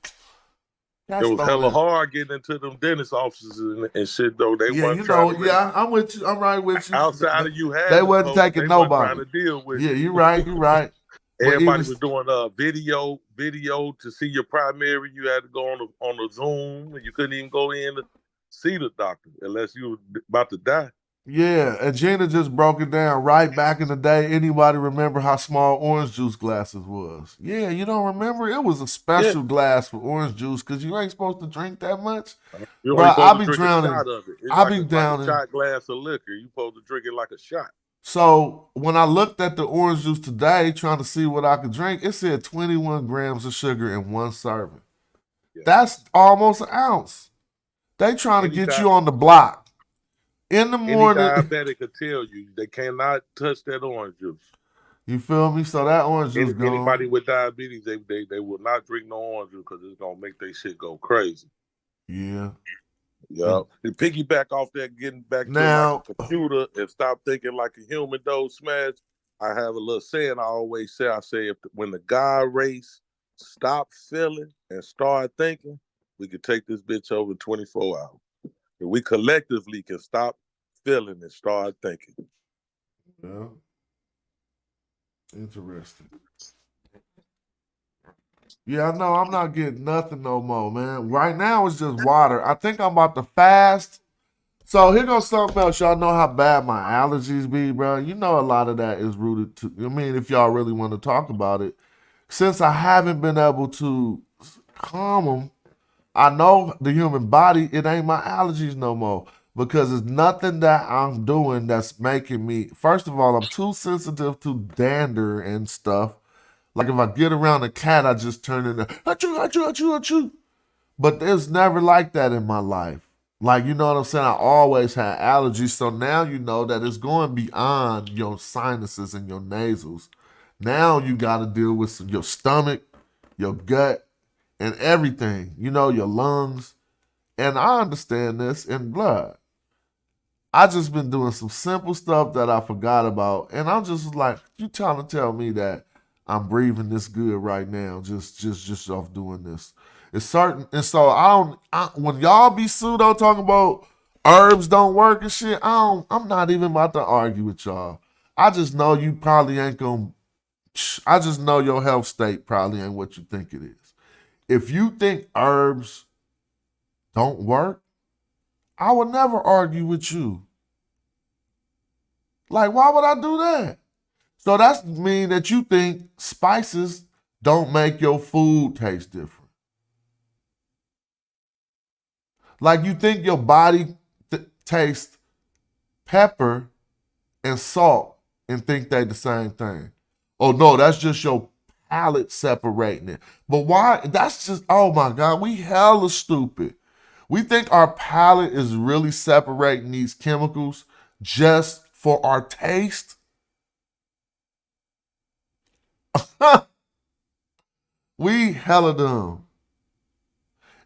It was hella hard getting into them dentist offices and shit though. They weren't trying to I'm with you. I'm right with you. Outside of you had they wasn't taking nobody. Trying to deal with you're right. You're right. Everybody was doing video to see your primary. You had to go on a Zoom, and you couldn't even go in to see the doctor unless you were about to die. Yeah, and Gina just broke it down right back in the day. Anybody remember how small orange juice glasses was? Yeah, you don't remember? It was a special glass for orange juice because you ain't supposed to drink that much. You're only supposed to drink a shot of it. It's I'll like be down like a shot glass of liquor. You're supposed to drink it like a shot. So when I looked at the orange juice today, trying to see what I could drink, it said 21 grams of sugar in one serving. Yeah. That's almost an ounce. They trying to get you on the block. In the morning, any diabetic could tell you they cannot touch that orange juice. You feel me? So that orange juice gone. Anybody with diabetes, they will not drink no orange juice because it's gonna make their shit go crazy. Yeah. Yeah. To piggyback off that, getting back now, to like a computer and stop thinking like a human, though, Smash. I have a little saying I always say. I say when the God race stop feeling and start thinking, we can take this bitch over 24 hours. And we collectively can stop feeling and start thinking. Yeah. Interesting. Yeah, I know I'm not getting nothing no more, man. Right now it's just water. I think I'm about to fast. So here goes something else. Y'all know how bad my allergies be, bro. You know a lot of that is rooted to, I mean, if y'all really want to talk about it. Since I haven't been able to calm them, I know the human body, it ain't my allergies no more. Because it's nothing that I'm doing that's making me, first of all, I'm too sensitive to dander and stuff. Like if I get around a cat, I just turn into, achoo, achoo, achoo, achoo. But there's never like that in my life. Like, you know what I'm saying? I always had allergies. So now you know that it's going beyond your sinuses and your nasals. Now you got to deal with your stomach, your gut, and everything. You know, your lungs. And I understand this in blood. I just been doing some simple stuff that I forgot about. And I'm just like, you trying to tell me that I'm breathing this good right now, just off doing this. It's certain, and so when y'all be pseudo talking about herbs don't work and shit, I'm not even about to argue with y'all. I just know you probably ain't gonna, I just know your health state probably ain't what you think it is. If you think herbs don't work, I would never argue with you. Like, why would I do that? So that means that you think spices don't make your food taste different. Like you think your body tastes pepper and salt and think they the same thing. Oh no, that's just your palate separating it. But why? That's just, oh my God, we hella stupid. We think our palate is really separating these chemicals just for our taste. We hella dumb.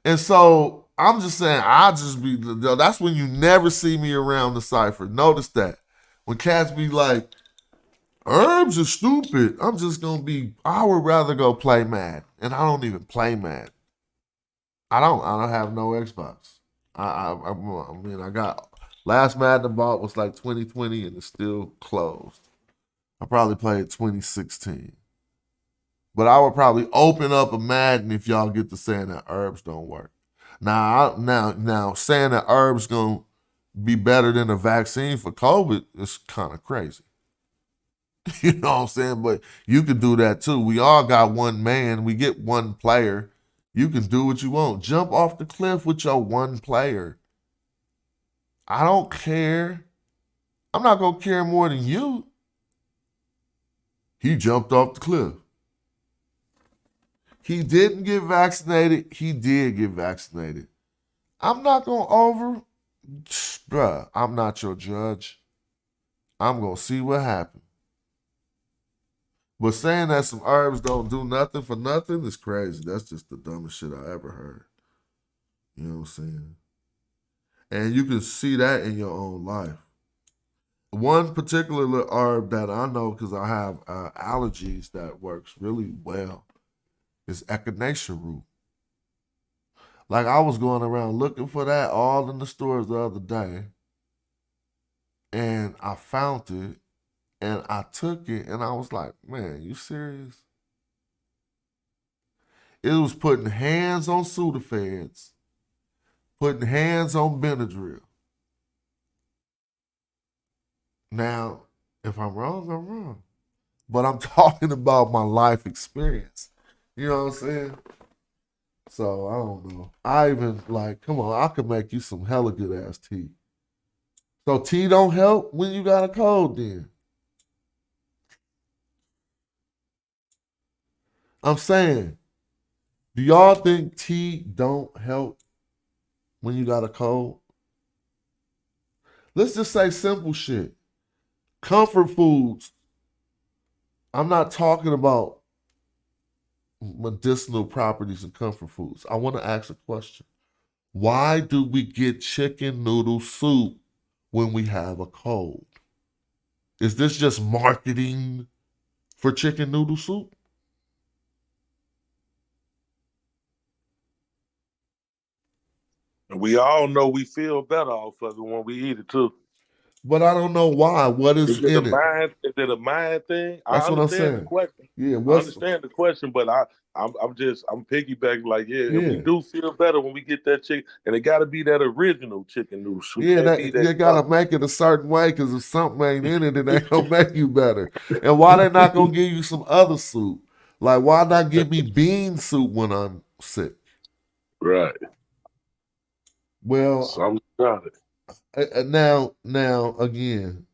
And so I'm just saying, that's when you never see me around the cipher. Notice that. When cats be like, herbs are stupid, I'm just going to be, I would rather go play Mad. And I don't even play Mad. I don't have no Xbox. I mean, I got, last Madden I bought was like 2020 and it's still closed. I probably played 2016. But I would probably open up a Madden if y'all get to saying that herbs don't work. Now saying that herbs gonna be better than a vaccine for COVID is kind of crazy. You know what I'm saying? But you could do that too. We all got one man. We get one player. You can do what you want. Jump off the cliff with your one player. I don't care. I'm not going to care more than you. He jumped off the cliff. He didn't get vaccinated. He did get vaccinated. I'm not going to bruh, I'm not your judge. I'm going to see what happens. But saying that some herbs don't do nothing for nothing is crazy. That's just the dumbest shit I ever heard. You know what I'm saying? And you can see that in your own life. One particular herb that I know because I have allergies that works really well is echinacea root. Like I was going around looking for that all in the stores the other day. And I found it. And I took it and I was like, man, you serious? It was putting hands on Sudafeds, putting hands on Benadryl. Now, if I'm wrong, I'm wrong. But I'm talking about my life experience. You know what I'm saying? So, I don't know. I even, like, come on, I could make you some hella good ass tea. So, tea don't help when you got a cold then? I'm saying, do y'all think tea don't help when you got a cold? Let's just say simple shit. Comfort foods. I'm not talking about medicinal properties of comfort foods. I want to ask a question. Why do we get chicken noodle soup when we have a cold? Is this just marketing for chicken noodle soup? We all know we feel better off of it when we eat it too. But I don't know why. What is in it? Is it a mind thing? That's I what I'm saying. understand the question. Yeah, I understand the question, but I'm piggybacking like, if we do feel better when we get that chicken, and it got to be that original chicken noodle soup. Yeah, you got to make it a certain way because if something ain't in it, it ain't going to make you better. And why they not going to give you some other soup? Like, why not give me bean soup when I'm sick? Right. Well, something about it. Now, again,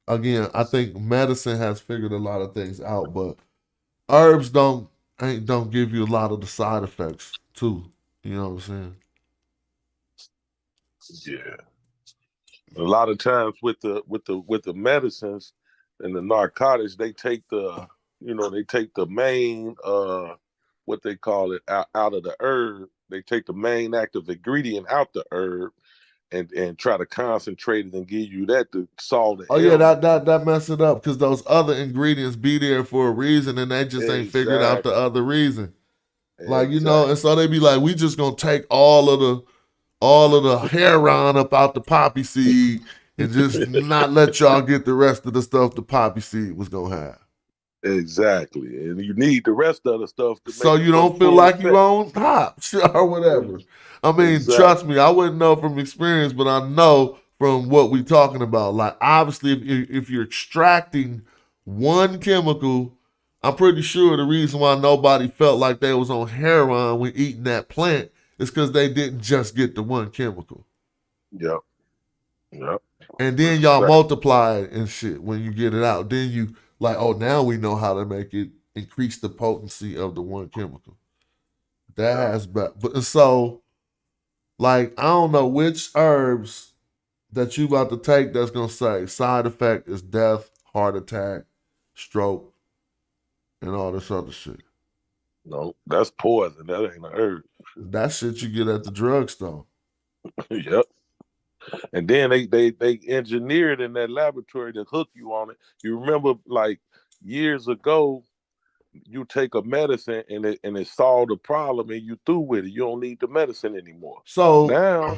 I think medicine has figured a lot of things out, but herbs don't give you a lot of the side effects too. You know what I'm saying? Yeah. A lot of times with the medicines and the narcotics, they take the main what they call it out of the herb. They take the main active ingredient out the herb and try to concentrate it and give you that to solve the that mess it up because those other ingredients be there for a reason and they just ain't figured out the other reason. Like, you know, and so they be like, we just gonna take all of the heroin up out the poppy seed and just not let y'all get the rest of the stuff the poppy seed was gonna have. Exactly. And you need the rest of the stuff to so you don't feel like you own pop or whatever. I mean, trust me, I wouldn't know from experience, but I know from what we talking about. Like, obviously, if you're extracting one chemical, I'm pretty sure the reason why nobody felt like they was on heroin when eating that plant is because they didn't just get the one chemical. Yep. And then y'all multiply it and shit when you get it out. Then you like, oh, now we know how to make it increase the potency of the one chemical. That has, but so, like, I don't know which herbs that you about to take that's gonna say side effect is death, heart attack, stroke, and all this other shit. No, that's poison. That ain't a herb. That shit you get at the drugstore. Yep. And then they engineered in that laboratory to hook you on it. You remember, like, years ago, you take a medicine and it solved the problem and you through with it. You don't need the medicine anymore. So now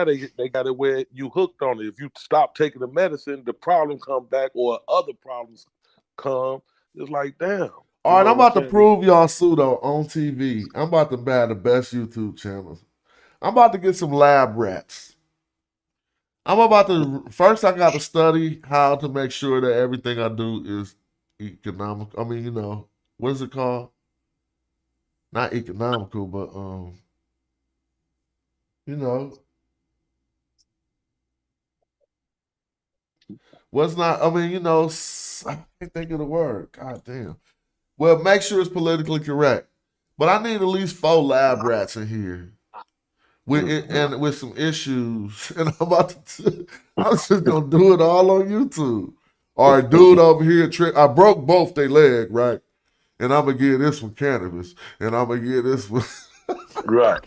they got it where you hooked on it. If you stop taking the medicine, the problem come back or other problems come. It's like, damn. All right, I'm about to prove y'all pseudo on TV. I'm about to buy the best YouTube channels. I'm about to get some lab rats. First I got to study how to make sure that everything I do is economic. I mean, you know, what is it called? not economical, but you know, what's not? I mean, you know, I can't think of the word. God damn. Well, make sure it's politically correct. But I need at least 4 lab rats in here with and with some issues. And I'm just gonna do it all on YouTube. All right, dude over here, I broke both their leg, right? And I'm gonna give this one cannabis, and I'm gonna give this one. Right.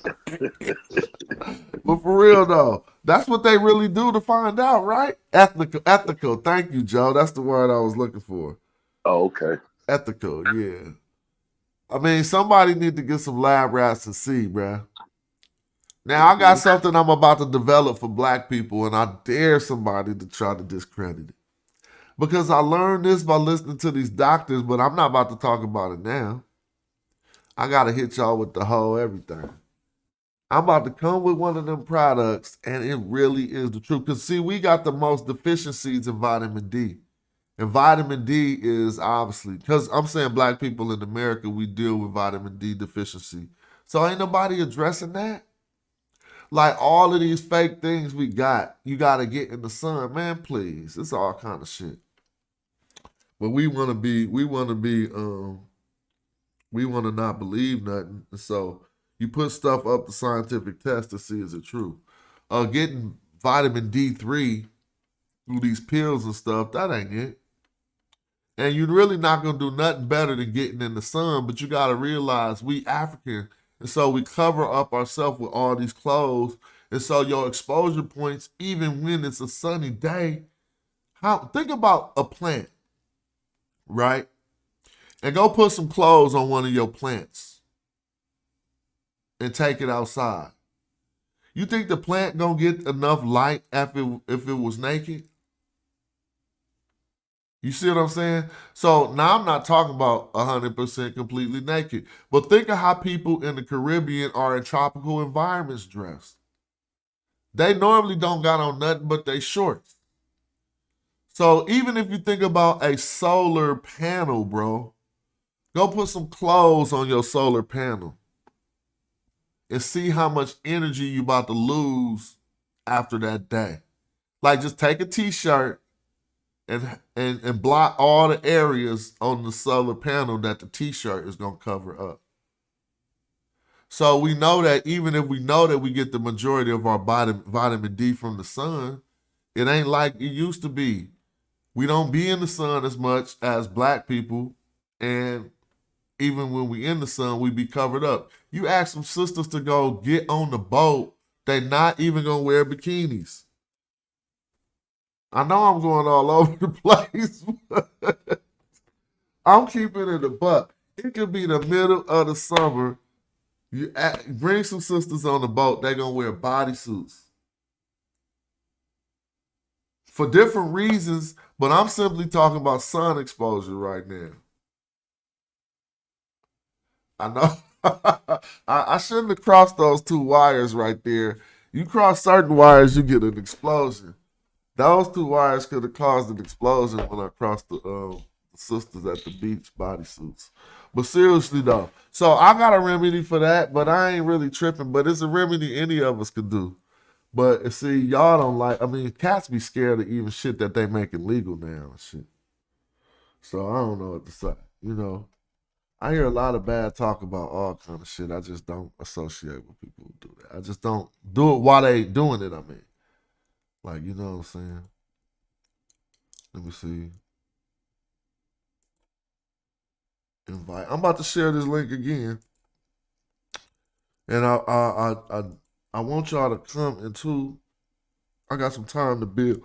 But for real though, that's what they really do to find out, right? Ethical. Thank you, Joe. That's the word I was looking for. Oh, okay. Ethical, yeah. I mean, somebody need to get some lab rats to see, bruh. Now I got something I'm about to develop for black people, and I dare somebody to try to discredit it. Because I learned this by listening to these doctors, but I'm not about to talk about it now. I gotta hit y'all with the whole everything. I'm about to come with one of them products, and it really is the truth. Because, see, we got the most deficiencies in vitamin D. And vitamin D is obviously, because I'm saying black people in America, we deal with vitamin D deficiency. So ain't nobody addressing that. Like all of these fake things we got, you got to get in the sun. Man, please. It's all kind of shit. But we want to not believe nothing. So you put stuff up the scientific test to see is it true. Getting vitamin D3 through these pills and stuff, that ain't it. And you're really not going to do nothing better than getting in the sun, but you got to realize we African, and so we cover up ourselves with all these clothes, and so your exposure points, even when it's a sunny day, think about a plant, right? And go put some clothes on one of your plants and take it outside. You think the plant gonna get enough light if it was naked? You see what I'm saying? So now I'm not talking about 100% completely naked, but think of how people in the Caribbean are in tropical environments dressed. They normally don't got on nothing but they shorts. So even if you think about a solar panel, bro, go put some clothes on your solar panel and see how much energy you about to lose after that day. Like just take a t-shirt and block all the areas on the solar panel that the t-shirt is going to cover up. So we know that even if we know that we get the majority of our vitamin D from the sun, it ain't like it used to be. We don't be in the sun as much as black people, and even when we in the sun, we be covered up. You ask some sisters to go get on the boat, they not even going to wear bikinis. I know I'm going all over the place. I'm keeping it a buck. It could be the middle of the summer. You bring some sisters on the boat, they're going to wear bodysuits. For different reasons, but I'm simply talking about sun exposure right now. I know. I shouldn't have crossed those 2 wires right there. You cross certain wires, you get an explosion. Those 2 wires could have caused an explosion when I crossed the sisters at the beach bodysuits. But seriously though, so I got a remedy for that, but I ain't really tripping. But it's a remedy any of us could do. But see, y'all don't like. I mean, cats be scared of even shit that they make illegal now and shit. So I don't know what to say. You know, I hear a lot of bad talk about all kind of shit. I just don't associate with people who do that. I just don't do it while they doing it. I mean. Like, you know what I'm saying? Let me see. Invite. I'm about to share this link again. And I want y'all to come into. I got some time to build.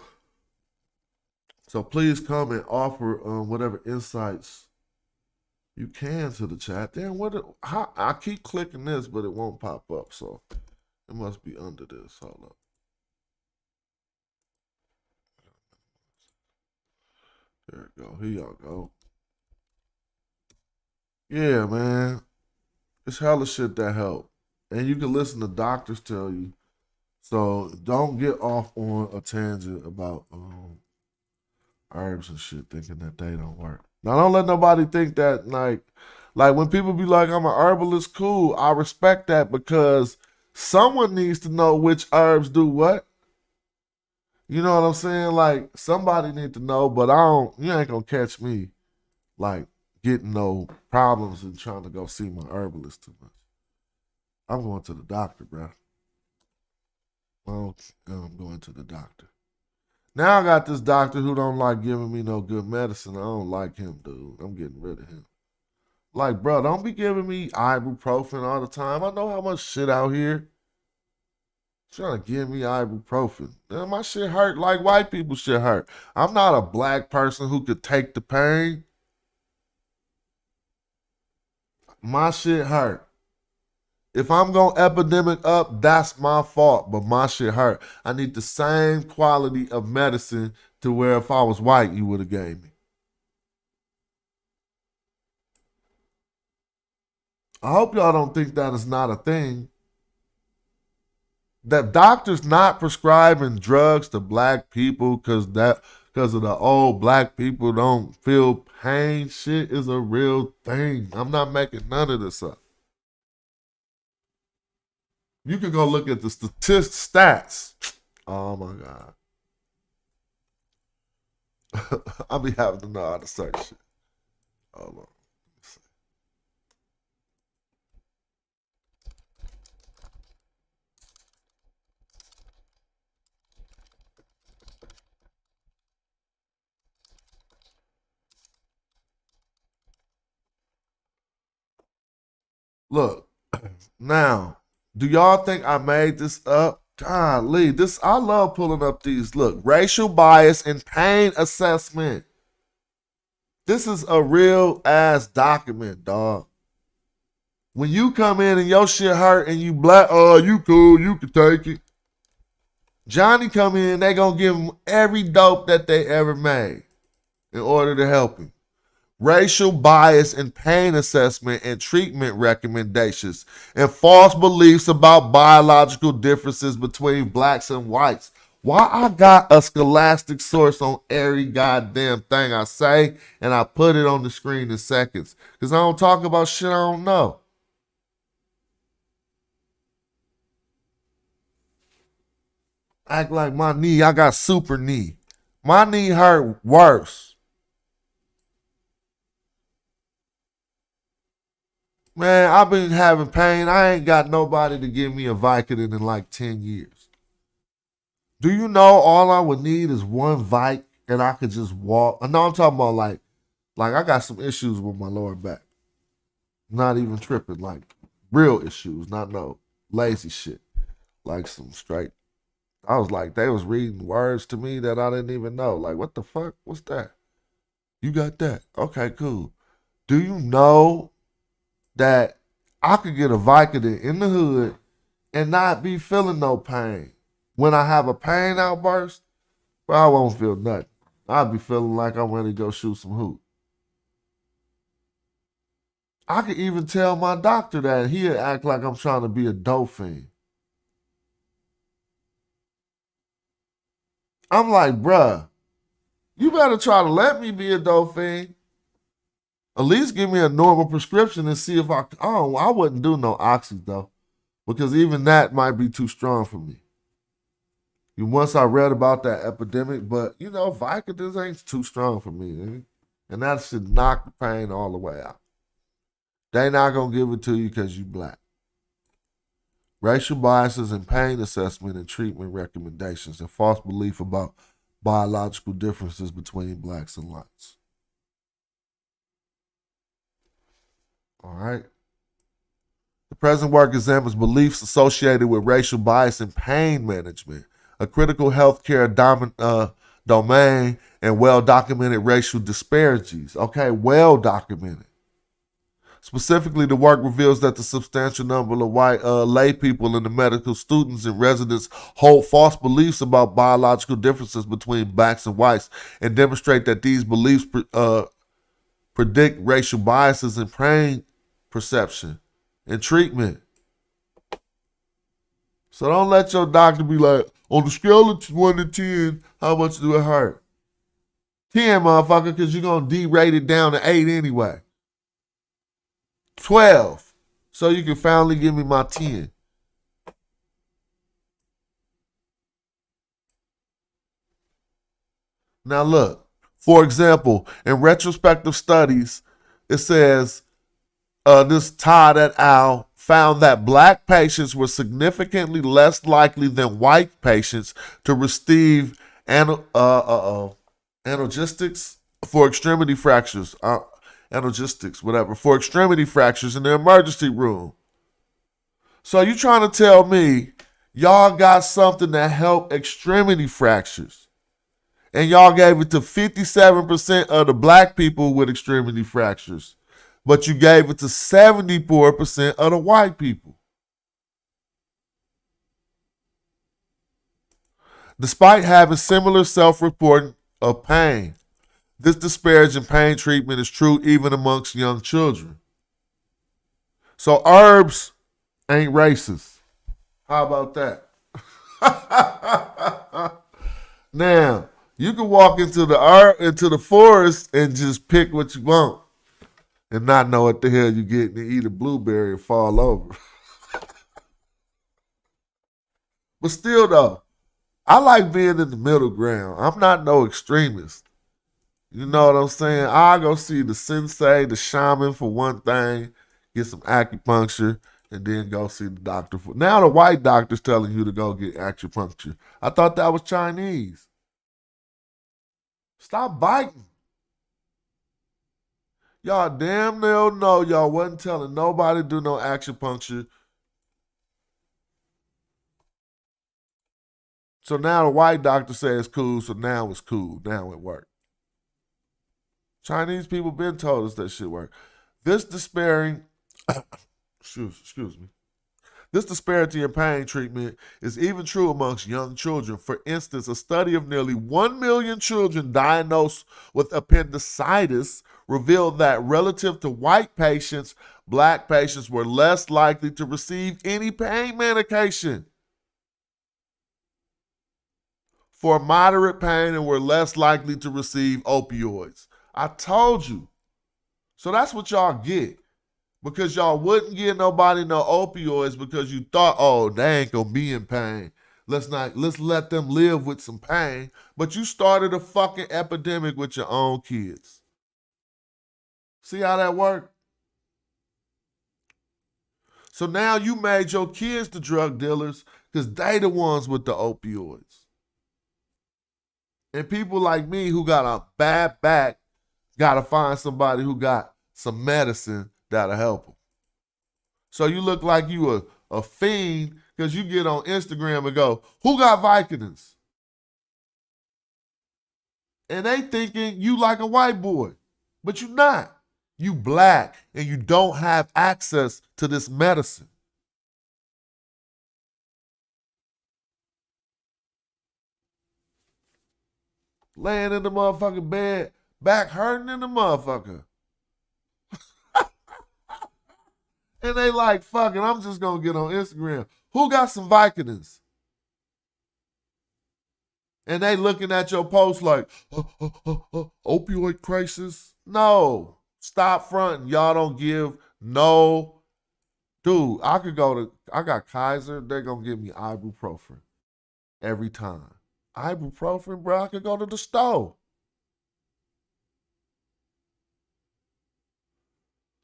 So please come and offer whatever insights you can to the chat. Damn, I keep clicking this, but it won't pop up. So it must be under this. Hold up. There we go. Here y'all go. Yeah, man. It's hella shit that help. And you can listen to doctors tell you. So don't get off on a tangent about herbs and shit thinking that they don't work. Now don't let nobody think that Like when people be like, I'm an herbalist, cool. I respect that because someone needs to know which herbs do what. You know what I'm saying? Like somebody need to know, but you ain't gonna catch me like getting no problems and trying to go see my herbalist too much. I'm going to the doctor, bro. I'm going to the doctor. Now I got this doctor who don't like giving me no good medicine. I don't like him, dude. I'm getting rid of him. Like, bro, don't be giving me ibuprofen all the time. I know how much shit out here. Trying to give me ibuprofen. Man, my shit hurt like white people shit hurt. I'm not a black person who could take the pain. My shit hurt. If I'm going to epidemic up, that's my fault, but my shit hurt. I need the same quality of medicine to where if I was white, you would have gave me. I hope y'all don't think that is not a thing. That doctors not prescribing drugs to black people because of the old black people don't feel pain shit is a real thing. I'm not making none of this up. You can go look at the stats. Oh my God. I'll be having to know how to search shit. Hold on. Look, now, do y'all think I made this up? Golly, I love pulling up these. Look, racial bias and pain assessment. This is a real ass document, dog. When you come in and your shit hurt and you black, oh, you cool, you can take it. Johnny come in, they gonna give him every dope that they ever made in order to help him. Racial bias and pain assessment and treatment recommendations and false beliefs about biological differences between blacks and whites. Why I got a scholastic source on every goddamn thing I say and I put it on the screen in seconds because I don't talk about shit I don't know. Act like my knee, I got super knee. My knee hurt worse. Man, I've been having pain. I ain't got nobody to give me a Vicodin in like 10 years. Do you know all I would need is one Vic and I could just walk? No, I'm talking about like I got some issues with my lower back. Not even tripping, like real issues, not no lazy shit. Like some straight. I was like, they was reading words to me that I didn't even know. Like, what the fuck? What's that? You got that? Okay, cool. Do you know that I could get a Vicodin in the hood and not be feeling no pain? When I have a pain outburst, well, I won't feel nothing. I'll be feeling like I'm ready to go shoot some hoop. I could even tell my doctor that. He'd act like I'm trying to be a dolphin. I'm like, bruh, you better try to let me be a dolphin. At least give me a normal prescription and see if I wouldn't do no oxys though, because even that might be too strong for me. Once I read about that epidemic, but Vicodins ain't too strong for me, and that should knock the pain all the way out. They not gonna give it to you because you black. Racial biases and pain assessment and treatment recommendations and false belief about biological differences between blacks and whites. All right. The present work examines beliefs associated with racial bias and pain management, a critical healthcare domain, and well-documented racial disparities. Okay, well-documented. Specifically, the work reveals that the substantial number of white lay people and the medical students and residents hold false beliefs about biological differences between blacks and whites and demonstrate that these beliefs predict racial biases in pain perception and treatment. So don't let your doctor be like, on the scale of 1 to 10, how much do it hurt? 10, motherfucker, because you're going to derate it down to 8 anyway. 12. So you can finally give me my 10. Now look, for example, in retrospective studies, it says this Todd et al. Found that black patients were significantly less likely than white patients to receive analgesics for extremity fractures. Analgesics, whatever, for extremity fractures in the emergency room. So you trying to tell me y'all got something that helped extremity fractures, and y'all gave it to 57% of the black people with extremity fractures, but you gave it to 74% of the white people. Despite having similar self-reporting of pain, this disparaging pain treatment is true even amongst young children. So herbs ain't racist. How about that? Now, you can walk into the forest and just pick what you want and not know what the hell you're getting and eat a blueberry and fall over. But still, though, I like being in the middle ground. I'm not no extremist. You know what I'm saying? I go see the sensei, the shaman for one thing, get some acupuncture, and then go see the doctor. Now the white doctor's telling you to go get acupuncture. I thought that was Chinese. Stop biting. Y'all damn near know y'all wasn't telling nobody to do no acupuncture. So now the white doctor says it's cool, so now it's cool. Now it worked. Chinese people been told us that shit work. This despairing, excuse me. This disparity in pain treatment is even true amongst young children. For instance, a study of nearly 1 million children diagnosed with appendicitis revealed that relative to white patients, black patients were less likely to receive any pain medication for moderate pain and were less likely to receive opioids. I told you. So that's what y'all get. Because y'all wouldn't give nobody no opioids because you thought, oh, they ain't gonna be in pain. Let's let them live with some pain. But you started a fucking epidemic with your own kids. See how that worked? So now you made your kids the drug dealers because they the ones with the opioids. And people like me who got a bad back gotta find somebody who got some medicine that'll help them. So you look like you a fiend because you get on Instagram and go, who got Vicodins? And they thinking you like a white boy, but you not. You black and you don't have access to this medicine. Laying in the motherfucking bed, back hurting in the motherfucker. And they like, fuck it, I'm just gonna get on Instagram. Who got some Vicodins? And they looking at your post like, opioid crisis? No. Stop fronting. Y'all don't give no. Dude, I got Kaiser. They're going to give me ibuprofen every time. Ibuprofen, bro, I could go to the store.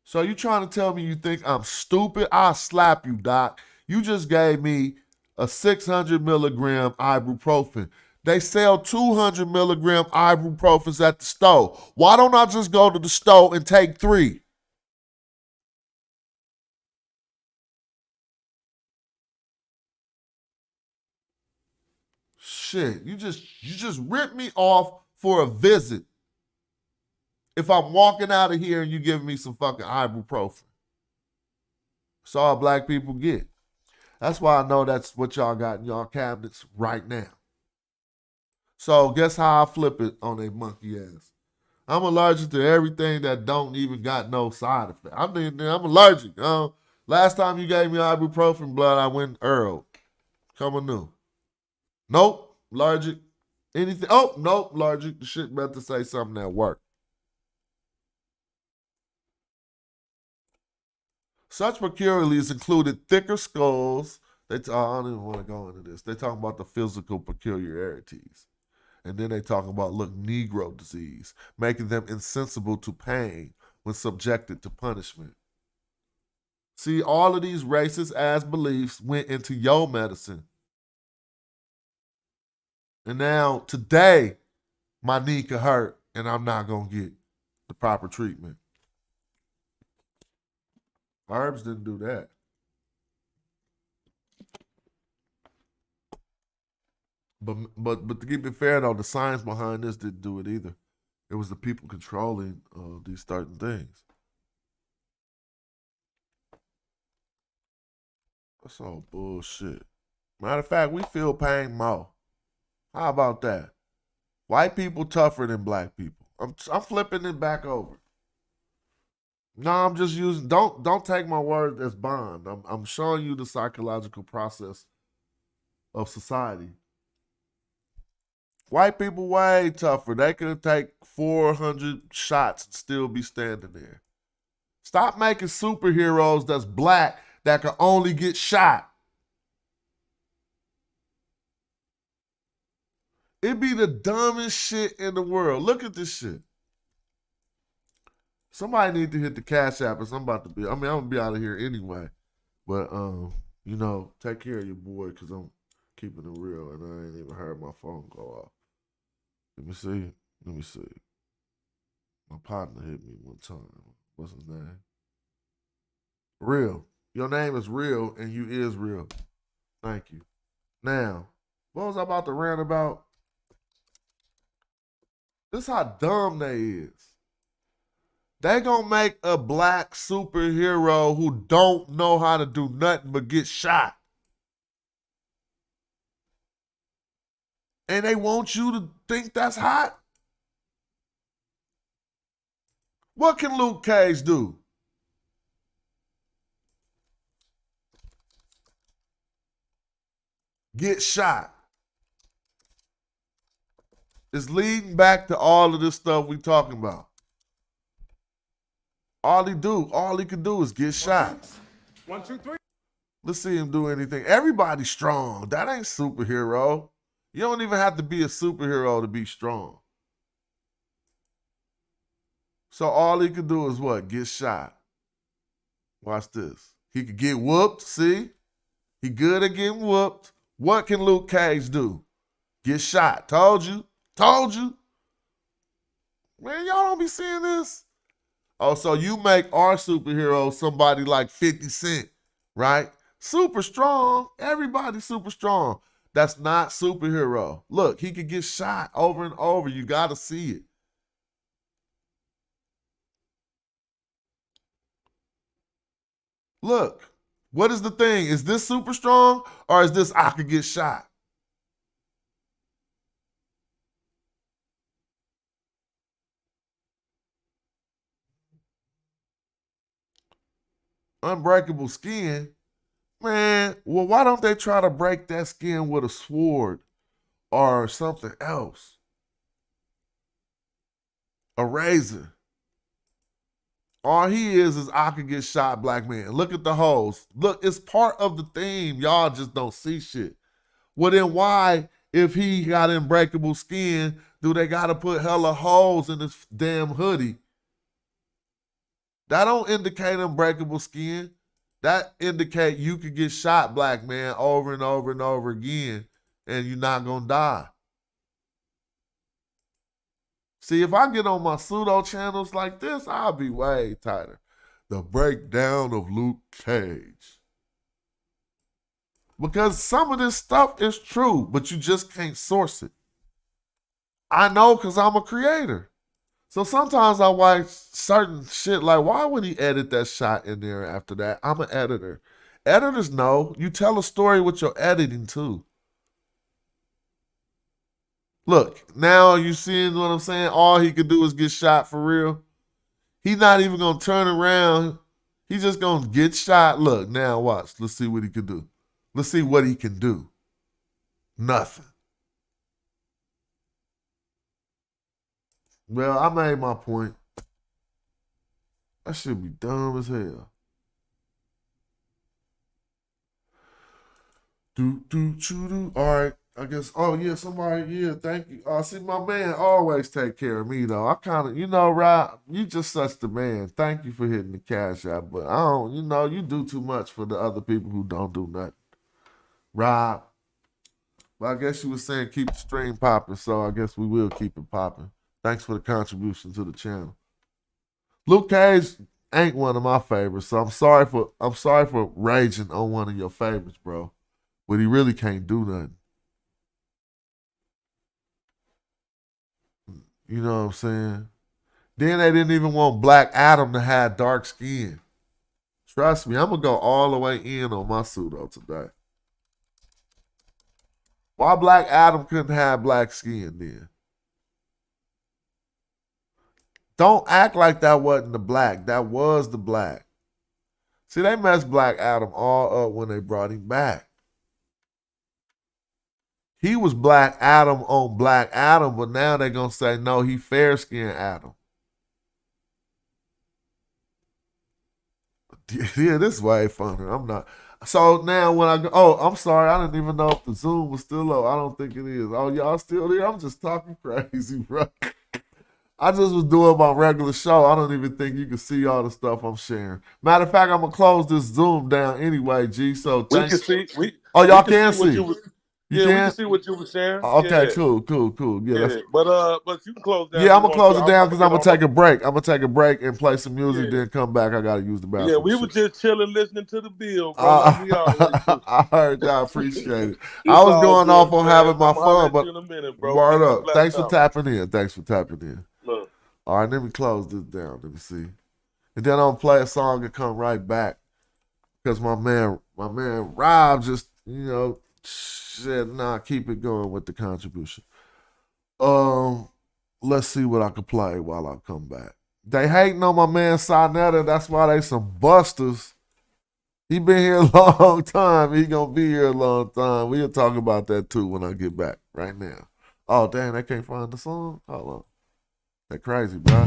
So you trying to tell me you think I'm stupid? I'll slap you, doc. You just gave me a 600 milligram ibuprofen. They sell 200 milligram ibuprofens at the store. Why don't I just go to the store and take 3? Shit, you just ripped me off for a visit. If I'm walking out of here and you giving me some fucking ibuprofen. That's all black people get. That's why I know that's what y'all got in y'all cabinets right now. So guess how I flip it on a monkey ass. I'm allergic to everything that don't even got no side effect. I'm allergic. Last time you gave me ibuprofen blood, I went Earl. Come on new. Nope, allergic. Anything? Oh, nope, allergic. The shit better say something that worked. Such peculiarities included thicker skulls. I don't even want to go into this. They talk about the physical peculiarities. And then they talk about, Negro disease, making them insensible to pain when subjected to punishment. See, all of these racist ass beliefs went into your medicine. And now, today, my knee could hurt and I'm not going to get the proper treatment. Herbs didn't do that. But to keep it fair though, the science behind this didn't do it either. It was the people controlling these certain things. That's all bullshit. Matter of fact, we feel pain more. How about that? White people tougher than black people. I'm flipping it back over. No, I'm just using. Don't take my word as bond. I'm showing you the psychological process of society. White people way tougher. They could take 400 shots and still be standing there. Stop making superheroes that's black that can only get shot. It be the dumbest shit in the world. Look at this shit. Somebody need to hit the Cash App, as I'm about to be. I'm gonna be out of here anyway. But take care of your boy, because I'm keeping it real, and I ain't even heard my phone go off. Let me see. My partner hit me one time. What's his name? Real. Your name is Real, and you is real. Thank you. Now, what was I about to rant about? This how dumb they is. They gonna make a black superhero who don't know how to do nothing but get shot. And they want you to think that's hot? What can Luke Cage do? Get shot. It's leading back to all of this stuff we talking about. All he can do is get shot. 1, 2, 3. Let's see him do anything. Everybody's strong. That ain't superhero. You don't even have to be a superhero to be strong. So all he could do is what? Get shot. Watch this. He could get whooped, see? He good at getting whooped. What can Luke Cage do? Get shot. Told you. Man, y'all don't be seeing this? Oh, so you make our superhero somebody like 50 Cent, right? Super strong. Everybody's super strong. That's not superhero. Look, he could get shot over and over. You got to see it. Look, what is the thing? Is this super strong or is this I could get shot? Unbreakable skin? Man, well, why don't they try to break that skin with a sword or something else? A razor. All he is I could get shot, black man. Look at the holes. Look, it's part of the theme. Y'all just don't see shit. Well, then why, if he got unbreakable skin, do they got to put hella holes in his damn hoodie? That don't indicate unbreakable skin. That indicate you could get shot, black man, over and over and over again, and you're not going to die. See, if I get on my pseudo channels like this, I'll be way tighter. The breakdown of Luke Cage. Because some of this stuff is true, but you just can't source it. I know because I'm a creator. So sometimes I watch certain shit like, why would he edit that shot in there after that? I'm an editor. Editors know. You tell a story with your editing too. Look, now you seeing what I'm saying? All he could do is get shot for real. He's not even going to turn around. He's just going to get shot. Look, now watch. Let's see what he can do. Let's see what he can do. Nothing. Well, I made my point. That should be dumb as hell. All right. I guess, oh, yeah, somebody, yeah, thank you. See, my man always take care of me, though. I kind of, Rob, you just such the man. Thank you for hitting the cash out, but I don't, you do too much for the other people who don't do nothing. Rob. Well, I guess you were saying keep the stream popping, so I guess we will keep it popping. Thanks for the contribution to the channel. Luke Cage ain't one of my favorites, so I'm sorry for raging on one of your favorites, bro. But he really can't do nothing. You know what I'm saying? Then they didn't even want Black Adam to have dark skin. Trust me, I'm going to go all the way in on my pseudo today. Why Black Adam couldn't have black skin then? Don't act like that wasn't the black. That was the black. See, they messed Black Adam all up when they brought him back. He was Black Adam on Black Adam, but now they're going to say, no, he fair-skinned Adam. Yeah, this is way funner. I'm not. So now when I go, I'm sorry, I didn't even know if the Zoom was still low. I don't think it is. Oh, y'all still there? I'm just talking crazy, bro. I just was doing my regular show. I don't even think you can see all the stuff I'm sharing. Matter of fact, I'm going to close this Zoom down anyway, G. So thanks. We can see. Y'all can see. We can see what you were sharing. Okay, yeah. cool. Yeah, but you can close down. Yeah, I'm gonna close it down because I'm gonna take a break. I'm gonna take a break and play some music, then come back. I gotta use the bathroom. Yeah, we were just chilling, listening to the bill, bro. Like we always do. I heard y'all appreciate it. I was going off on having my fun, but word up. Thanks for tapping in. Look. All right, let me close this down. Let me see, and then I'll play a song and come right back because my man Rob just said, nah, keep it going with the contribution. Let's see what I can play while I come back. They hating on my man Sonetta. That's why they some busters. He been here a long time. He gonna be here a long time. We'll talk about that too when I get back right now. Oh, damn, they can't find the song? Hold on. That crazy, bro.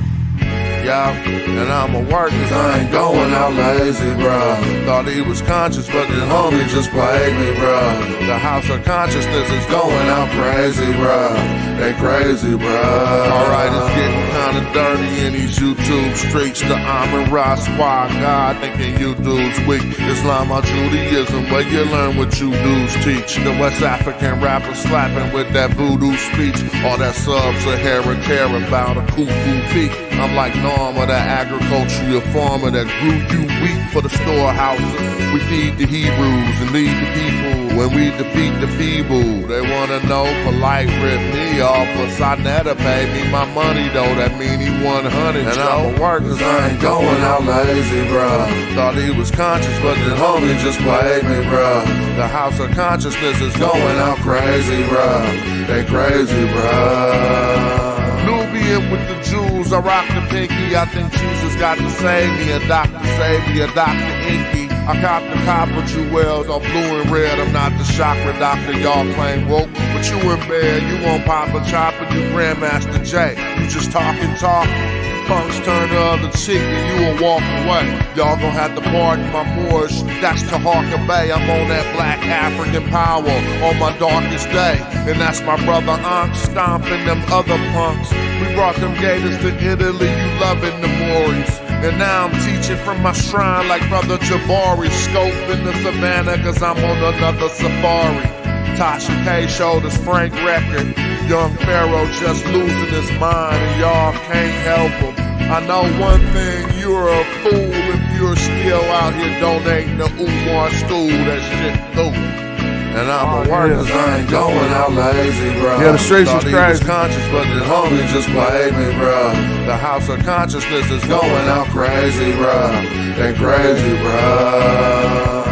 Yeah, and I'ma work cause I ain't going out lazy, bruh. Thought he was conscious, but his homie just played me, bruh. The house of consciousness is going out crazy, bruh. They crazy, bruh. Alright, it's getting kinda dirty in these YouTube streets. The Amira squad, God thinking you dudes weak. Islam or Judaism, where you learn what you dudes teach. The West African rapper slapping with that voodoo speech. All that sub-Sahara care about a cuckoo feet. I'm like Norma, the agricultural farmer that grew you wheat for the storehouses. We feed the Hebrews and lead the people when we defeat the feeble. They wanna know polite rip me off, but Sonetta paid me my money though. That mean he 100. And I'ma work cause I ain't going out lazy, bruh. Thought he was conscious, but the homie just played me, bruh. The house of consciousness is going out crazy, bruh. They crazy, bruh. Nubian with the Jews, I rock the pinky. I think Jesus got to save me. A doctor save me, a Dr. Inky. I cop the copper jewels on blue and red. I'm not the chakra doctor y'all claim woke, but you in bed. You won't pop a chopper, you Grandmaster J. You just talking. Punks turn the other cheek and you will walk away. Y'all gon' have to pardon my Moorish. That's to Harker Bay. I'm on that black African power on my darkest day. And that's my brother Ankh stomping them other punks. We brought them gators to Italy, you loving the Moors. And now I'm teaching from my shrine like brother Jabari. Scoping the savannah cause I'm on another safari. Tasha K showed us Frank record. Young Pharaoh just losing his mind and y'all can't help him. I know one thing, you're a fool if you're still out here donating to Umar Stool. That shit through. And I'ma work cause I ain't going out lazy, bro. Yeah, the streets is crazy. Conscious, but the homie just played me, bro. The house of consciousness is going out crazy, bro. They crazy, bro.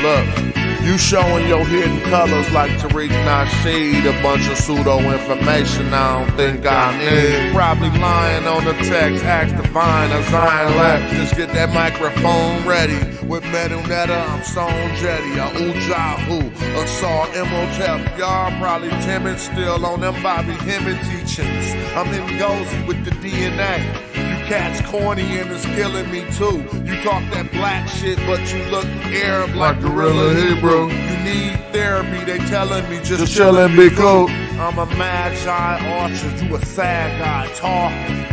Look. You showing your hidden colors like Tariq Nasheed. A bunch of pseudo-information I don't think I need. Probably lying on the text, ask Divine or Zion Lex. Just get that microphone ready. With Metal Netta, I'm Stone Jetty. A Ujahu, a Saw Imhotep. Y'all probably timid still on them Bobby Hemmett teachings. I'm in Gozy with the DNA. You cats corny and it's killing me too. You talk that black shit, but you look Arab like Gorilla Hebrew. You need therapy, they telling me just chill and be cool. I'm a magi orchard, you a sad guy talking.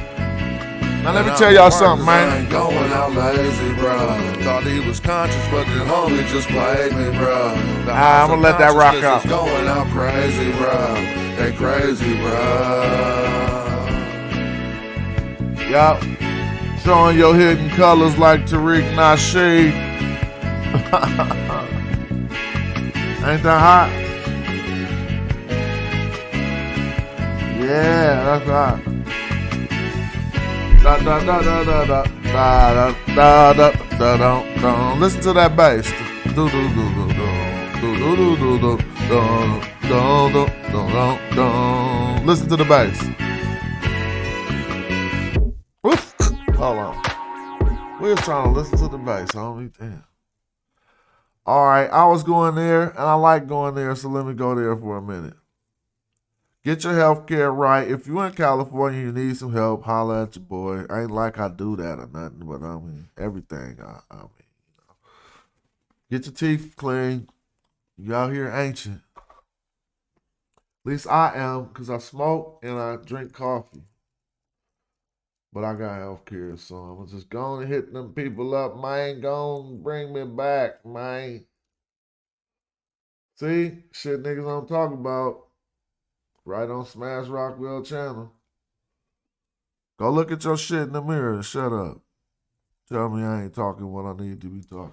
Now let me tell y'all something, man. I ain't going out lazy, bro. Thought he was conscious, but the homie just played me, bro. I'm gonna let that rock out. Going out crazy, bro. They crazy, bro. Yup. Showing your hidden colors like Tariq Nasheed. Ain't that hot? Yeah, that's hot. Da da da da da da da da da da da. Listen to that bass. Do do do do do do do do do do do do. Listen to the bass. Oof. Hold on. We was trying to listen to the bass, homie. Damn. All right, I was going there, and I like going there, so let me go there for a minute. Get your health care right. If you're in California, you need some help, holla at your boy. I ain't like I do that or nothing, but I mean, everything. I mean, you know. Get your teeth clean. You out here ancient. At least I am, because I smoke and I drink coffee. But I got health care, so I'm just going to hit them people up. Man, going to bring me back, man. See? Shit niggas don't talk about. Right on Smash Rockwell channel. Go look at your shit in the mirror and shut up. Tell me I ain't talking what I need to be talking.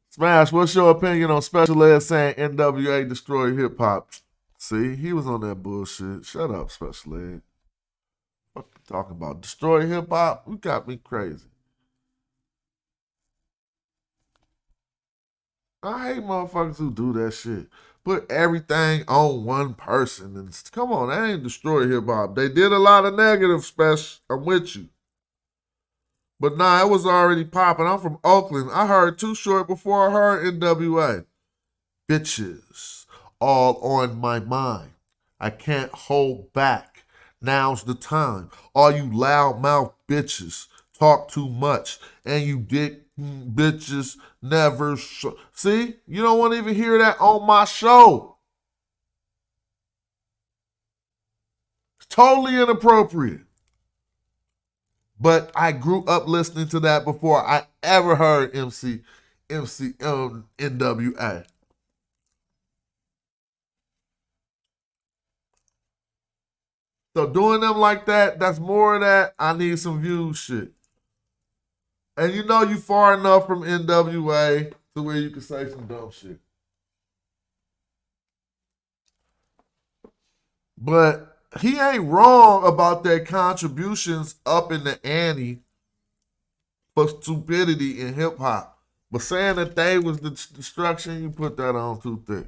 Smash, what's your opinion on Special Ed saying NWA destroyed hip hop? See, he was on that bullshit. Shut up, Special Ed. What you talking about? Destroy hip hop? You got me crazy. I hate motherfuckers who do that shit. Put everything on one person. And come on, that ain't destroy hip hop. They did a lot of negative special. I'm with you. But nah, it was already popping. I'm from Oakland. I heard Too Short before I heard NWA. Bitches, all on my mind. I can't hold back. Now's the time. All you loudmouth bitches talk too much. And you dick bitches never see, you don't want to even hear that on my show. It's totally inappropriate. But I grew up listening to that before I ever heard NWA. So doing them like that, that's more of that I need some views shit. And you know you far enough from NWA to where you can say some dumb shit. But he ain't wrong about their contributions up in the ante for stupidity in hip-hop. But saying that they was the destruction, you put that on too thick.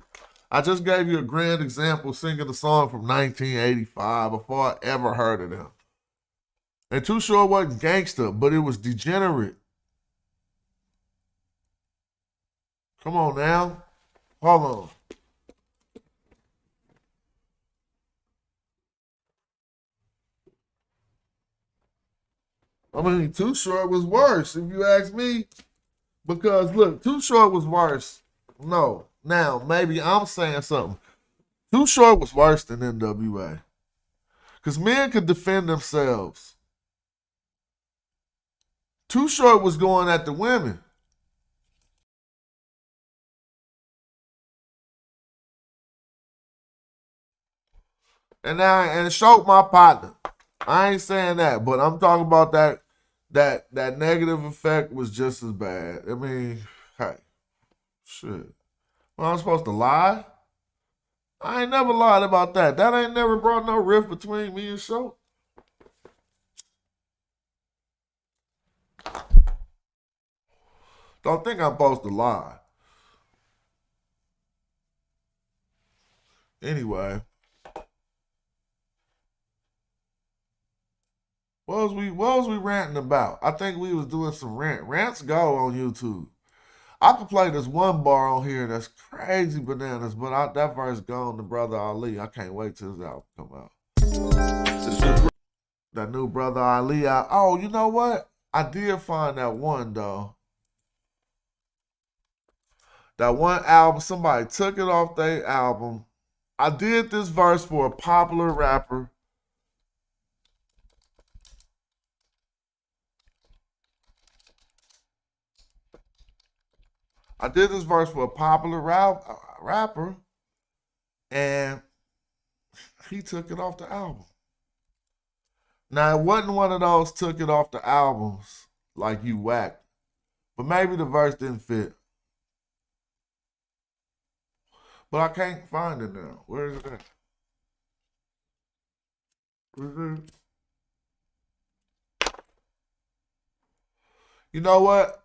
I just gave you a grand example singing a song from 1985 before I ever heard of them. And Too Short wasn't gangster, but it was degenerate. Come on now. Hold on. I mean, Too Short was worse, if you ask me. Because, look, Too Short was worse. No. Now, maybe I'm saying something. Too Short was worse than NWA. Because men could defend themselves. Too Short was going at the women. And it showed my partner. I ain't saying that, but I'm talking about that negative effect was just as bad. I mean, hey, shit. Well, I'm supposed to lie? I ain't never lied about that. That ain't never brought no rift between me and Show. Don't think I'm supposed to lie. Anyway. What was we ranting about? I think we was doing some rant. Rants go on YouTube. I could play this one bar on here that's crazy bananas, but that verse gone to Brother Ali. I can't wait till this album come out. That new Brother Ali out. Oh, you know what? I did find that one, though. That one album, somebody took it off their album. I did this verse for a popular rapper. I did this verse for a popular rapper, and he took it off the album. Now, it wasn't one of those took it off the albums like you whacked, but maybe the verse didn't fit. But I can't find it now. Where is it at? Where is it? You know what?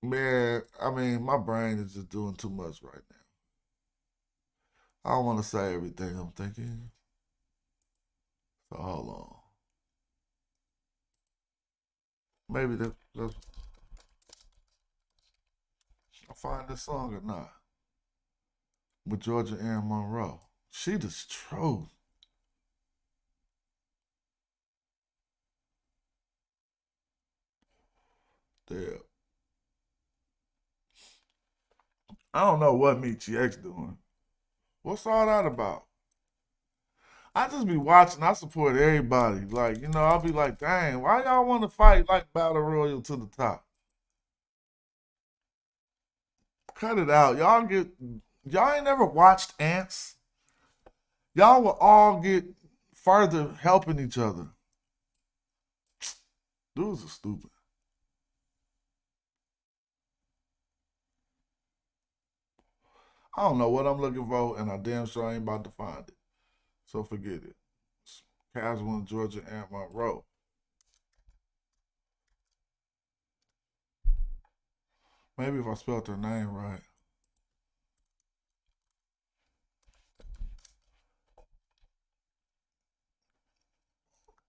Man, I mean, my brain is just doing too much right now. I don't want to say everything I'm thinking. So hold on. Maybe that's I'll find this song or not. With Georgia Ann Monroe. She the truth. Damn. I don't know what Meechie X doing. What's all that about? I just be watching. I support everybody. Like, you know, I'll be like, dang, why y'all want to fight like Battle Royal to the top? Cut it out. Y'all ain't never watched Ants? Y'all will all get further helping each other. Dudes are stupid. I don't know what I'm looking for, and I damn sure ain't about to find it. So forget it. Casual in Georgia and Monroe. Maybe if I spelled her name right.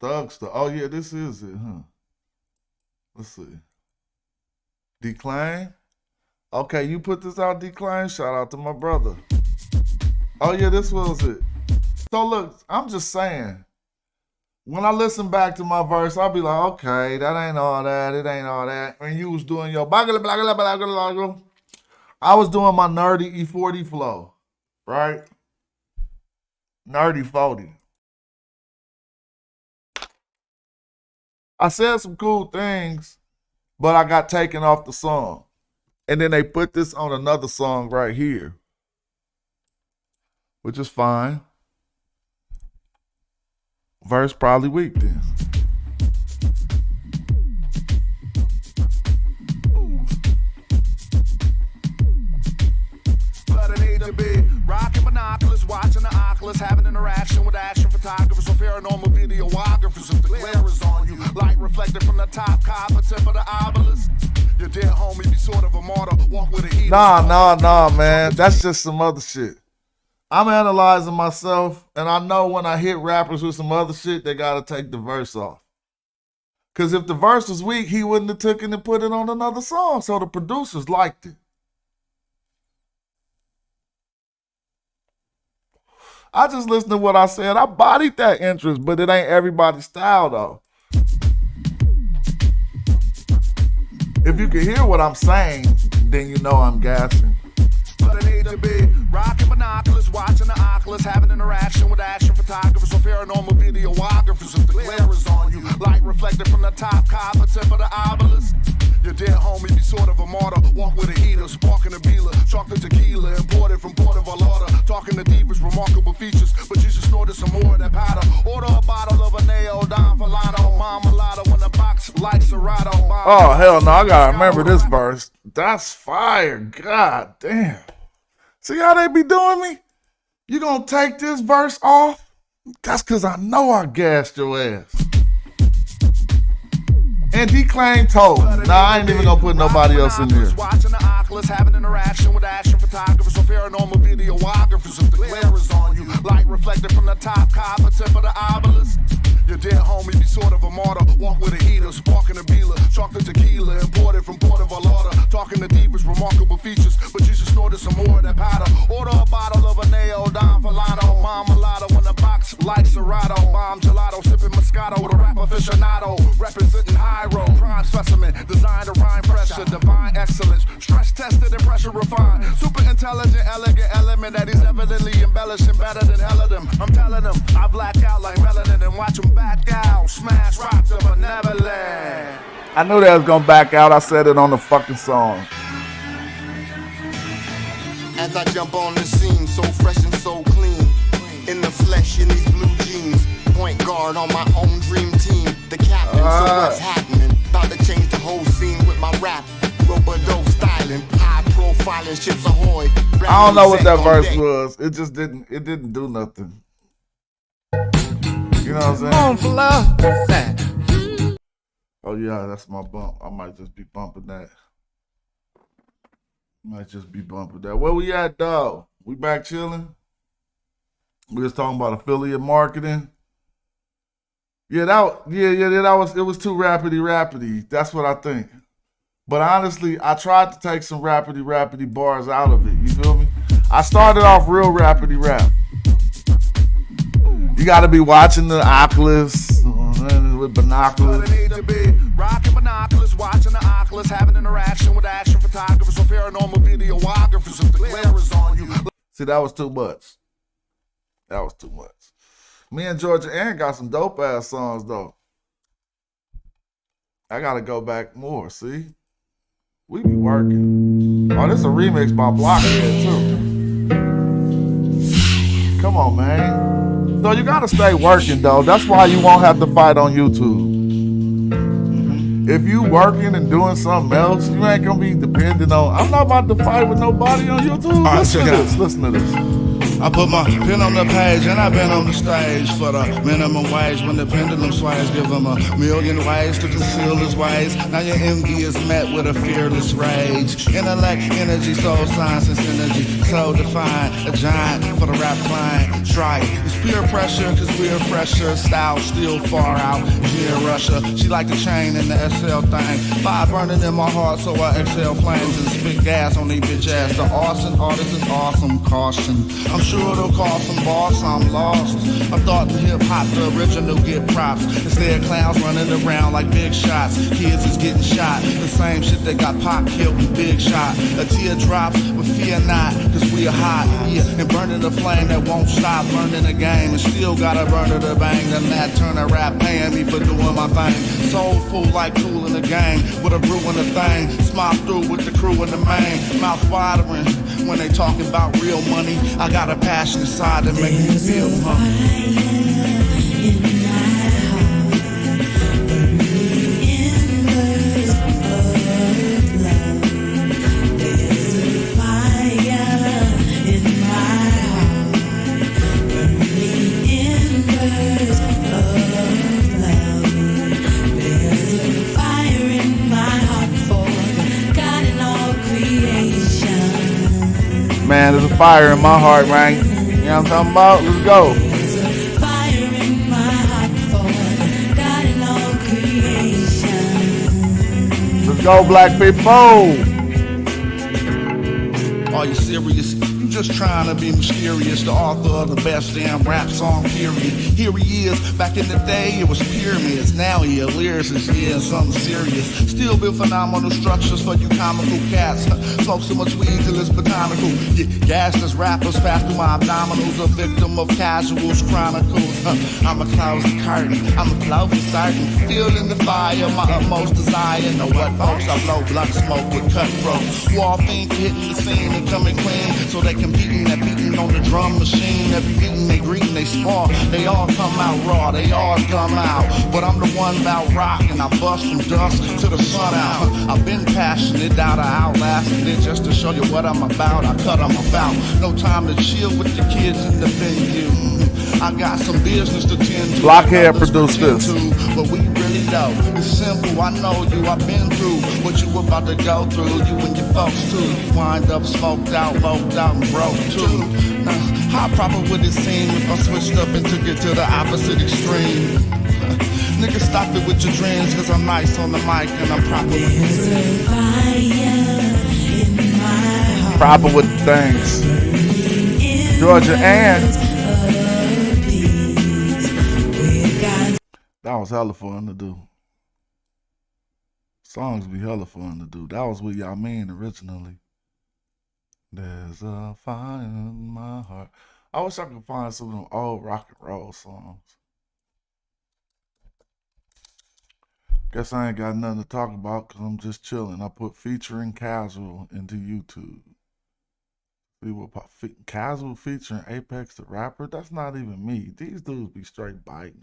Thugster. Oh yeah, this is it, huh? Let's see. Decline. Okay, you put this out, Decline. Shout out to my brother. Oh yeah, this was it. So look, I'm just saying, when I listen back to my verse, I'll be like, okay, that ain't all that, it ain't all that. When you was doing your I was doing my nerdy E40 flow, right? Nerdy 40. I said some cool things, but I got taken off the song. And then they put this on another song right here, which is fine. Verse probably weak then. But I need to be rocking binoculars, watching the oculus, having interaction with action photographers or paranormal videographers. If the glare is on you, light reflected from the top copper tip of the obelisk. Your dead homie be sort of a martyr, walk with a heat. Nah, man. That's just some other shit. I'm analyzing myself, and I know when I hit rappers with some other shit, they gotta take the verse off. Cause if the verse was weak, he wouldn't have taken and put it on another song. So the producers liked it. I just listened to what I said. I bodied that interest, but it ain't everybody's style though. If you can hear what I'm saying, then you know I'm gassing. But I need to be rocking binoculars, watching the oculus, having interaction with action photographers or paranormal videographers. If the glare is on you, light reflected from the top copper tip of the obelisk. Your dead homie be sort of a martyr, walk with a heater, sparking a beeler, chocolate tequila, imported from Port of Vallarta. Talking to divas, remarkable features, but you should snorted some more of that powder. Order a bottle of a Neo Don Filano, Marmalado in a box like Serato. Oh, hell no, I gotta remember this verse. That's fire, god damn. See how they be doing me? You gonna take this verse off? That's cause I know I gassed your ass. And Decline told. Nah, I ain't even gonna put nobody else in there. Watching the oculus, having interaction with action photographers or paranormal videographers. If the glare is on you, light reflected from the top copper tip of the obelisk. Your dead homie be sort of a martyr, walk with a heater, sparking a beeler, chocolate tequila, imported from Port of Vallarta. Talking to divas, remarkable features, but you should snorted some more of that powder. Order a bottle of a Neo Don Filano, Marmalado in a box like Serato. Bomb gelato, sipping Moscato, the rap aficionado, representing high road, prime specimen, designed to rhyme pressure, divine excellence, stress tested and pressure refined, super intelligent, elegant element that he's evidently embellishing better than hell of them. I'm telling them, I black out like melanin and watch them back out, smash rock to Neverland. I knew they was gonna back out. I said it on the fucking song. As I jump on the scene, so fresh and so clean, in the flesh in these blue jeans, point guard on my own dream team, the captain, so what's happening? About to change the whole scene with my rap, robo-dope styling, high profiling, ships ahoy. I don't know what that verse was. It just didn't do nothing. You know what I'm saying? On for love. Oh yeah, that's my bump. I might just be bumping that. Where we at, though? We back chilling? We was talking about affiliate marketing. It was too rapidy. That's what I think. But honestly, I tried to take some rapidy bars out of it. You feel me? I started off real rapidy rap. You gotta be watching the Oculus with binoculars. Rocking binoculars, watching the Oculus, having interaction with action photographers or paranormal videographers if the glare is on you. See, that was too much. Me and Georgia Ann got some dope ass songs though. I gotta go back more, see? We be working. Oh, this is a remix by Blockhead too. Come on, man. So you gotta stay working though. That's why you won't have to fight on YouTube. If you working and doing something else, you ain't gonna be dependent on. I'm not about to fight with nobody on YouTube. Right, Listen to this. I put my pen on the page and I've been on the stage for the minimum wage. When the pendulum sways, give them 1,000,000 ways to conceal his ways. Now your envy is met with a fearless rage. Intellect, energy, soul, science, and synergy. So defined, a giant for the rap client. Try it. It's peer pressure cause we're fresher. Style still far out. Here Russia. She like the chain and the SL thing. Fire burning in my heart so I exhale flames and spit gas on these bitch ass. The arson artist is awesome. Caution. I'm sure they'll call some boss, I'm lost. I thought the hip hop, the original get props. Instead clowns running around like big shots. Kids is getting shot. The same shit that got Pac killed with Big Shot. A teardrop, but fear not, cause we are hot. Yeah, and burning the flame that won't stop. Learning the game and still gotta burn to the bang. The Nat Turner rap paying me for doing my thing. Soulful like cool in the game. With a brew in the thing. Smile through with the crew in the main. Mouth watering when they talking about real money. I got a passion inside that make me feel Man, there's a fire in my heart, man. You know what I'm talking about? Let's go. Let's go, black people. Are you serious? You just trying to be mysterious. The author of the best damn rap song, period. Here he is. Back in the day, it was pyramids. Now he a lyricist, yeah, something serious. Still build phenomenal structures for you comical cats. Smoke so much weed till it's botanical. Get gassed as rappers pass through my abdominals. A victim of casuals chronicles. I'm a close the curtain. I'm a flow for certain. Feeling the fire, my utmost desire. Know what, folks? I blow blunt smoke with cutthroats. Wall fiends hitting the scene and coming clean. So they competing and beating on the drum machine. Every beating they greeting, they spar. They all come out raw, they all come out. But I'm the one about rockin'. I bust from dusk to the sun out. I've been passionate, out of outlasting it. Just to show you what I'm about, I cut I'm about. No time to chill with the kids in the venue. I got some business to tend to. Blockhead produced this. But we really know it's simple. I know you, I've been through what you about to go through. You and your folks too. You wind up smoked out, loped out, and broke too. Now, how proper would it seem if I switched up and took it to the opposite extreme? Nigga, stop it with your dreams, cause I'm nice on the mic and I'm proper with the proper with the things. Georgia Ann. That was hella fun to do. Songs be hella fun to do. That was what y'all mean originally. There's a fire in my heart. I wish I could find some of them old rock and roll songs. Guess I ain't got nothing to talk about because I'm just chilling. I put featuring casual into YouTube. We were casual featuring Apex the rapper. That's not even me. These dudes be straight biting.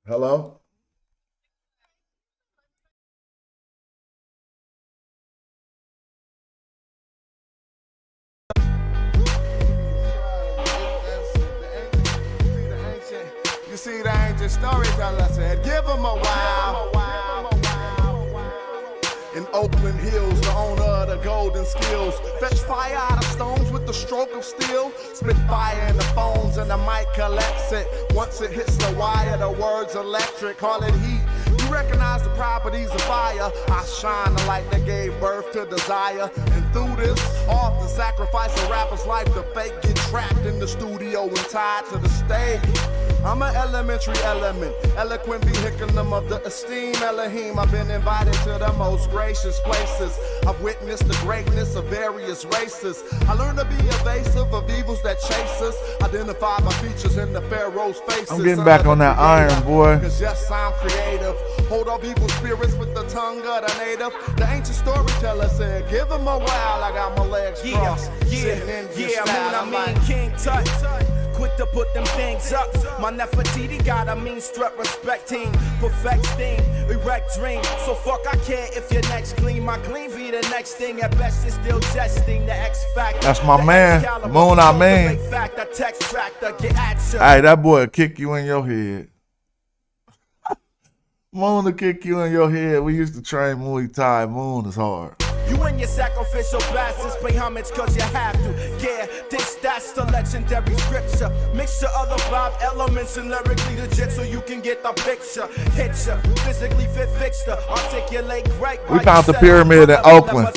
Hello? You see the ancient storyteller said, give him a while. In Oakland Hills, the owner of the golden skills. Fetch fire out of stones with the stroke of steel. Spit fire in the phones and the mic collects it. Once it hits the wire, the word's electric. Call it heat. You recognize the properties of fire. I shine the light that gave birth to desire. And through this, often sacrifice a rapper's life to fake. Get trapped in the studio and tied to the stage. I'm an elementary element, eloquent vehiculum of the esteemed Elohim. I've been invited to the most gracious places. I've witnessed the greatness of various races. I learned to be evasive of evils that chase us. Identify my features in the Pharaoh's faces. I'm getting back on that iron, boy. Cause yes, I'm creative. Hold off evil spirits with the tongue of the native. The ancient storyteller said, give him a while. I got my legs crossed. King Tut. Quick to put them things up. My Nefertiti got a mean strut, respecting, perfecting, erect dream. So fuck, I care if your next clean. My clean be the next thing. At best, it's still testing the X factor. That's my man, Moon. I mean, hey, that boy will kick you in your head. Moon will kick you in your head. We used to train Muay Thai. Moon is hard. You and your sacrificial bastards pay homage cause you have to. Yeah, that's the legendary scripture. Mixture of the 5 elements and lyrically legit so you can get the picture. Hit ya, physically fit fixture, articulate great. We found the pyramid in Oakland.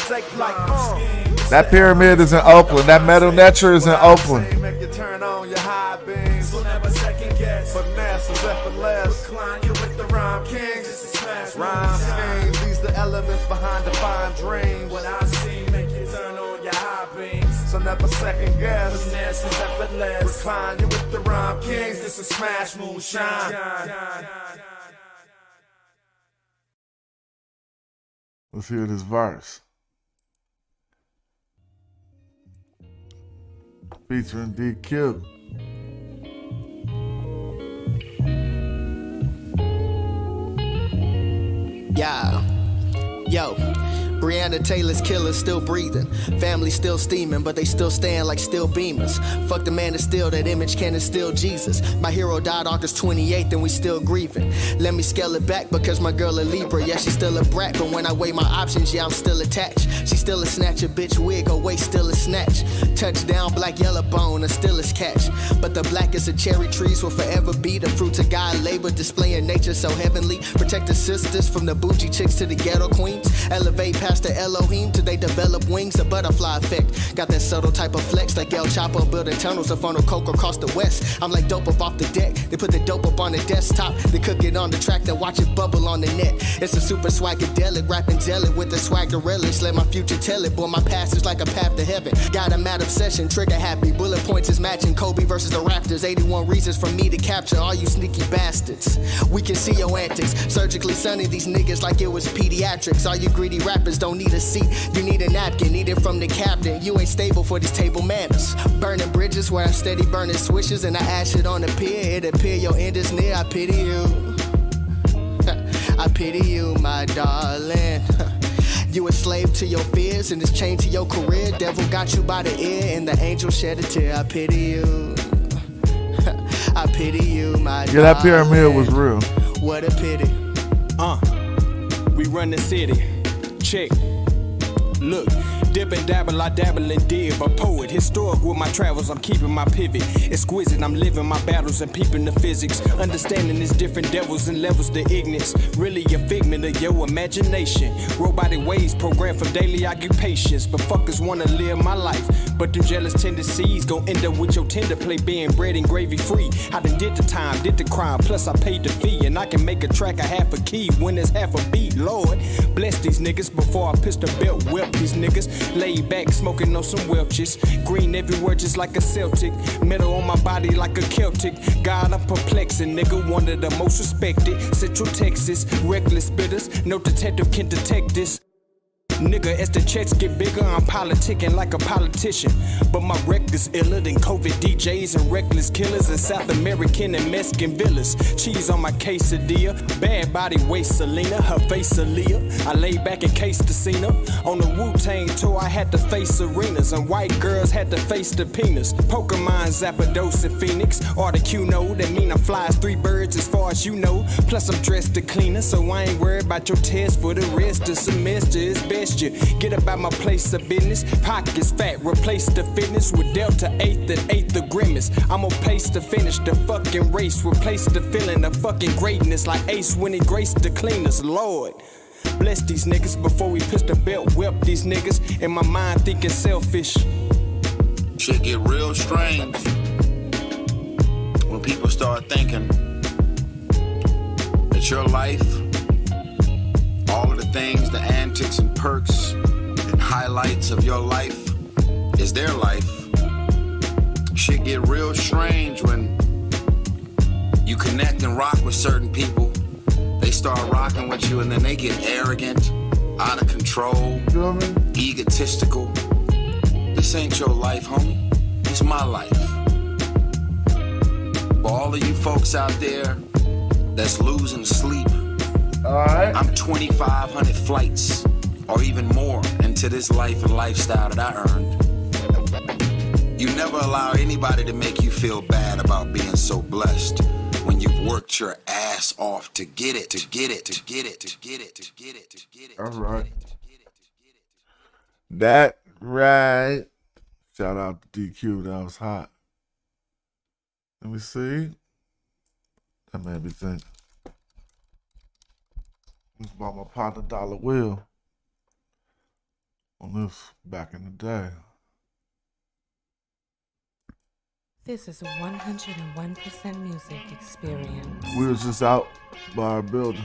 That pyramid is in Oakland. That metal netcher is in Oakland. Make you turn on your high beams. So never second guess. Finesse is effortless. Recline you with the rhyme kings. This is smash rhyme schemes. These the elements behind defined dreams. What I see make you turn on your high beams. So never second guess. Finesse is effortless. Recline you with the rhyme kings. This is smash moonshine. Let's hear this verse. Featuring DQ. Yeah, yo, Breonna Taylor's killer still breathing. Family still steaming, but they still stand like steel beamers. Fuck the man to steal that image, can instill Jesus. My hero died August 28th and we still grieving. Let me scale it back because my girl a Libra. Yeah, she's still a brat, but when I weigh my options, yeah, I'm still attached. She still a snatch, a bitch wig, her waist still a snatch. Touchdown, black yellow bone, a still is catch. But the blackest of cherry trees will forever be the fruits of God labor, displaying nature so heavenly. Protect the sisters from the bougie chicks to the ghetto queens. Elevate past the Elohim till they develop wings, a butterfly effect. Got that subtle type of flex like El Chapo building tunnels to funnel coke across the west. I'm like dope up off the deck. They put the dope up on the desktop. They cook it on the track, then watch it bubble on the net. It's a super swagadelic, rapping jelly with the swagger relish. Let my future tell it, boy, my past is like a path to heaven. Got a mad obsession, trigger happy. Bullet points is matching Kobe versus the Raptors. 81 reasons for me to capture all you sneaky bastards. We can see your antics. Surgically sunning these niggas like it was pediatrics. All you greedy rappers don't need a seat. You need a napkin, need it from the captain. You ain't stable for these table manners. Burning bridges where I'm steady burning swishes and I ash it on the pier. It appear your end is near. I pity you. I pity you, my darling. You a slave to your fears and it's chained to your career. Devil got you by the ear and the angel shed a tear. I pity you. I pity you, my darling. Yeah, that pyramid was real. What a pity. We run the city. Check. Look, dip and dabble, I dabble and dib. A poet, historic with my travels, I'm keeping my pivot. Exquisite, I'm living my battles and peeping the physics. Understanding there's different devils and levels to ignorance. Really a figment of your imagination. Robotic ways programmed for daily occupations. But fuckers wanna live my life. But them jealous tendencies gon' end up with your tender play being bread and gravy free. I done did the time, did the crime, plus I paid the fee. And I can make a track a half a key when it's half a beat. Lord, bless these niggas before I pistol belt whip these niggas. Laid back, smoking on some Welches. Green everywhere just like a Celtic. Metal on my body like a Celtic. God, I'm perplexing, nigga, one of the most respected. Central Texas, reckless bitters. No detective can detect this. Nigga, as the checks get bigger, I'm politicking like a politician. But my record's iller than COVID DJs and reckless killers in South American and Mexican villas. Cheese on my quesadilla, bad body waist Selena, her face Aaliyah. I lay back and case the scene up. On the Wu-Tang tour, I had to face arenas, and white girls had to face the penis. Pokemon, Zapdos, and Phoenix, or the Q-No, that mean I fly as 3 birds as far as you know. Plus I'm dressed the cleaner, so I ain't worried about your test for the rest of the semester. It's best you get about my place of business. Pockets fat, replace the fitness with Delta 8th and 8th the grimace. I'm on pace to finish the fucking race, replace the feeling of fucking greatness like Ace when he graced the cleaners. Lord, bless these niggas before we pistol belt whip these niggas. In my mind thinking selfish. Shit get real strange when people start thinking that your life, all of the things, the antics and perks and highlights of your life is their life. Shit get real strange when you connect and rock with certain people. They start rocking with you and then they get arrogant, out of control, egotistical. This ain't your life, homie. It's my life. For all of you folks out there that's losing sleep, alright, I'm 2,500 flights or even more into this life and lifestyle that I earned. You never allow anybody to make you feel bad about being so blessed when you've worked your ass off to get it, to get it, to get it, to get it, to get it, to get it. All right. That right. Shout out to DQ. That was hot. Let me see. That made me think. This is about my partner Dollar Will on this back in the day. This is a 101% music experience. We was just out by our building.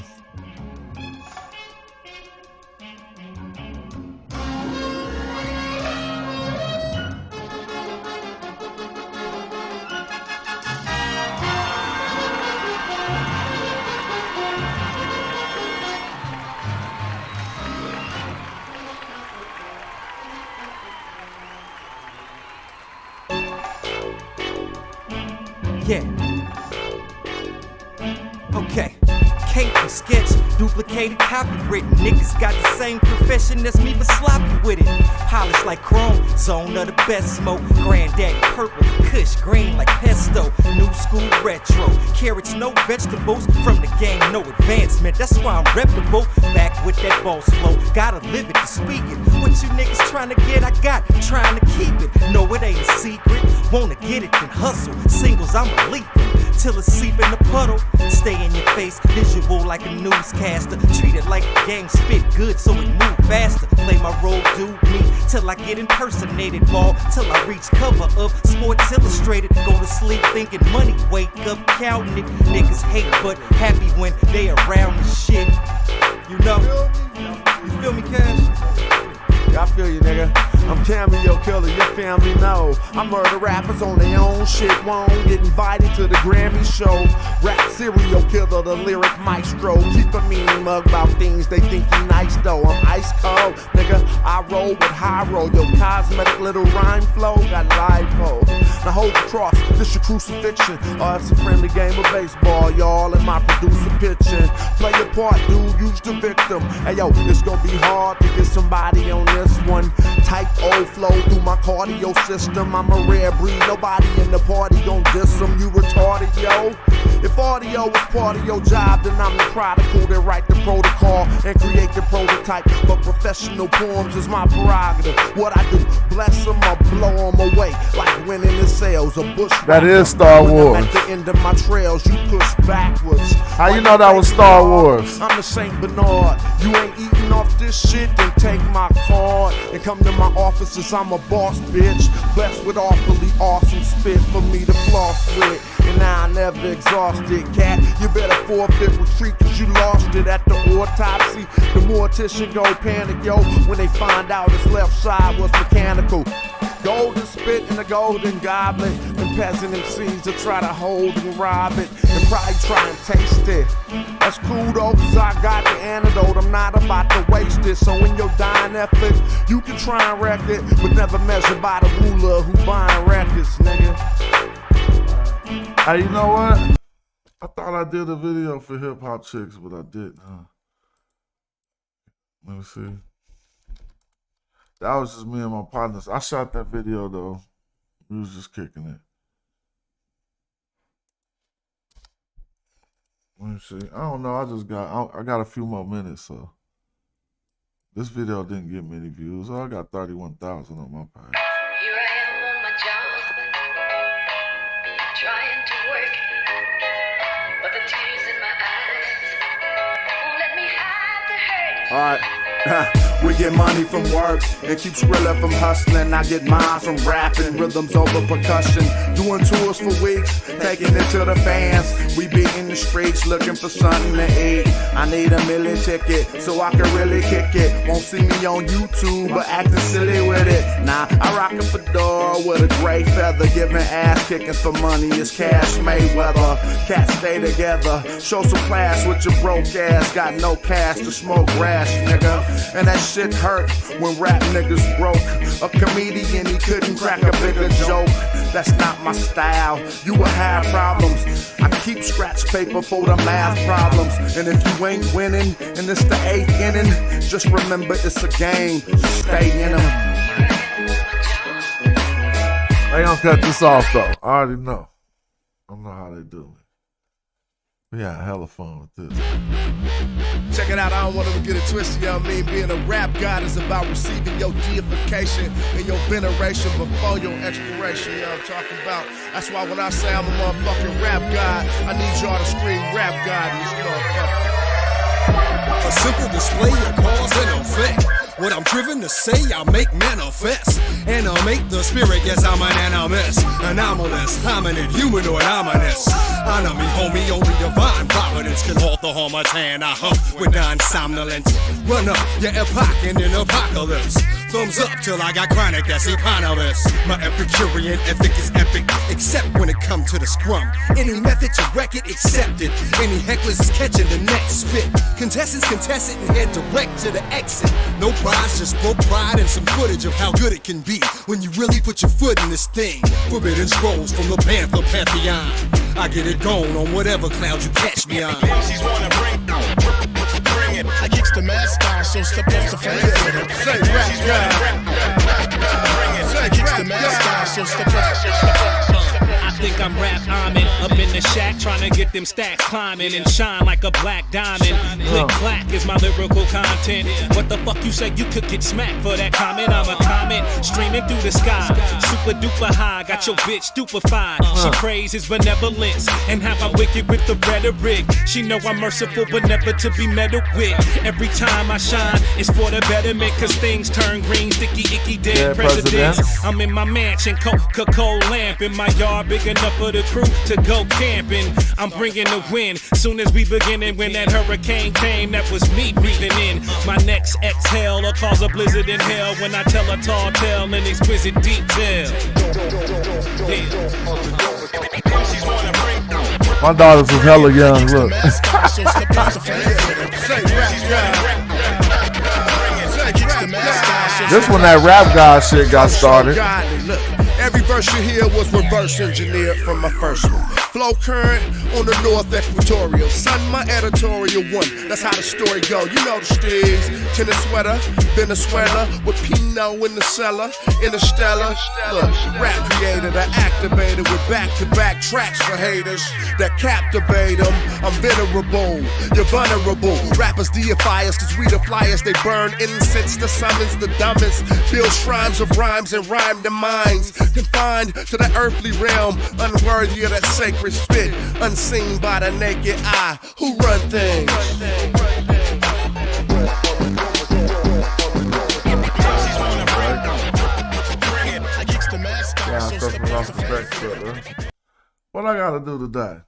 Yeah. Okay. Cake, sketch, duplicated, copywritten. Niggas got the same profession as me, but sloppy with it. Polish like chrome, zone of the best smoke. Granddaddy purple, kush green like pesto. New school retro, carrots, no vegetables. From the game, no advancement. That's why I'm reputable. Back with that boss flow, gotta live it to speak it. What you niggas trying to get, I got, trying to keep it. No, it ain't a secret. Wanna get it, then hustle. Singles, I'ma leap it till it's seep in the puddle. Stay in your face, visual like a newscaster. Treat it like a game, spit good so it move faster. Play my role, do me till I get impersonated. Ball till I reach cover of Sports Illustrated. Go to sleep thinking money, wake up counting it. Niggas hate but happy when they around the shit. You know? You feel me, Cash? I feel you, nigga. I'm cameo killer, your family know. I murder rappers on their own shit. Won't get invited to the Grammy show. Rap serial killer, the lyric maestro. Keep a mean mug about things they think you nice though. I'm ice cold, nigga. I roll with high roll. Your cosmetic little rhyme flow got lipo. Now hold the cross, this your crucifixion. It's a friendly game of baseball, y'all. And my producer pitching. Play your part, dude. Use the victim. Hey yo, it's gonna be hard to get somebody on this one. Type O flow through my cardio system. I'm a rare breed. Nobody in the party gon' diss them. You retarded, yo. If all audio is part of your job, then I'm the prodigal that write the protocol and create the prototype. But professional poems is my prerogative. What I do, bless them or blow them away, like winning the sales. A bush that is Star Wars. At the end of my trails, you push backwards. How you know that was Star Wars? I'm the Saint Bernard. You ain't eating off this shit, then take my card and come to my offices. I'm a boss, bitch. Blessed with awfully awesome spit for me to floss with. And now I never exhausted, cat. You better forfeit retreat, cause you lost it at the autopsy. The mortician go panic, yo, when they find out his left side was mechanical. Golden spit in a golden goblet, and peasant MCs to try to hold and rob it, and probably try and taste it. That's cool though, cause I got the antidote. I'm not about to waste it. So in your dying effort, you can try and wreck it, but never measure by the ruler who buying records, nigga. Hey, you know what? I thought I did a video for Hip Hop Chicks, but I didn't, huh? Let me see. That was just me and my partners. I shot that video though. We was just kicking it. Let me see. I don't know. I got a few more minutes, so this video didn't get many views. I got 31,000 on my page. Here I am on my job, trying to work, but the tears in my eyes won't let me hide the hurt. All right. We get money from work and keep Skrilla from hustling. I get mine from rapping, rhythms over percussion. Doing tours for weeks, taking it to the fans. We be in the streets looking for something to eat. I need a milli ticket so I can really kick it. Won't see me on YouTube, but acting silly with it. Nah, I rock a fedora with a gray feather. Giving ass kicking for money is Cash Mayweather. Cats stay together, show some class with your broke ass. Got no cash to smoke grass, nigga. And that shit hurt when rap niggas broke. A comedian, he couldn't crack a bigger joke. That's not my style. You will have problems. I keep scratch paper for the math problems. And if you ain't winning and it's the 8th inning, just remember it's a game. Just stay in them. They gonna cut this off though. I already know. I don't know how they do it. We had hella fun with this. Check it out, I don't want to get it twisted, you know what I mean? Being a rap god is about receiving your deification and your veneration before your expiration, you know what I'm talking about? That's why when I say I'm a motherfucking rap god, I need y'all to scream rap god in this motherfucker. A simple display of cause and effect. What I'm driven to say, I'll make manifest. Animate the spirit, yes, I'm an animus. Anomalous, hominid, humanoid, ominous. Honor me, homie, only divine providence can halt the harmattan. I huff with non-somnolent. Run up your epoch in an apocalypse. Thumbs up till I got chronic, that's eponymous. My Epicurean ethic is epic, except when it comes to the scrum. Any method to wreck it, accepted. Any hecklers is catching the next spit. Contestants contest it and head direct to the exit. No prize, just broke pride and some footage of how good it can be when you really put your foot in this thing. Forbidden scrolls from the Panther Pantheon. I get it going on whatever cloud you catch me on. MCs wanna bring it. I kicks the mask on, so step off the front. Say rap god. Say kicks the mask on, so step off. I think I'm rap arming up in the shack, trying to get them stacks climbing and shine like a black diamond. Click clack is my lyrical content. What the fuck you say? You could get smacked for that comment. I'm a comet streaming through the sky, super duper high. Got your bitch stupefied. She praises benevolence and how I'm wicked with the rhetoric. She know I'm merciful but never to be meddled with. Every time I shine, it's for the betterment, cause things turn green, sticky, icky, dead presidents. I'm in my mansion, Coca-Cola lamp in my yard, big enough for the crew to go camping. I'm bringing the wind. Soon as we beginning, when that hurricane came, that was me breathing in. My next exhale will cause a blizzard in hell when I tell a tall tale in exquisite detail. My daughters was hella young, look. Say This when that rap god shit got started. Every verse you hear was reverse engineered from my first one. Flow current on the North Equatorial. Son, my editorial one. That's how the story go. You know the steez. Tennis sweater, Venezuela with Pinot in the cellar, Interstellar. Look, rap creator, the activator with back-to-back tracks for haters that captivate them. I'm venerable, you're vulnerable. Rappers deify us cause we the flyers. They burn incense to summons the dumbest. Build shrines of rhymes and rhyme their minds. Confined to the earthly realm, unworthy of that sacred spit. Unseen by the naked eye. Who run things? What I gotta do today?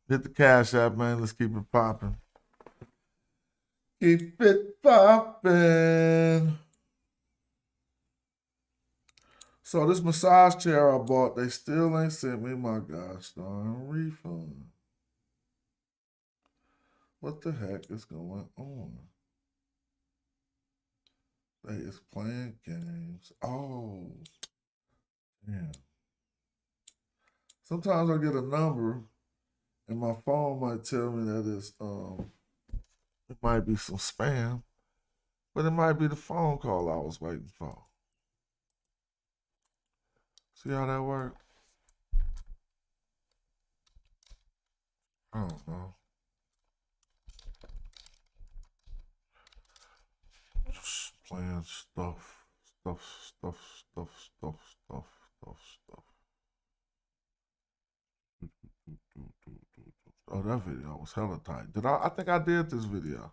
Hit the Cash App, man. Let's keep it popping. Keep it popping. So this massage chair I bought, they still ain't sent me my gosh darn refund. What the heck is going on? They is playing games. Oh, yeah. Sometimes I get a number and my phone might tell me that it's it might be some spam, but it might be the phone call I was waiting for. See how that works? I don't know. Just playing stuff. Oh, that video was hella tight. I think I did this video.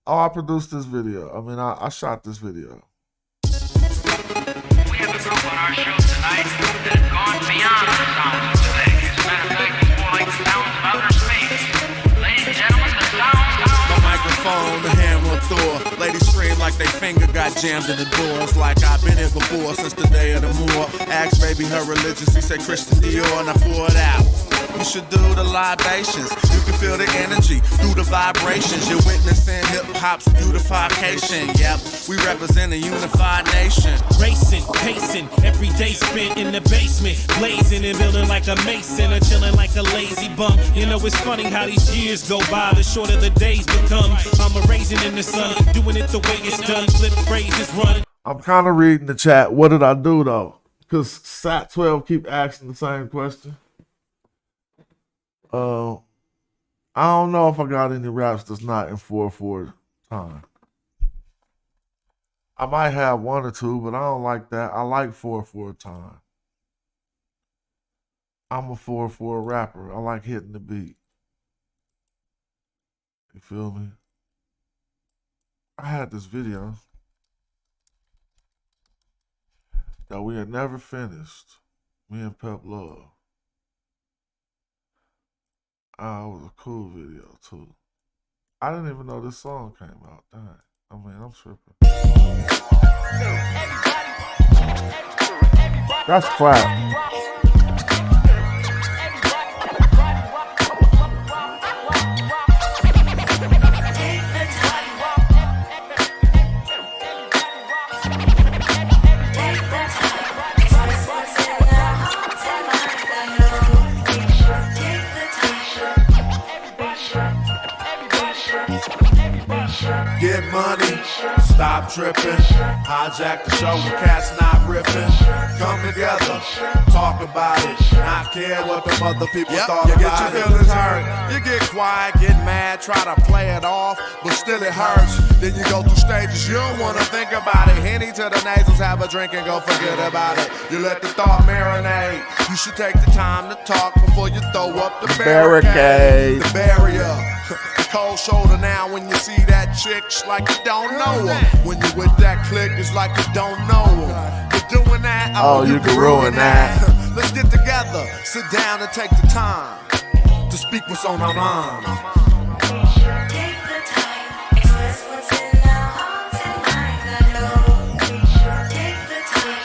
Oh, I produced this video. I mean, I shot this video. We have a group on our show tonight that has gone beyond the sounds of today. As a matter of fact, it's more like the sounds of outer space. Ladies and gentlemen, the sounds. My microphone, the hammer Thor. Ladies scream like they finger got jammed in the doors. Like I've been here before since the day of the Moor. Ask baby her religion, she said Christian Dior, and I pour it out. You should do the libations. You can feel the energy through the vibrations. You're witnessing hip-hop's beautification. Yep, we represent a unified nation. Racing, pacing, every day spent in the basement. Blazing and building like a mason or chilling like a lazy bum. You know it's funny how these years go by, the shorter the days become. I'm a raisin in the sun, doing it the way it's done. Flip phrases running. I'm kind of reading the chat. What did I do though? Because Sat12 keep asking the same question. I don't know if I got any raps that's not in 4/4 time. I might have one or two, but I don't like that. I like 4/4 time. I'm a 4/4 rapper. I like hitting the beat. You feel me? I had this video that we had never finished. Me and Pep Love. It was a cool video too. I didn't even know this song came out. Dang. I mean, I'm tripping. That's clap. Get money, stop tripping, hijack the show when cats not ripping. Come together, talk about it, not care what the other people thought about it. You get your feelings hurt, you get quiet, get mad, try to play it off, but still it hurts. Then you go through stages, you don't want to think about it. Henny to the nasals, have a drink and go forget about it. You let the thought marinate, you should take the time to talk before you throw up the barricade. The barrier. Cold shoulder now when you see that chick, it's like you don't know her. When you with that click, it's like you don't know her. You're doing that, oh, you can ruin that. Let's get together, sit down and take the time to speak what's on our mind. Take the time, express what's in our hearts and minds. I know. Take the time.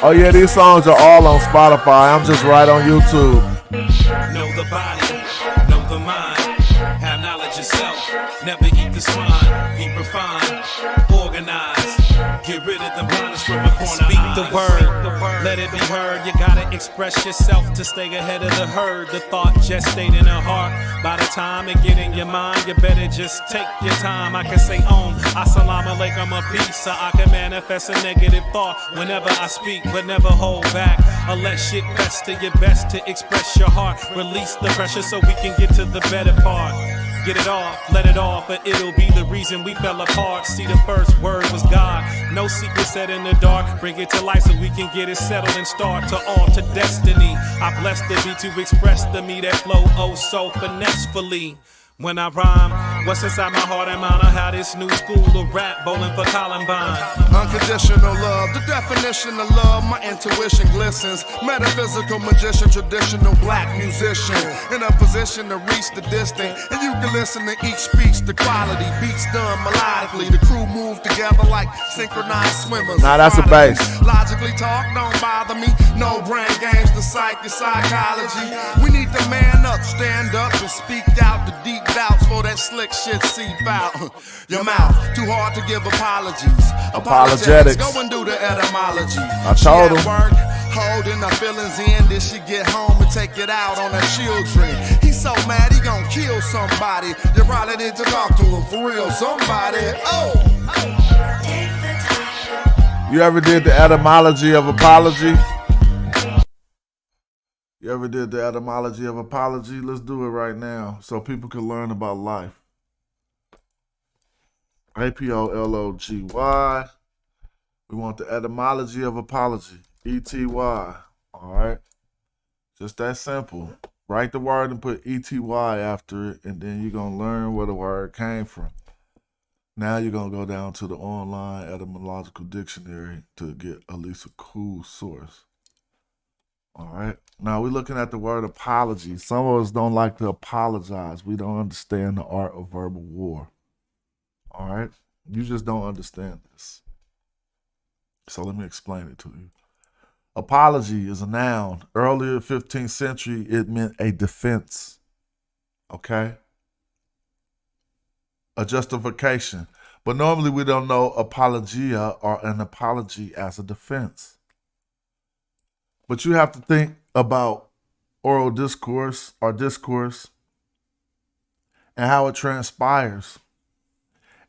Oh yeah, these songs are all on Spotify. I'm just right on YouTube. Know the body, know the mind, have knowledge yourself. Never eat the swine. Be refined, organized. Get rid of the blinders from the corner. Speak the word, let it be heard. You gotta express yourself to stay ahead of the herd. The thought just stayed in her heart. By the time it get in your mind, you better just take your time. I can say assalamu alaikum, a peace, so I can manifest a negative thought whenever I speak, but never hold back. Or let shit fester, your best to express your heart. Release the pressure so we can get to the better part. Get it off, let it off, but it'll be the reason we fell apart. See, the first word was God. No secret set in the dark. Bring it to life so we can get it settled and start to alter destiny. I bless the beat to express the me that flow oh so finessefully. When I rhyme, what's inside my heart and mind? I how this new school of rap bowling for Columbine. Unconditional love, the definition of love, my intuition glistens. Metaphysical magician, traditional black musician. In a position to reach the distant. And you can listen to each speech, the quality, beats done melodically. The crew move together like synchronized swimmers. Nah, that's a bass. Logically talk, don't bother me. No brain games, the psych, your psychology. We need to man up, stand up, and speak out the deep doubts for that slick shit seep out. Your mouth, too hard to give apologies. Apologetics. Go and do the etymology. I told him. Work, holding our feelings in. Then she get home and take it out on her children. He's so mad he gon' kill somebody. You probably need to talk to him for real. Somebody. Oh. You ever did the etymology of apology? You ever did the etymology of apology? Let's do it right now so people can learn about life. APOLOGY. We want the etymology of apology. ETY. All right. Just that simple. Write the word and put ETY after it, and then you're going to learn where the word came from. Now you're going to go down to the online etymological dictionary to get at least a cool source. All right. Now we're looking at the word apology. Some of us don't like to apologize. We don't understand the art of verbal war. All right. You just don't understand this. So let me explain it to you. Apology is a noun. Earlier 15th century, it meant a defense. Okay. A justification. But normally we don't know apologia or an apology as a defense. But you have to think about oral discourse or discourse and how it transpires.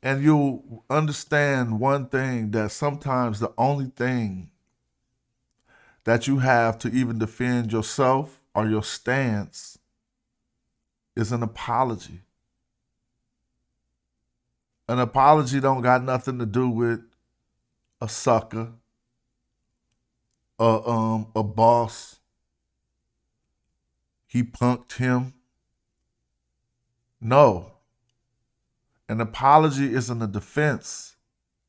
And you'll understand one thing, that sometimes the only thing that you have to even defend yourself or your stance is an apology. An apology don't got nothing to do with a sucker, a boss. He punked him. No. An apology isn't a defense.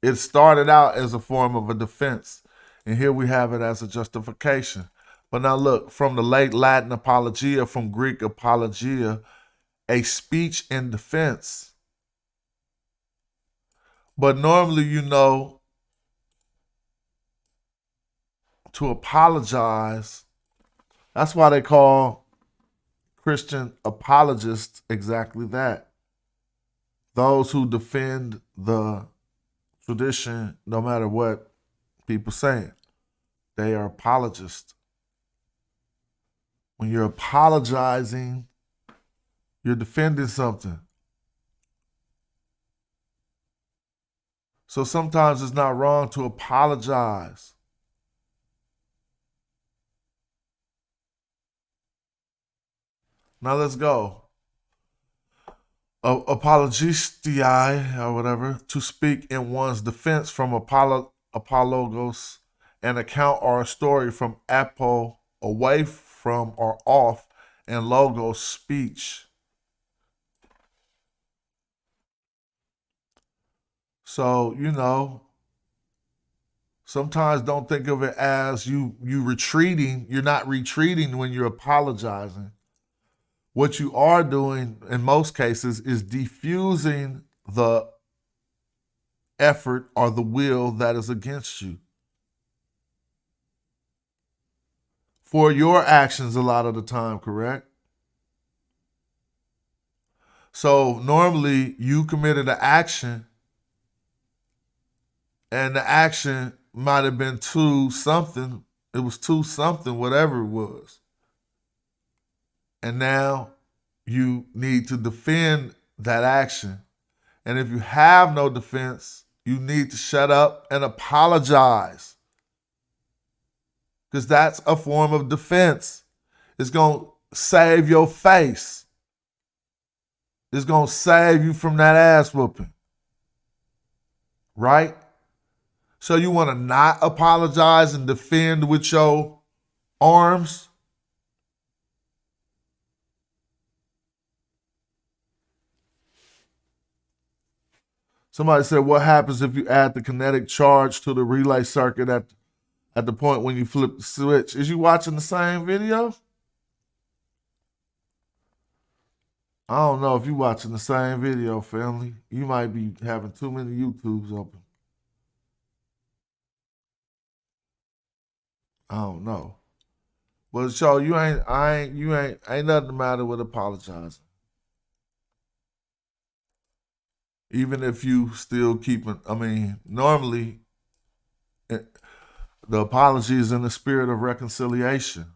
It started out as a form of a defense, and here we have it as a justification. But now look, from the late Latin apologia, from Greek apologia, a speech in defense. But normally, to apologize, that's why they call Christian apologists exactly that. Those who defend the tradition, no matter what people say, they are apologists. When you're apologizing, you're defending something. So sometimes it's not wrong to apologize. Now let's go. Apologistai, or whatever, to speak in one's defense, from apologos, an account or a story, from apo, away from or off, and logos, speech. So, sometimes don't think of it as you retreating. You're not retreating when you're apologizing. What you are doing in most cases is diffusing the effort or the will that is against you. For your actions a lot of the time, correct? So normally you committed an action, and the action might have been to something. It was to something, whatever it was. And now you need to defend that action. And if you have no defense, you need to shut up and apologize. Because that's a form of defense. It's going to save your face. It's going to save you from that ass whooping. Right? So you want to not apologize and defend with your arms? Somebody said, what happens if you add the kinetic charge to the relay circuit at the point when you flip the switch? Is you watching the same video? I don't know if you're watching the same video, family. You might be having too many YouTubes open. I don't know. But so ain't nothing the matter with apologizing. Even if you still keeping, normally the apology is in the spirit of reconciliation.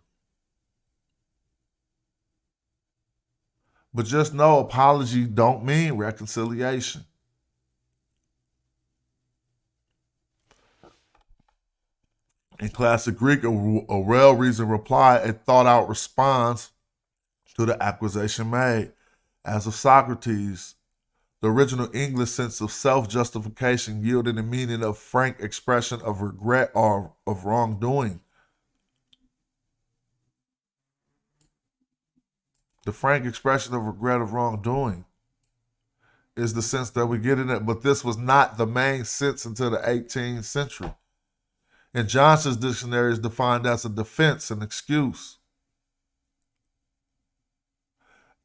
But just know apology don't mean reconciliation. In classic Greek, a well-reasoned reply, a thought-out response to the accusation made. As of Socrates, the original English sense of self-justification yielded the meaning of frank expression of regret or of wrongdoing. The frank expression of regret of wrongdoing is the sense that we get in it, but this was not the main sense until the 18th century. In Johnson's dictionary, is defined as a defense, an excuse.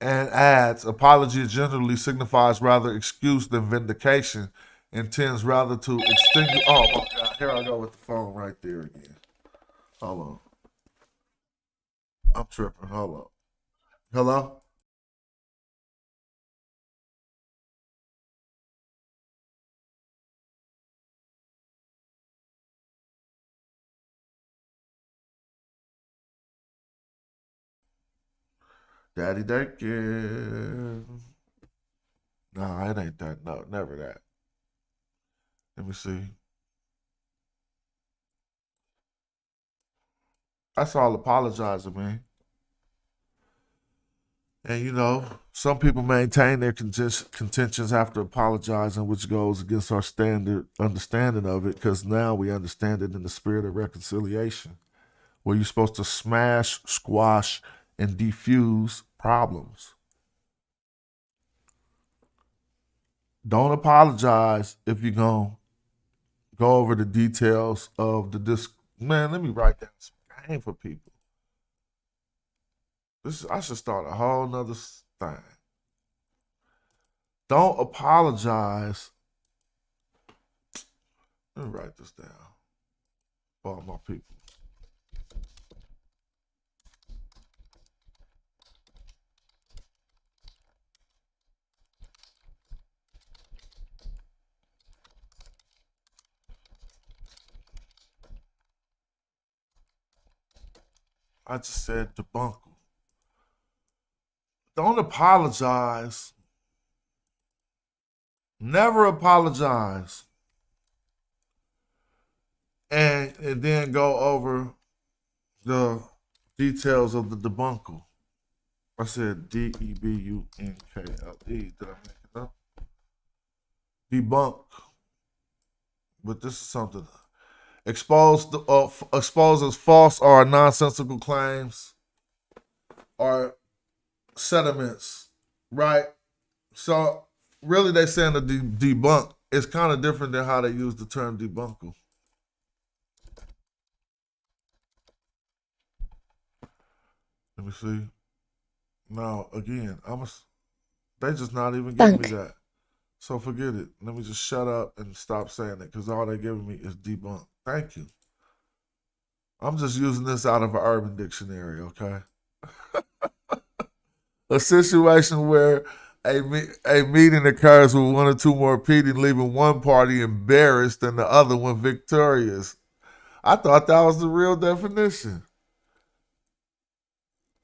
And adds, apology generally signifies rather excuse than vindication, and tends rather to extinguish. Oh my God, here I go with the phone right there again. Hold on. I'm tripping. Hold on. Hello? Daddy Daycare. No, it ain't that. No, never that. Let me see. That's all apologizing, man. And some people maintain their contentions after apologizing, which goes against our standard understanding of it, because now we understand it in the spirit of reconciliation, where you're supposed to smash, squash, and defuse problems. Don't apologize if you're going to go over the details of the disc. Man, let me write down some game for people. I should start a whole nother thing. Don't apologize. Let me write this down for all my people. I just said debunk. Don't apologize. Never apologize. And then go over the details of the debuncle. I said D-E-B-U-N-K-L-E. Did I make it up? Debunk. But this is something. Exposes false or nonsensical claims or sentiments, right? So really they saying the debunk is kind of different than how they use the term debunker. Let me see. Now again, they just not even giving me that. So forget it. Let me just shut up and stop saying it, because all they're giving me is debunk. Thank you. I'm just using this out of an Urban Dictionary, okay? A situation where A meeting occurs with one or two more repeating, leaving one party embarrassed and the other one victorious. I thought that was the real definition.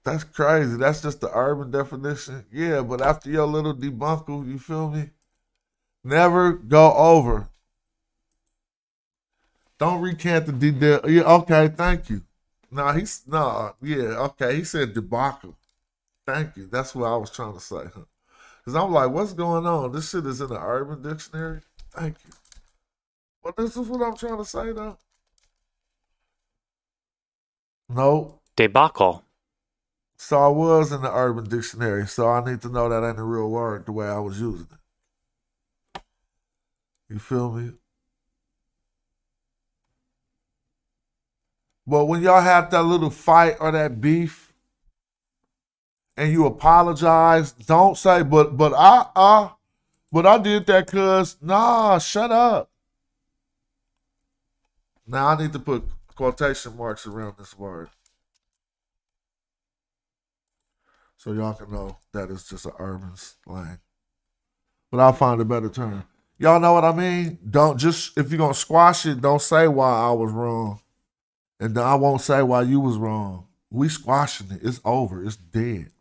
That's crazy. That's just the urban definition. Yeah, but after your little debunker, you feel me? Never go over. Don't recant the detail. Yeah, okay, thank you. Okay. He said debacle. Thank you. That's what I was trying to say. Because I'm like, what's going on? This shit is in the Urban Dictionary. Thank you. But this is what I'm trying to say, though. No. Debacle. So I was in the Urban Dictionary, so I need to know that ain't a real word the way I was using it. You feel me? But when y'all have that little fight or that beef and you apologize, don't say, but I did that cause, nah, shut up. Now I need to put quotation marks around this word. So y'all can know that it's just an urban slang. But I'll find a better term. Y'all know what I mean? Don't just, if you're going to squash it, don't say why I was wrong. And I won't say why you was wrong. We squashing it. It's over. It's dead.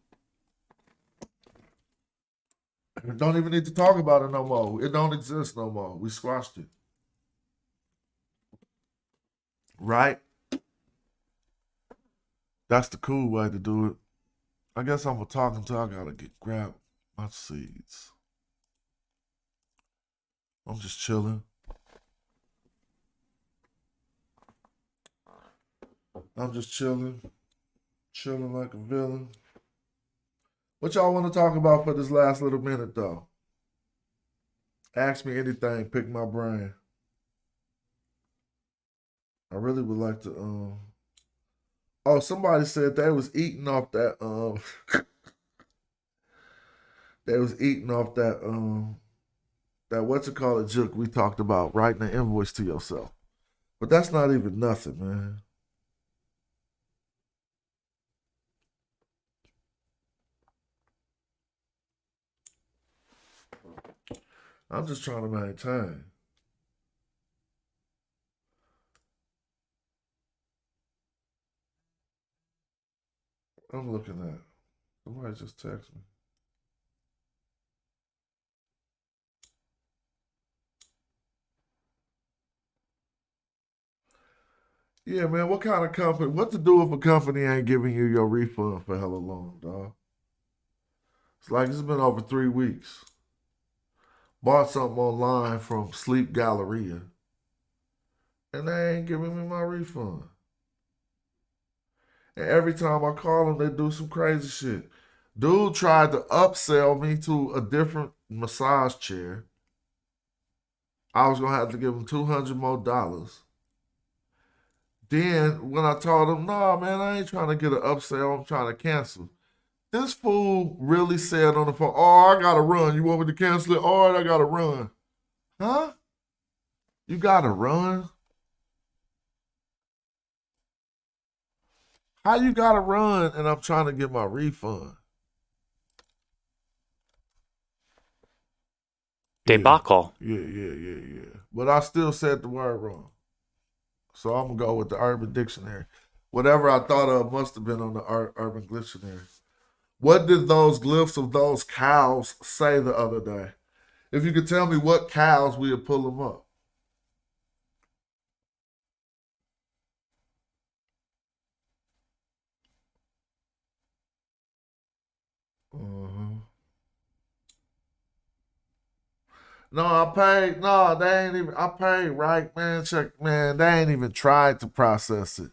Don't even need to talk about it no more. It don't exist no more. We squashed it. Right? That's the cool way to do it. I guess I'm talking until I gotta grab my seeds. I'm just chilling. I'm just chilling. Chilling like a villain. What y'all want to talk about for this last little minute, though? Ask me anything. Pick my brain. I really would like to. Oh, somebody said they was eating off that. They was eating off that. That whatchamacallit joke we talked about, writing an invoice to yourself. But that's not even nothing, man. I'm just trying to maintain. I'm looking at. Somebody just texted me. Yeah, man, what kind of company? What to do if a company ain't giving you your refund for hella long, dog? It's like it's been over 3 weeks. Bought something online from Sleep Galleria, and they ain't giving me my refund. And every time I call them, they do some crazy shit. Dude tried to upsell me to a different massage chair. I was going to have to give him $200 more. Then when I told him, no, man, I ain't trying to get an upsell. I'm trying to cancel. This fool really said on the phone, oh, I got to run. You want me to cancel it? All right, I got to run. Huh? You got to run? How you got to run and I'm trying to get my refund? Debacle. Yeah. But I still said the word wrong. So I'm going to go with the Urban Dictionary. Whatever I thought of must have been on the Urban Dictionary. What did those glyphs of those cows say the other day? If you could tell me what cows, we'd pull them up. No, I paid. No, they ain't even. I paid right, man. Check, man. They ain't even tried to process it.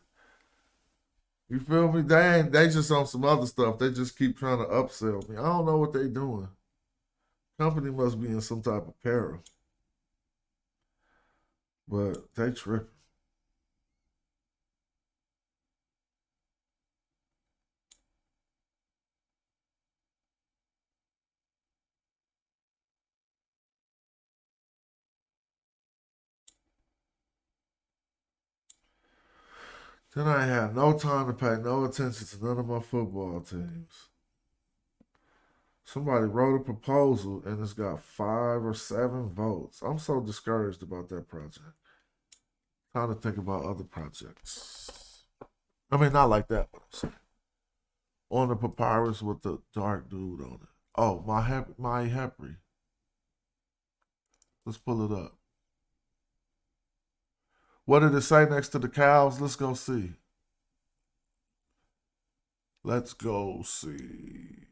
You feel me? They ain't. They just on some other stuff. They just keep trying to upsell me. I don't know what they doing. Company must be in some type of peril. But they tripping. Then I had no time to pay no attention to none of my football teams. Somebody wrote a proposal and it's got 5 or 7 votes. I'm so discouraged about that project. Trying to think about other projects. I mean, not like that, but I'm saying. On the papyrus with the dark dude on it. Oh, my Hepri. Let's pull it up. What did it say next to the cows? Let's go see. Let's go see.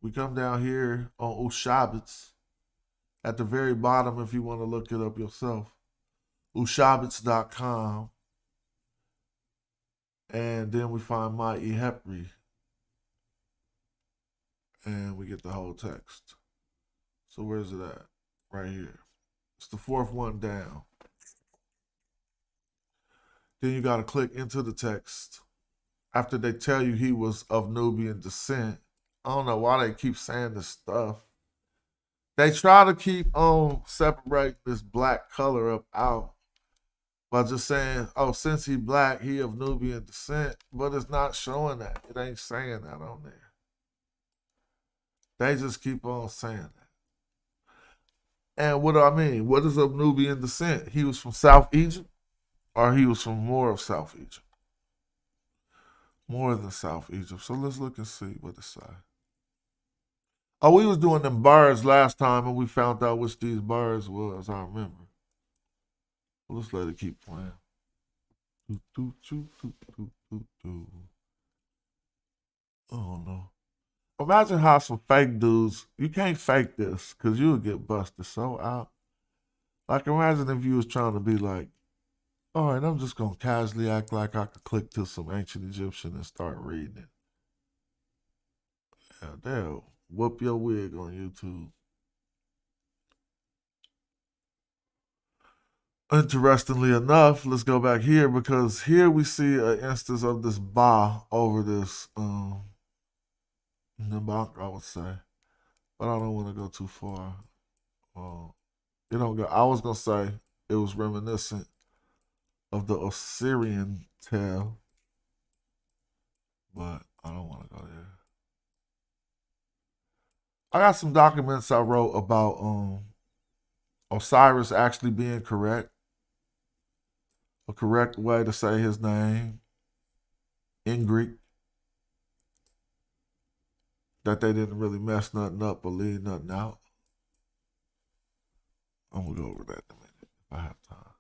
We come down here on Ushabitz. At the very bottom, if you want to look it up yourself. Ushabitz.com. And then we find my Hepri. And we get the whole text. So where's it at? Right here. It's the 4th one down. Then you got to click into the text. After they tell you he was of Nubian descent. I don't know why they keep saying this stuff. They try to keep on separating this black color up out by just saying, oh, since he black, he of Nubian descent. But it's not showing that. It ain't saying that on there. They just keep on saying that. And what do I mean? What is of Nubian descent? He was from South Egypt, or he was from more of South Egypt? More than South Egypt. So let's look and see what it say. Oh, we was doing them birds last time, and we found out which these birds was. I remember. Well, let's let it keep playing. Oh no. Imagine how some fake dudes, you can't fake this because you'll get busted so out. Like, imagine if you was trying to be like, all right, I'm just going to casually act like I could click to some ancient Egyptian and start reading it. Yeah, they'll whoop your wig on YouTube. Interestingly enough, let's go back here because here we see an instance of this ba over this Nabak, I would say. But I don't want to go too far. You don't go. I was gonna say it was reminiscent of the Osirian tale, but I don't want to go there. I got some documents I wrote about Osiris actually being correct, a correct way to say his name in Greek, that they didn't really mess nothing up or leave nothing out. I'm gonna go over that in a minute if I have time.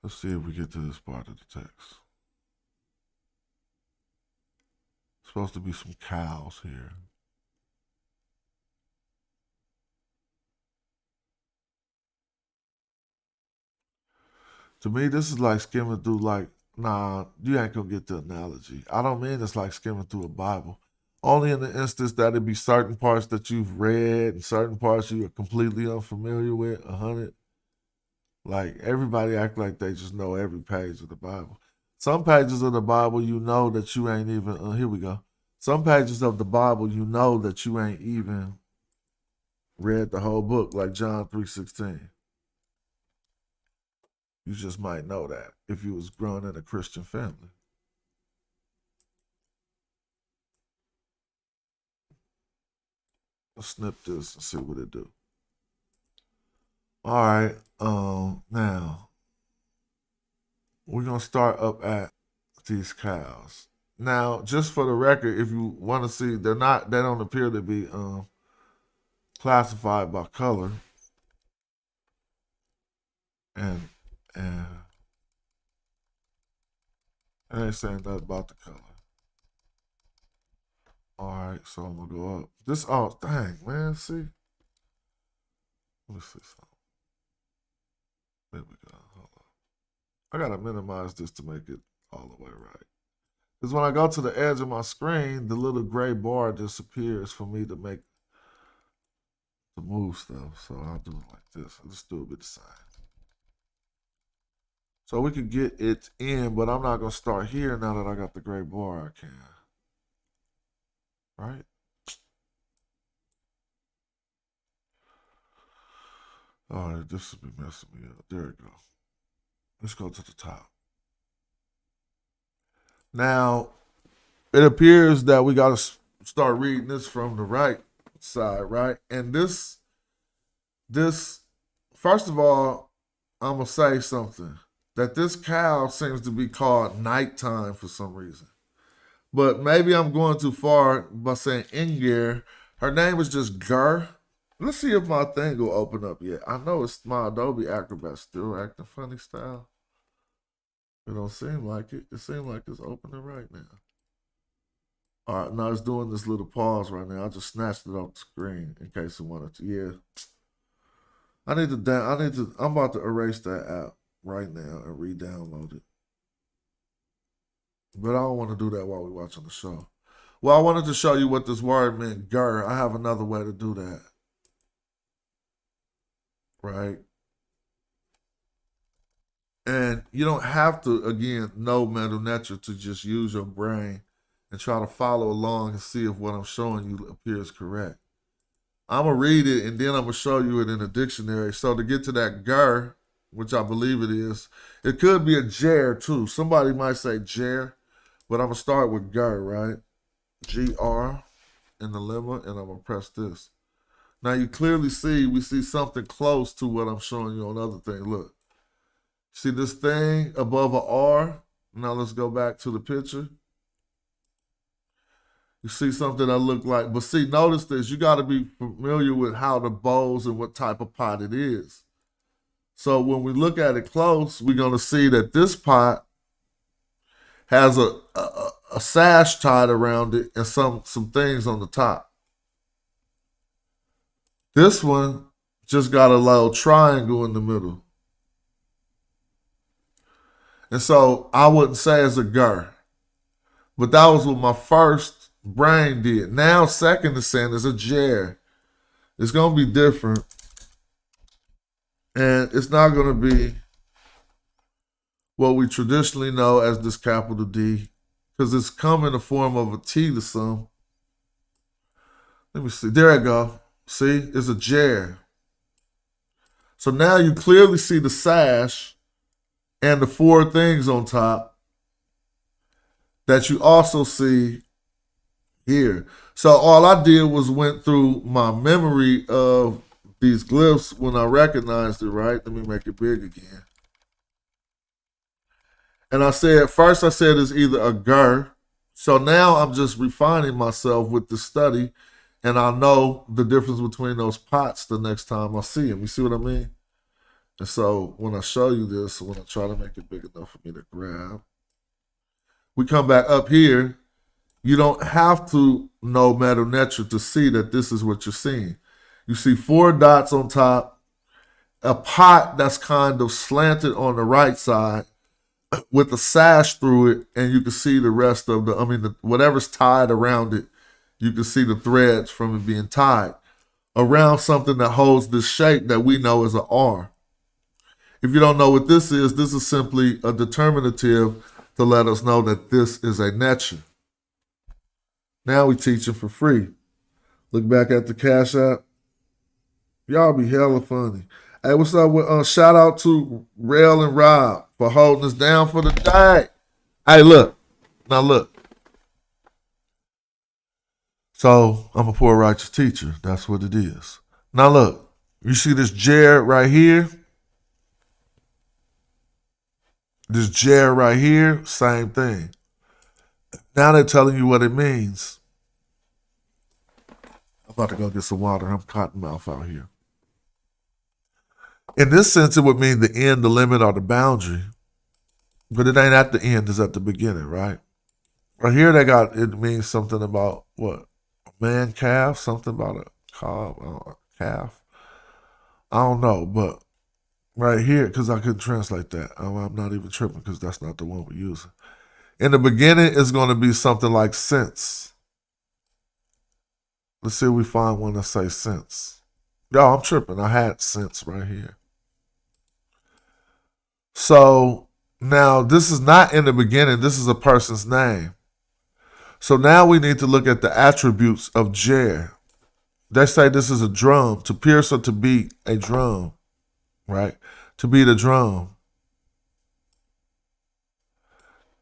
Let's see if we get to this part of the text. Supposed to be some cows here. To me, this is like skimming through nah, you ain't gonna get the analogy. I don't mean it's like skimming through a Bible. Only in the instance that it be certain parts that you've read and certain parts you are completely unfamiliar with, 100. Like, everybody act like they just know every page of the Bible. Some pages of the Bible you know that you ain't even, here we go. Some pages of the Bible you know that you ain't even read the whole book, like John 3:16. You just might know that if you was grown in a Christian family. Let's snip this and see what it do. All right, now we're gonna start up at these cows. Now, just for the record, if you want to see, they don't appear to be classified by color. And it ain't saying nothing about the color. All right, so I'm gonna go up. This, oh dang, man, see. Let me see something. There we go. Hold on. I gotta minimize this to make it all the way right. Because when I go to the edge of my screen, the little gray bar disappears for me to move stuff. So I'll do it like this. I'll just do it with the sign. So we can get it in, but I'm not gonna start here now that I got the gray bar. I can. Right? All right, this will be messing me up. There we go. Let's go to the top. Now, it appears that we got to start reading this from the right side, right? And this, first of all, I'm going to say something. That this cow seems to be called nighttime for some reason. But maybe I'm going too far by saying Inger. Her name is just Gur. Let's see if my thing will open up yet. I know it's my Adobe Acrobat still acting funny style. It don't seem like it. It seems like it's opening right now. All right, now it's doing this little pause right now. I just snatched it off the screen in case it wanted to. Yeah. I'm about to erase that app right now and re-download it. But I don't want to do that while we're watching the show. Well, I wanted to show you what this word meant, gur. I have another way to do that. Right? And you don't have to, again, know mental nature to just use your brain and try to follow along and see if what I'm showing you appears correct. I'm going to read it and then I'm going to show you it in a dictionary. So to get to that gur, which I believe it is, it could be a jer too. Somebody might say jer, but I'm going to start with gur, right? G-R in the lemma, and I'm going to press this. Now you clearly see, we see something close to what I'm showing you on other things. Look, see this thing above a R? Now let's go back to the picture. You see something that look like, but see, notice this, you got to be familiar with how the bowls and what type of pot it is. So when we look at it close, we're going to see that this pot has a sash tied around it and some things on the top. This one just got a little triangle in the middle. And so I wouldn't say it's a gur, but that was what my first brain did. Now second is saying it's a jer. It's going to be different. And it's not going to be what we traditionally know as this capital D, because it's come in the form of a T to some. Let me see. There I go. See? It's a jer. So now you clearly see the sash and the four things on top that you also see here. So all I did was went through my memory of these glyphs when I recognized it, right? Let me make it big again. And I said it's either a gur. So now I'm just refining myself with the study, and I know the difference between those pots the next time I see them. You see what I mean? And so when I show you this, when I try to make it big enough for me to grab, we come back up here. You don't have to know Meta Nature to see that this is what you're seeing. You see four dots on top, a pot that's kind of slanted on the right side with a sash through it, and you can see the rest of whatever's tied around it, you can see the threads from it being tied around something that holds this shape that we know as an R. If you don't know what this is simply a determinative to let us know that this is a nature. Now we teach it for free. Look back at the Cash App. Y'all be hella funny. Hey, what's up with shout out to Rail and Rob for holding us down for the day. Hey, look. Now look. So I'm a poor righteous teacher. That's what it is. Now look. You see this jer right here? This jer right here, same thing. Now they're telling you what it means. I'm about to go get some water. I'm cottonmouth out here. In this sense, it would mean the end, the limit, or the boundary. But it ain't at the end, it's at the beginning, right? Right here, it means something about what? A man calf? Something about a calf? I don't know, but right here, because I couldn't translate that. I'm not even tripping because that's not the one we're using. In the beginning, it's going to be something like sense. Let's see if we find one that says sense. Yo, I'm tripping. I had sense right here. So now this is not in the beginning. This is a person's name. So now we need to look at the attributes of jer. They say this is a drum. To pierce or to beat a drum, right? To beat a drum.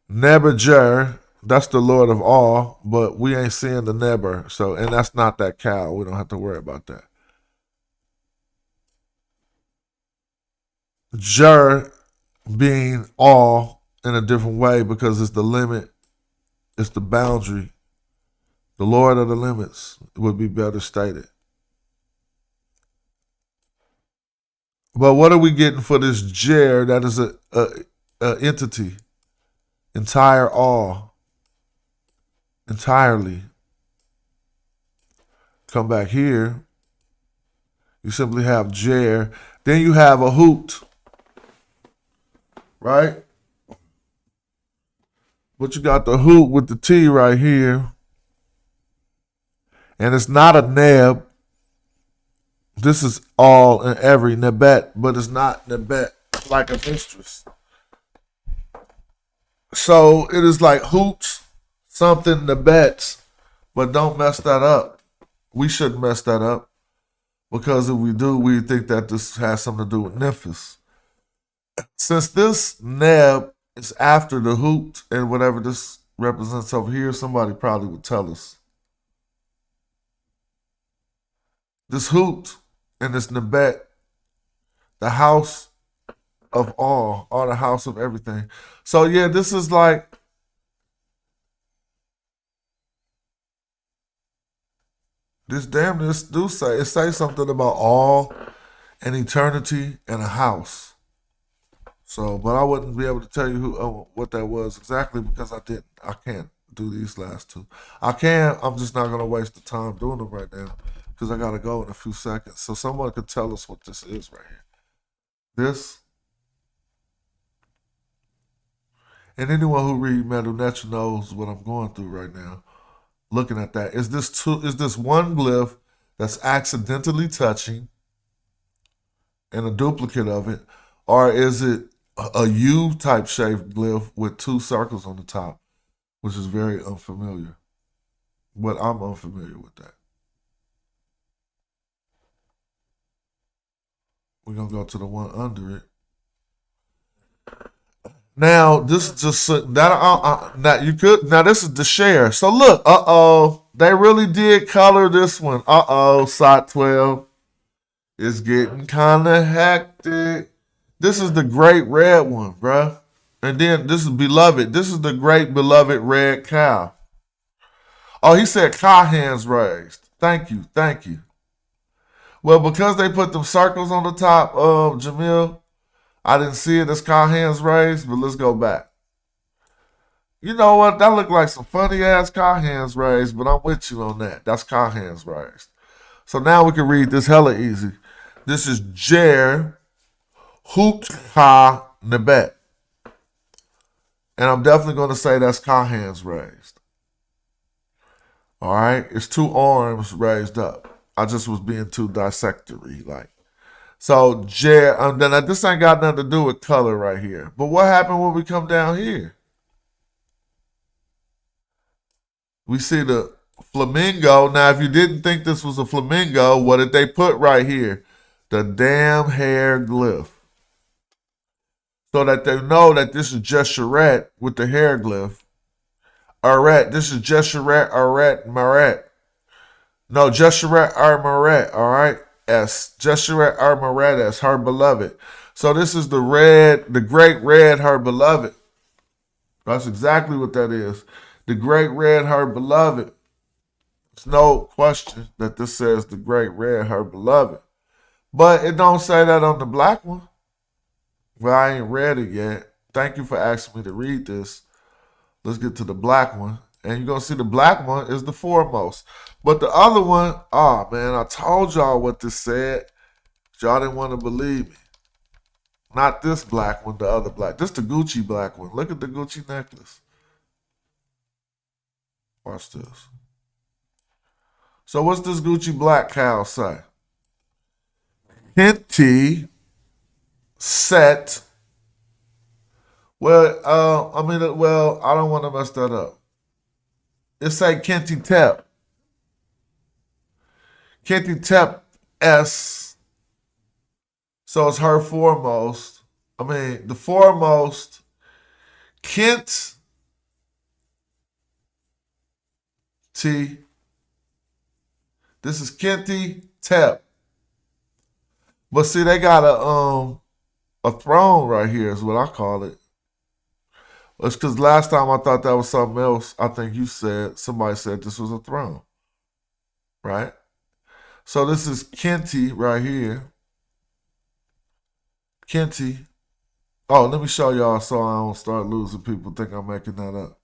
Nebuchadnezzar, that's the Lord of all, but we ain't seeing the Neber. So, and that's not that cow. We don't have to worry about that. Jer being all in a different way because it's the limit, it's the boundary. The Lord of the limits would be better stated. But what are we getting for this Jer that is a entity? Entire all. Entirely. Come back here. You simply have Jer. Then you have a hoot. Right? But you got the hoot with the T right here. And it's not a neb. This is all and every nebet, but it's not nebet like a mistress. So it is like hoots, something nebets, but don't mess that up. We shouldn't mess that up because if we do, we think that this has something to do with Memphis. Since this neb is after the hoot and whatever this represents over here, somebody probably would tell us. This hoot and this nebet, the house of all, or the house of everything. So yeah, this is like this damn this do say it say something about all and eternity and a house. So, but I wouldn't be able to tell you what that was exactly because I can't do these last two. I can. I'm just not gonna waste the time doing them right now because I gotta go in a few seconds. So someone could tell us what this is right here. This. And anyone who read Metal Nature knows what I'm going through right now. Looking at that. Is this one glyph that's accidentally touching and a duplicate of it? Or is it a U-type shaped glyph with two circles on the top, which is very unfamiliar. But I'm unfamiliar with that. We're going to go to the one under it. Now, this is just now you could now this is the share. So look, they really did color this one. SOT 12 is getting kind of hectic. This is the great red one, bruh. And then this is beloved. This is the great beloved red cow. Oh, he said cow hands raised. Thank you. Well, because they put them circles on the top of Jamil, I didn't see it as cow hands raised, but let's go back. You know what? That looked like some funny ass cow hands raised, but I'm with you on that. That's cow hands raised. So now we can read this hella easy. This is Jer Hoot Ha Nebet. And I'm definitely going to say that's cow hands raised. All right? It's two arms raised up. I just was being too dissectory, like. So, then this ain't got nothing to do with color right here. But what happened when we come down here? We see the flamingo. Now, if you didn't think this was a flamingo, what did they put right here? The damn hair glyph. So that they know that this is Jeshurette with the hair glyph. Aret, this is Jeshurette, Aret, Maret. No, Jeshurette, Maret, all right? S. Jeshurette, Maret as her beloved. So this is the great red, her beloved. That's exactly what that is. The great red, her beloved. There's no question that this says the great red, her beloved. But it don't say that on the black one. Well, I ain't read it yet. Thank you for asking me to read this. Let's get to the black one. And you're going to see the black one is the foremost. But the other one, oh man, I told y'all what this said. Y'all didn't want to believe me. Not this black one, the other black. This the Gucci black one. Look at the Gucci necklace. Watch this. So what's this Gucci black cow say? Hinty set. Well, I don't want to mess that up. It say Kenty Tep. Kenty Tep S. So it's her foremost. The foremost. Kent T. This is Kenti Tep. But see, they got a throne right here is what I call it. It's because last time I thought that was something else. I think somebody said this was a throne. Right? So this is Kenti right here. Kenti. Oh, let me show y'all so I don't start losing people think I'm making that up.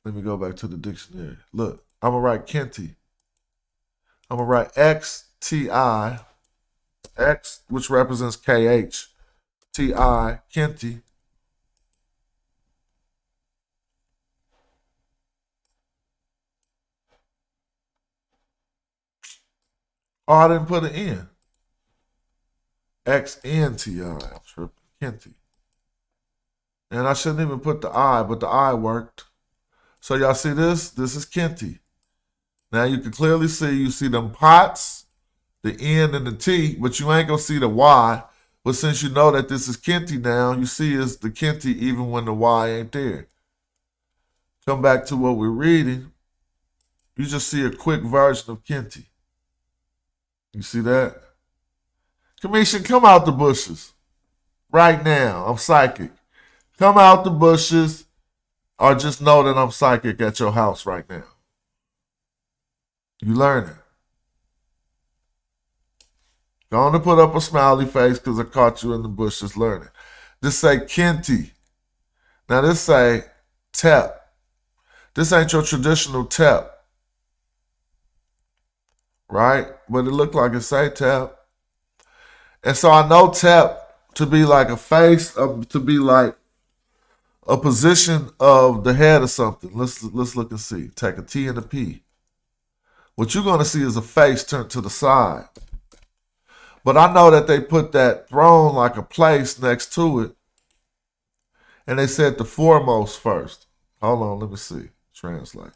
Let me go back to the dictionary. Look, I'm going to write Kenti. I'm going to write X-T-I, X, which represents K-H, T-I, Kenti. Oh, I didn't put an N. X-N-T-I, I'm tripping, Kenti. And I shouldn't even put the I, but the I worked. So y'all see this? This is Kenti. Now you can clearly see, them pots, the N and the T, but you ain't gonna see the Y. But since you know that this is Kenti now, you see it's the Kenti even when the Y ain't there. Come back to what we're reading. You just see a quick version of Kenti. You see that? Commission, come out the bushes. Right now. I'm psychic. Come out the bushes. Or just know that I'm psychic at your house right now. You learning. Go on to put up a smiley face because I caught you in the bushes learning. This say Kenti. Now this say Tep. This ain't your traditional Tep. Right? But it looked like it say Tep. And so I know Tep to be like a face, to be like a position of the head or something. Let's look and see. Take a T and a P. What you're going to see is a face turned to the side. But I know that they put that throne like a place next to it. And they said the foremost first. Hold on, let me see. Translate.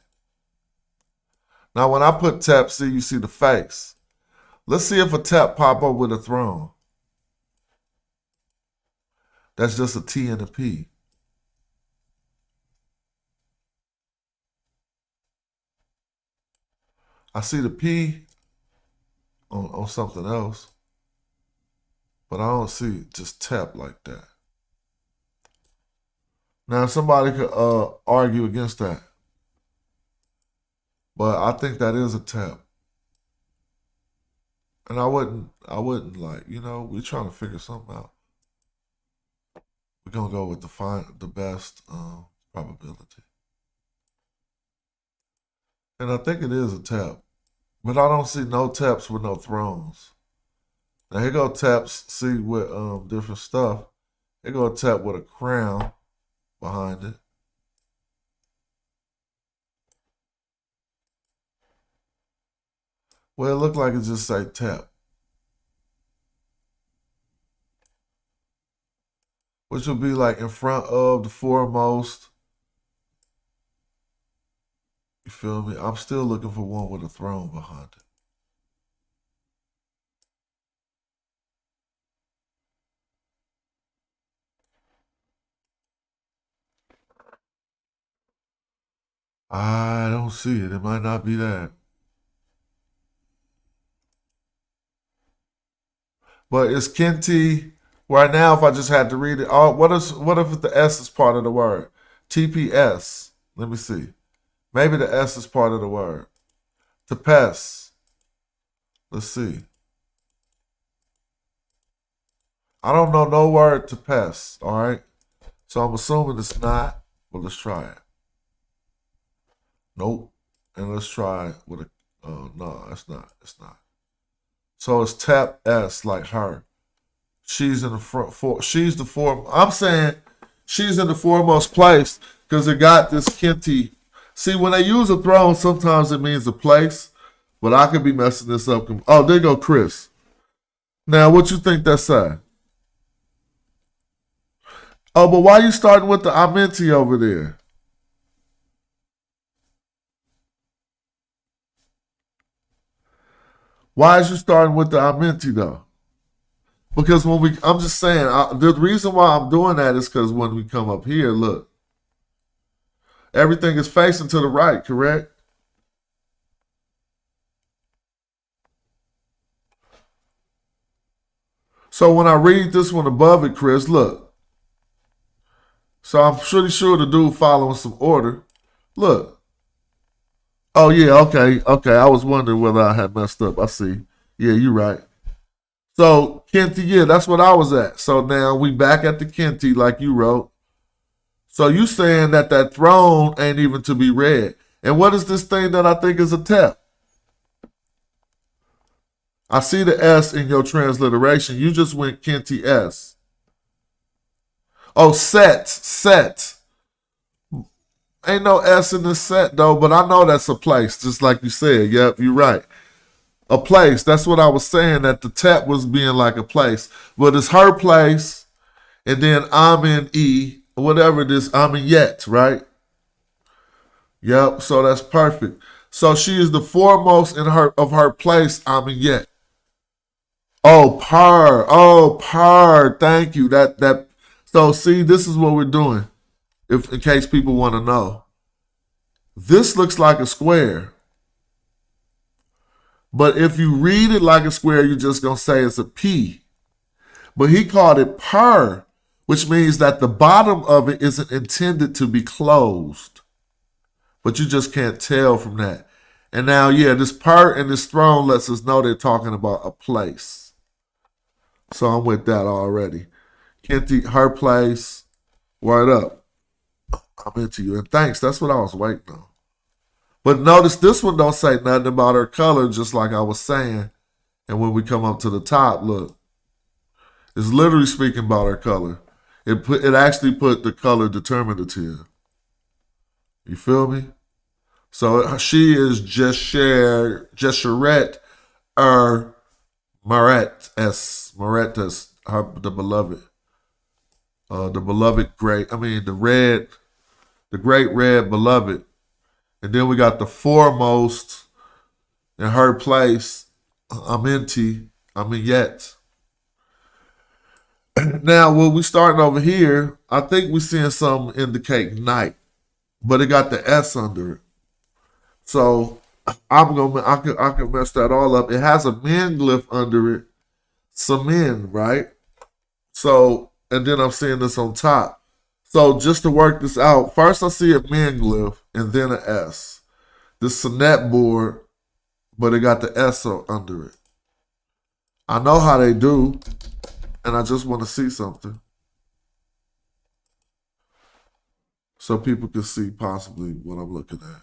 Now when I put Tep, see, you see the face. Let's see if a Tep pop up with a throne. That's just a T and a P. I see the P on something else, but I don't see just Tep like that. Now somebody could argue against that, but I think that is a Tep. And I wouldn't like, we're trying to figure something out. We're gonna go with the best probability. And I think it is a Tep. But I don't see no Teps with no thrones. Now here go Teps, see, with different stuff. Here go a Tep with a crown behind it. Well, it looked like it just say Tep. Which would be like in front of the foremost. You feel me? I'm still looking for one with a throne behind it. I don't see it. It might not be that. But it's Kenti. Right now, if I just had to read it, what if the S is part of the word? TPS. Let me see. Maybe the S is part of the word. Tepes. Let's see. I don't know no word Tepes, all right? So I'm assuming it's not, but let's try it. Nope. And let's try with a, no, it's not. It's not. So it's Tep S, like her. She's in the front, she's the I'm saying she's in the foremost place because it got this Kenti. See, when they use a throne, sometimes it means a place, but I could be messing this up. Oh, there go Chris. Now, what you think that say? Oh, but why you starting with the Amenti over there? Why is you starting with the Amenti though? Because I'm just saying, the reason why I'm doing that is because when we come up here, look, everything is facing to the right, correct? So when I read this one above it, Chris, look. So I'm pretty sure the dude following some order. Look. Oh, yeah, okay. I was wondering whether I had messed up. I see. Yeah, you're right. So, Kenti, yeah, that's what I was at. So now we back at the Kenti like you wrote. So you saying that throne ain't even to be read. And what is this thing that I think is a tep? I see the S in your transliteration. You just went Kenti S. Oh, set. Ain't no S in the set though, but I know that's a place, just like you said. Yep, you're right. A place. That's what I was saying, that the tep was being like a place. But it's her place, and then I'm in E, whatever it is, I'm in yet, right? Yep, so that's perfect. So she is the foremost in her place, I'm in yet. Oh, par. Thank you. That. So see, this is what we're doing. If in case people want to know, this looks like a square. But if you read it like a square, you're just gonna say it's a P. But he called it per, which means that the bottom of it isn't intended to be closed. But you just can't tell from that. And now, yeah, this per and this throne lets us know they're talking about a place. So I'm with that already. Kenti, her place, word up. I'm into you. And thanks, that's what I was waiting on. But notice this one don't say nothing about her color, just like I was saying. And when we come up to the top, look. It's literally speaking about her color. It actually put the color determinative. You feel me? So she is Jesheret Maret S. The beloved. The beloved great. The great red beloved. And then we got the foremost in her place. I'm in yet. Now, when we starting over here, I think we're seeing something indicate night, but it got the S under it. So I can mess that all up. It has a men glyph under it, some men, right? So, and then I'm seeing this on top. So just to work this out, first I see a men glyph and then an S. This is a net board, but it got the S under it. I know how they do, and I just want to see something. So people can see possibly what I'm looking at.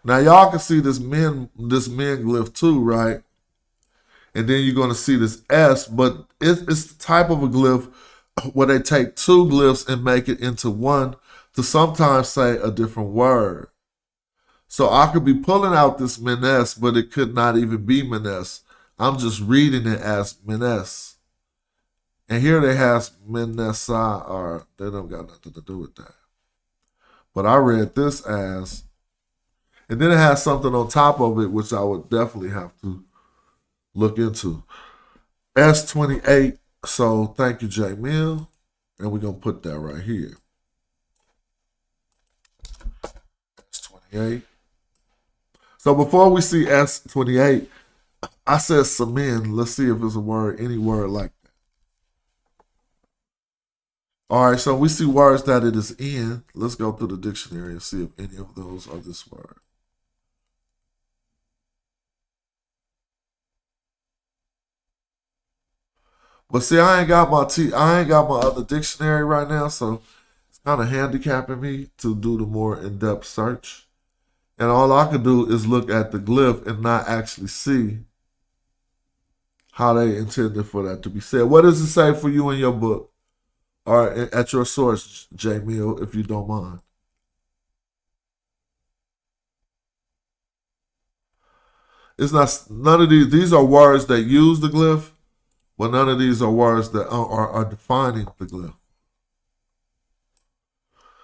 Now y'all can see this men glyph too, right? And then you're going to see this S, but it's the type of a glyph where they take two glyphs and make it into one to sometimes say a different word. So I could be pulling out this menes, but it could not even be menes. I'm just reading it as menes. And here they have menesa, or they don't got nothing to do with that. But I read this as, and then it has something on top of it, which I would definitely have to look into. S28. So thank you, J Mill. And we're going to put that right here. S28. So before we see S28, I said semen. Let's see if it's a word, any word like that. All right, so we see words that it is in. Let's go through the dictionary and see if any of those are this word. But see, I ain't got my other dictionary right now, so it's kind of handicapping me to do the more in-depth search. And all I could do is look at the glyph and not actually see how they intended for that to be said. What does it say for you in your book? Or at your source, J Mill, if you don't mind. It's not, none of these are words that use the glyph, but none of these are words that are defining the glyph.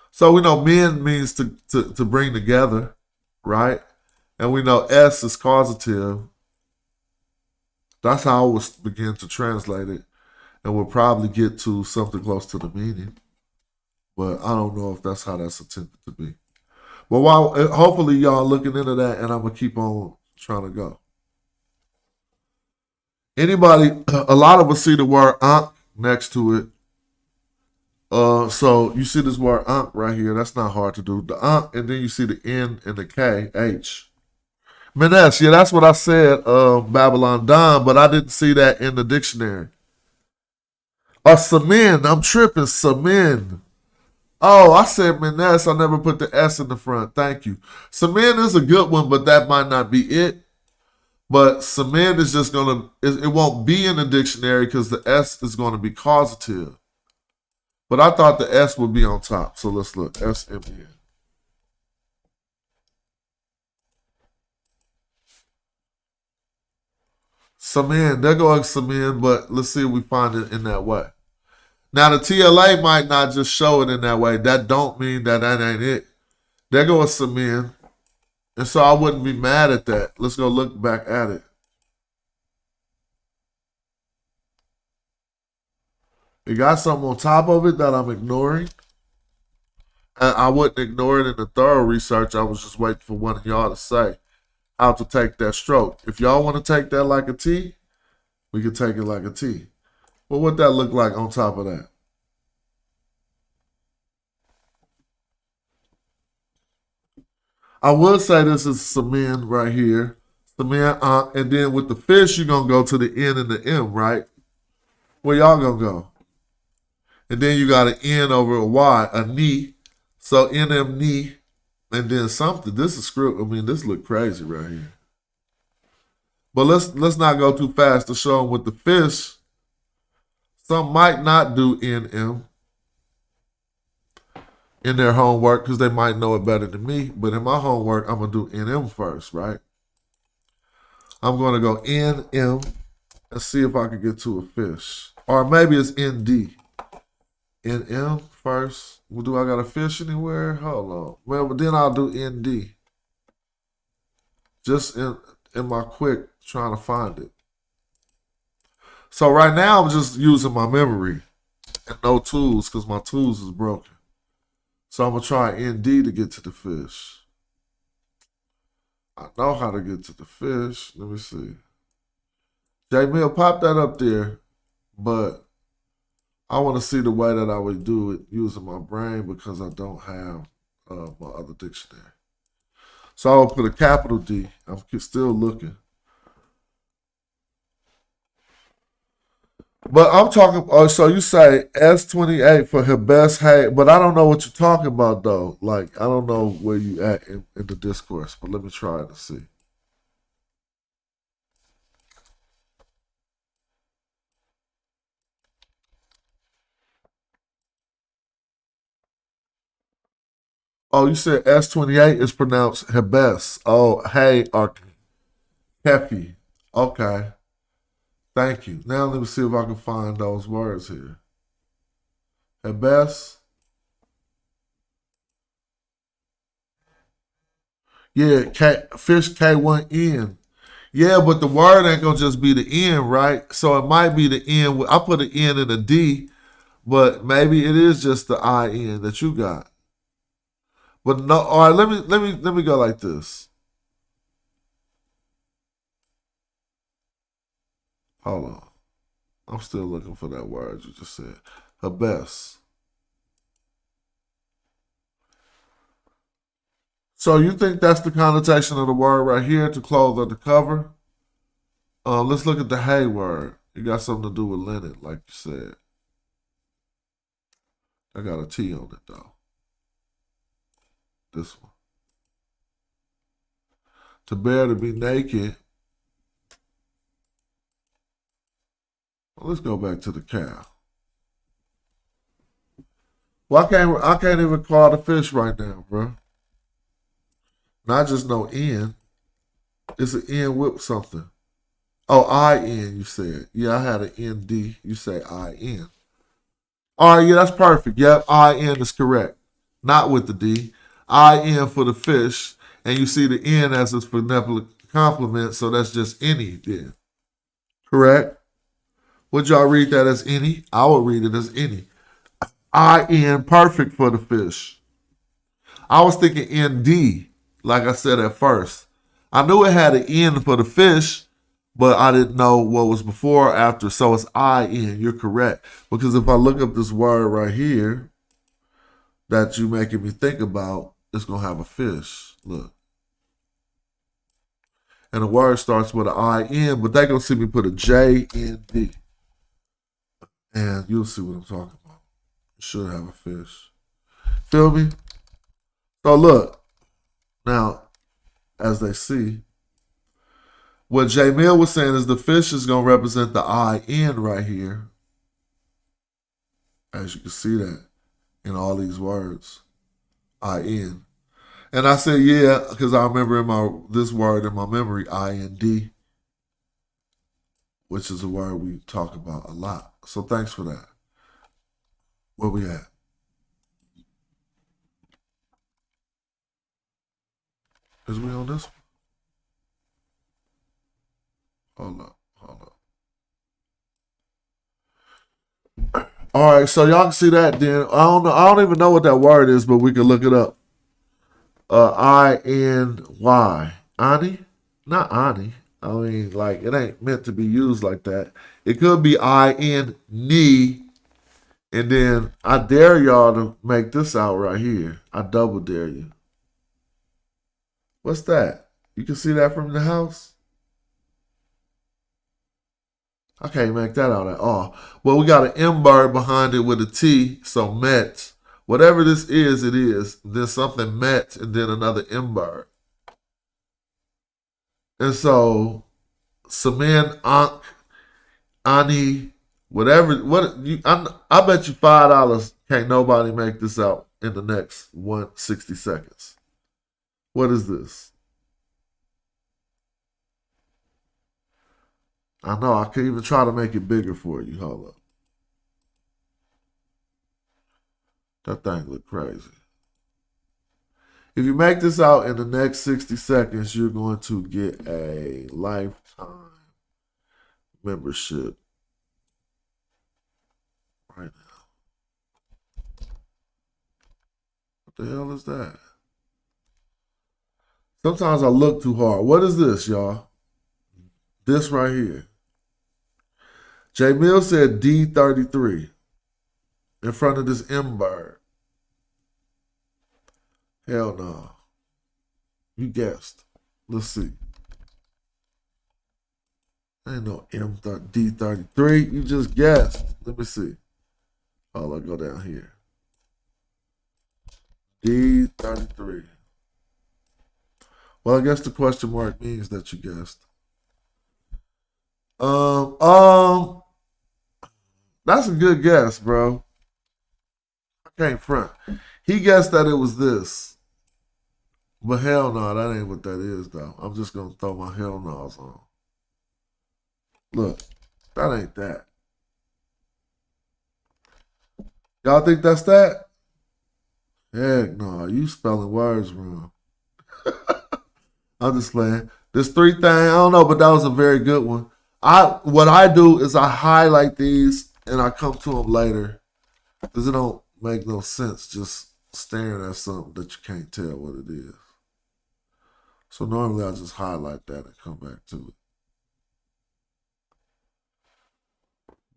So we know men means to bring together, right? And we know S is causative. That's how I would begin to translate it. And we'll probably get to something close to the meaning. But I don't know if that's how that's intended to be. But hopefully y'all looking into that, and I'm going to keep on trying to go. Anybody, a lot of us see the word unk next to it. So you see this word unk right here. That's not hard to do. The unk, and then you see the N and the K, H. Menes, yeah, that's what I said, Babylon Don, but I didn't see that in the dictionary. Samin, I'm tripping, Samin. Oh, I said Menes, I never put the S in the front. Thank you. Samin is a good one, but that might not be it. But Samin is just it won't be in the dictionary because the S is going to be causative. But I thought the S would be on top. So let's look. S-M-N. Samin, there goes Samin, but let's see if we find it in that way. Now the TLA might not just show it in that way. That don't mean that ain't it. There goes Samin. And so I wouldn't be mad at that. Let's go look back at it. It got something on top of it that I'm ignoring. And I wouldn't ignore it in the thorough research. I was just waiting for one of y'all to say how to take that stroke. If y'all want to take that like a T, we can take it like a T. Well, what that look like on top of that? I would say this is Samin right here. Samin, and then with the fish, you're going to go to the N and the M, right? Where y'all going to go? And then you got an N over a Y, a knee. So NM knee, and then something. This is script. I mean, this look crazy right here. But let's not go too fast to show them with the fish. Some might not do NM in their homework because they might know it better than me. But in my homework, I'm going to do NM first, right? I'm going to go NM and see if I can get to a fish. Or maybe it's ND. NM first. Well, do I got a fish anywhere? Hold on. Well, but then I'll do ND. Just in my quick trying to find it. So right now I'm just using my memory and no tools because my tools is broken. So I'm going to try ND to get to the fish. I know how to get to the fish. Let me see. J Mill, pop that up there. But I want to see the way that I would do it using my brain because I don't have my other dictionary. So I'll put a capital D. I'm still looking. But I'm talking, so you say S28 for her best hate, but I don't know what you're talking about though. Like, I don't know where you at in the discourse, but let me try to see. Oh, you said S28 is pronounced Hebes. Oh, hey, or Kefi. Okay. Thank you. Now let me see if I can find those words here. Hebes. Yeah, fish K1N. Yeah, but the word ain't gonna just be the N, right? So it might be the N. I put an N and a D, but maybe it is just the IN that you got. But no, all right, let me go like this. Hold on. I'm still looking for that word you just said. Hebes. So you think that's the connotation of the word right here, to clothe or to cover? Let's look at the hay word. It got something to do with linen, like you said. I got a T on it though. This one. To bear, to be naked. Well, let's go back to the cow. Well, I can't even call the fish right now, bro. Not just no N. It's an N with something. Oh, IN, you said. Yeah, I had an ND. You say IN. All right, yeah, that's perfect. Yep, IN is correct. Not with the D. IN for the fish. And you see the N as its benevolent complement, so that's just any then. Correct? Would y'all read that as any? I would read it as any. IN, perfect for the fish. I was thinking ND, like I said at first. I knew it had an N for the fish, but I didn't know what was before or after. So it's I-N. You're correct. Because if I look up this word right here that you making me think about, it's going to have a fish. Look. And the word starts with an I-N, but they're going to see me put a J-N-D. And you'll see what I'm talking about. It should have a fish. Feel me? So look. Now, as they see, what J Mill was saying is the fish is going to represent the I-N right here. As you can see that in all these words. I-N. And I said, yeah, because I remember this word in my memory, I-N-D, which is a word we talk about a lot. So thanks for that. Where we at? Is we on this one? Hold up. All right, so y'all can see that then. I don't even know what that word is, but we can look it up. I-N-Y. Ani? Not Ani. I mean, like, it ain't meant to be used like that. It could be I-N-Ni. And then I dare y'all to make this out right here. I double dare you. What's that? You can see that from the house? I can't make that out at all. Well, we got an M bird behind it with a T, so Met. Whatever this is, it is. Then something Met, and then another M bird. And so, Saman, Ankh, Ani, whatever. I bet you $5 can't nobody make this out in the next 160 seconds. What is this? I know, I could even try to make it bigger for you. Hold up. That thing look crazy. If you make this out in the next 60 seconds, you're going to get a lifetime membership right now. What the hell is that? Sometimes I look too hard. What is this, y'all? This right here. J Mill said D33 in front of this M bird. Hell no. You guessed. Let's see. Ain't no D33. You just guessed. Let me see. Oh, I'll go down here. D33. Well, I guess the question mark means that you guessed. That's a good guess, bro. I can't front. He guessed that it was this. But hell no, that ain't what that is, though. I'm just going to throw my hell no's on. Look, that ain't that. Y'all think that's that? Heck no, you spelling words wrong. I'm just playing. There's three things, I don't know, but that was a very good one. What I do is I highlight these and I come to them later because it don't make no sense just staring at something that you can't tell what it is. So normally I just highlight that and come back to it.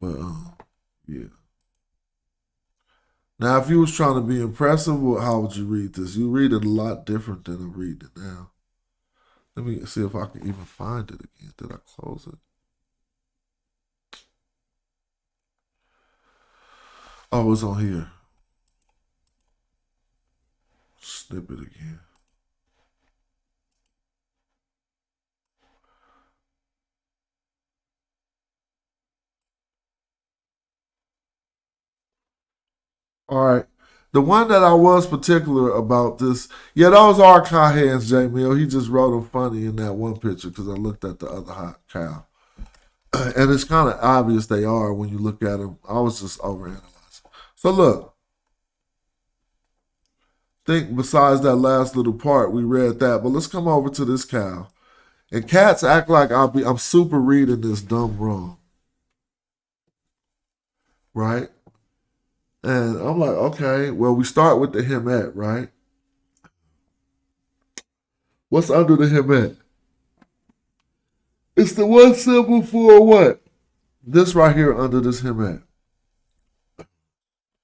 But yeah. Now, if you was trying to be impressive, how would you read this? You read it a lot different than I'm reading it now. Let me see if I can even find it again. Did I close it? Oh, it's on here. Snip it again. All right. The one that I was particular about this, yeah, those are cow hands, J Mill. He just wrote them funny in that one picture because I looked at the other hot cow. And it's kind of obvious they are when you look at them. I was just overanalyzing. So look. Think besides that last little part, we read that. But let's come over to this cow. And cats act like I'm super reading this dumb wrong. Right? And I'm like, okay, well, we start with the hemette, right? What's under the hemette? It's the one symbol for what? This right here under this Hemet.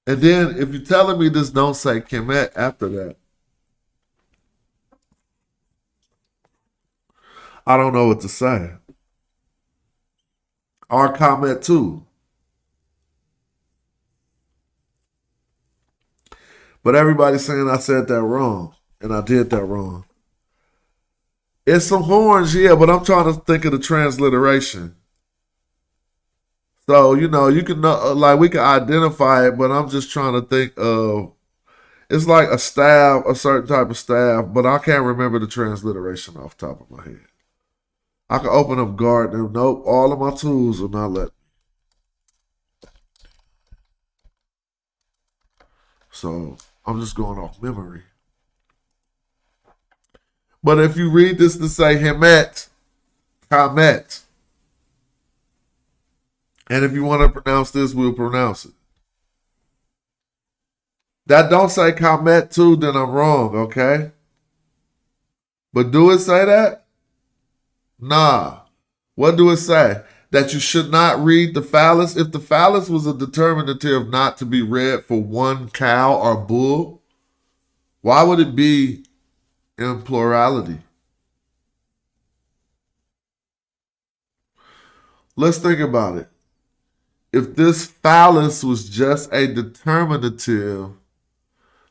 And then if you're telling me this don't say Kemet after that, I don't know what to say. Or comment too. But everybody's saying I said that wrong. And I did that wrong. It's some horns, yeah, but I'm trying to think of the transliteration. So, you know, you can like we can identify it, but I'm just trying to think of it's like a staff, a certain type of staff, but I can't remember the transliteration off the top of my head. I can open up Garden. Nope, all of my tools will not let me. So I'm just going off memory. But if you read this to say Hemet, Kamet, and if you want to pronounce this, we'll pronounce it. That don't say Kamet too, then I'm wrong, okay? But do it say that? Nah. What do it say? That you should not read the phallus? If the phallus was a determinative not to be read for one cow or bull, why would it be in plurality? Let's think about it. If this phallus was just a determinative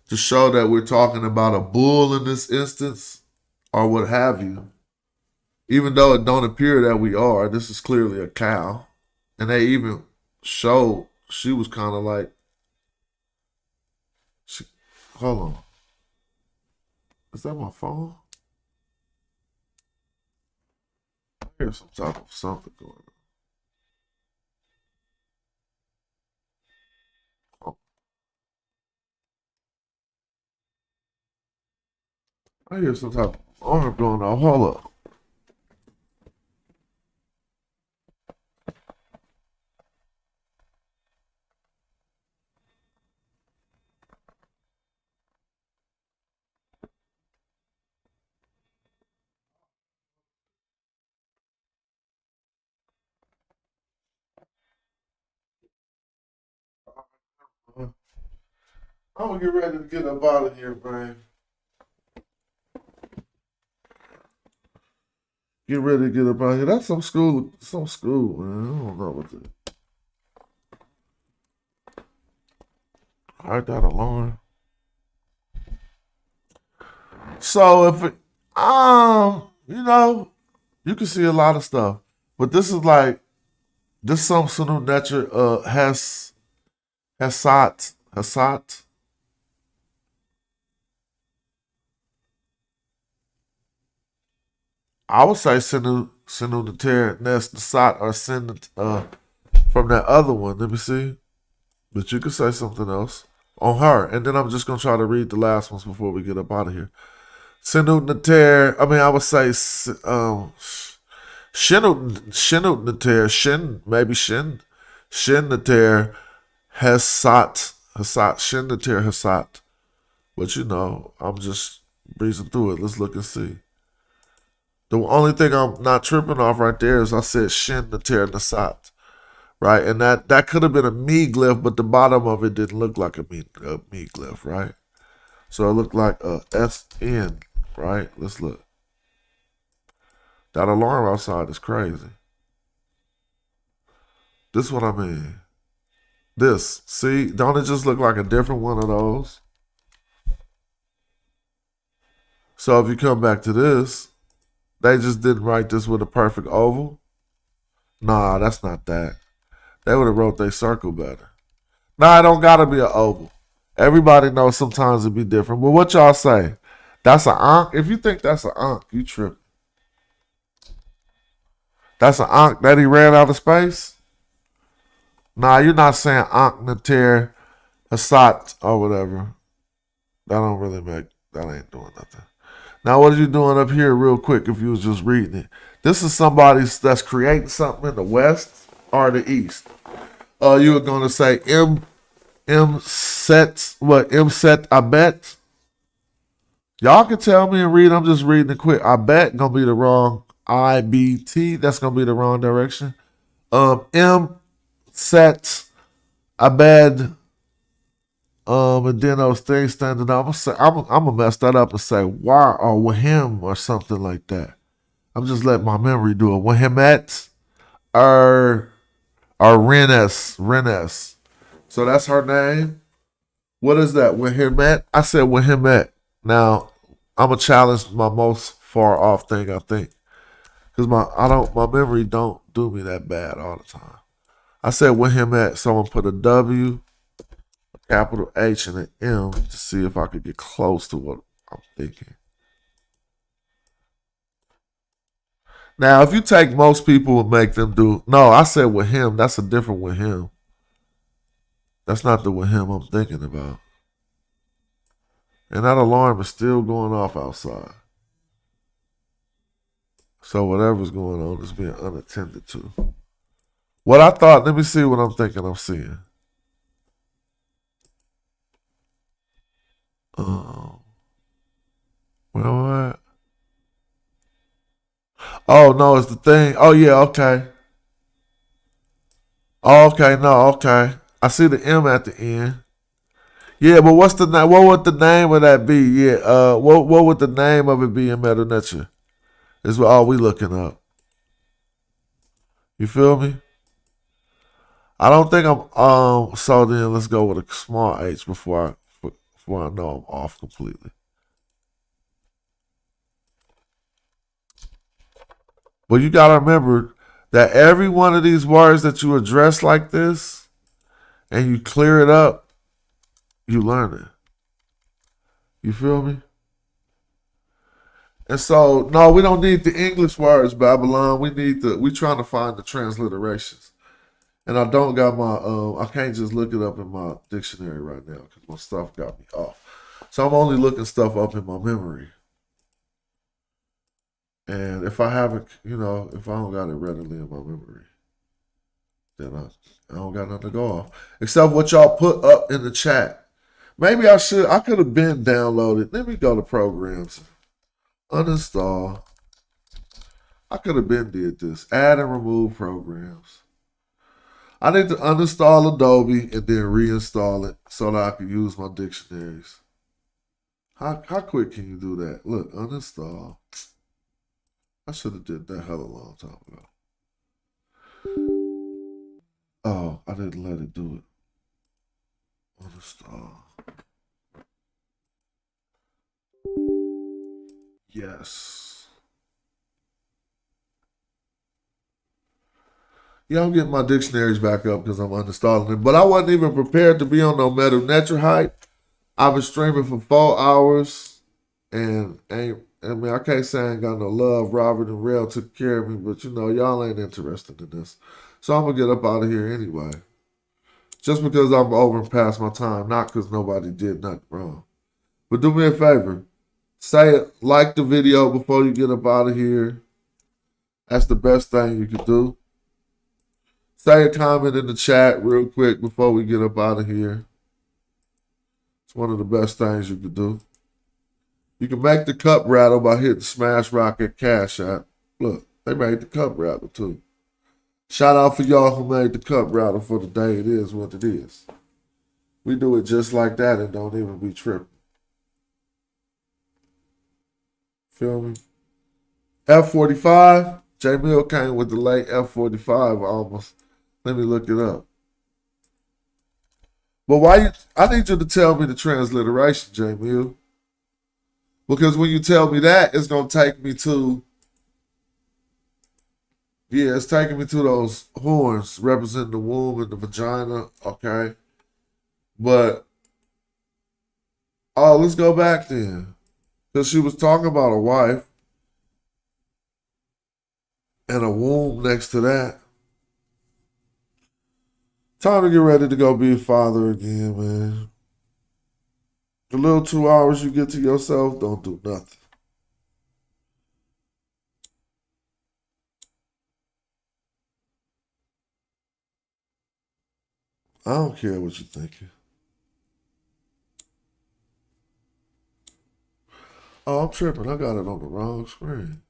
to show that we're talking about a bull in this instance, or what have you, even though it don't appear that we are, this is clearly a cow. And they even showed she was kind of like, hold on. Is that my phone? I hear some type of something going on. I hear some type of alarm going on. Hold up. I'm gonna get ready to get up out of here, man. Get ready to get up out of here. That's some school, man. I don't know what to. I heard that alarm. So if it, you know, you can see a lot of stuff, but this is like this some sort of nature Hasat. I would say Sinu the Terror Nest Sat or send from that other one. Let me see. But you could say something else on her. And then I'm just gonna try to read the last ones before we get up out of here. Sinu Nater, I mean I would say Shinu Nater, Shin Nater Hasat, Shin Nater Hasat. But you know, I'm just breezing through it. Let's look and see. The only thing I'm not tripping off right there is I said Shin Nater Nasat. Right? And that could have been a me glyph, but the bottom of it didn't look like a me glyph, right? So it looked like a SN, right? Let's look. That alarm outside is crazy. This is what I mean. This, see, don't it just look like a different one of those? So if you come back to this, they just didn't write this with a perfect oval. Nah, that's not that. They would have wrote their circle better. Nah, it don't gotta be an oval. Everybody knows sometimes it be different. But what y'all say? That's an ankh? If you think that's an ankh, you tripping. That's an ankh that he ran out of space? Nah, you're not saying ankh nater hasat or whatever. That don't really make, that ain't doing nothing. Now, what are you doing up here real quick if you was just reading it? This is somebody that's creating something in the West or the East. You were going to say M set I bet. Y'all can tell me and read. I'm just reading it quick. I bet going to be the wrong IBT. That's gonna be the wrong direction. M set Abed. And then those things standing up. I'm gonna mess that up and say why or with him or something like that. I'm just letting my memory do it. With him at or Reness. So that's her name. What is that? With him at? I said with him at. Now I'm gonna challenge my most far off thing, I think. Cause my memory don't do me that bad all the time. I said with him at, so I'm gonna put a W, a capital H, and an M to see if I could get close to what I'm thinking. Now, if you take most people and make them do, no, I said with him, that's a different with him. That's not the with him I'm thinking about. And that alarm is still going off outside. So whatever's going on is being unattended to. What I thought, let me see what I'm thinking I'm seeing. Where am I at? Oh, no, it's the thing. Oh, yeah, okay. Oh, okay, no, okay. I see the M at the end. Yeah, but what would the name of that be? Yeah, what would the name of it be in Meta Nature? Is what all we looking up. You feel me? I don't think I'm so then let's go with a small H before I know I'm off completely. But you gotta remember that every one of these words that you address like this and you clear it up, you learn it. You feel me? And so, no, we don't need the English words, Babylon. We trying to find the transliterations. And I don't got my, I can't just look it up in my dictionary right now because my stuff got me off. So I'm only looking stuff up in my memory. And if I haven't, if I don't got it readily in my memory, then I don't got nothing to go off. Except what y'all put up in the chat. Maybe I could have been downloaded. Let me go to programs. Uninstall. I could have been did this. Add and remove programs. I need to uninstall Adobe and then reinstall it so that I can use my dictionaries. How quick can you do that? Look, uninstall. I should have did that hell a long time ago. Oh, I didn't let it do it. Uninstall. Yes. Yeah, I'm getting my dictionaries back up because I'm uninstalling them. But I wasn't even prepared to be on no Metal Nature hype. I've been streaming for 4 hours and I can't say I ain't got no love. Robert and Rail took care of me, but y'all ain't interested in this. So I'm gonna get up out of here anyway. Just because I'm over and past my time, not because nobody did nothing wrong. But do me a favor. Like the video before you get up out of here. That's the best thing you can do. Say a comment in the chat real quick before we get up out of here. It's one of the best things you can do. You can make the cup rattle by hitting Smash Rocket Cash App. Look, they made the cup rattle too. Shout out for y'all who made the cup rattle for the day. It is what it is. We do it just like that and don't even be tripping. Feel me? F45. J Mill came with the late F45 almost. Let me look it up. But I need you to tell me the transliteration, J Mill. Because when you tell me that, it's going to take me to, it's taking me to those horns representing the womb and the vagina, okay? But, let's go back then. Because she was talking about a wife and a womb next to that. Time to get ready to go be a father again, man. The little 2 hours you get to yourself, don't do nothing. I don't care what you're thinking. Oh, I'm tripping. I got it on the wrong screen.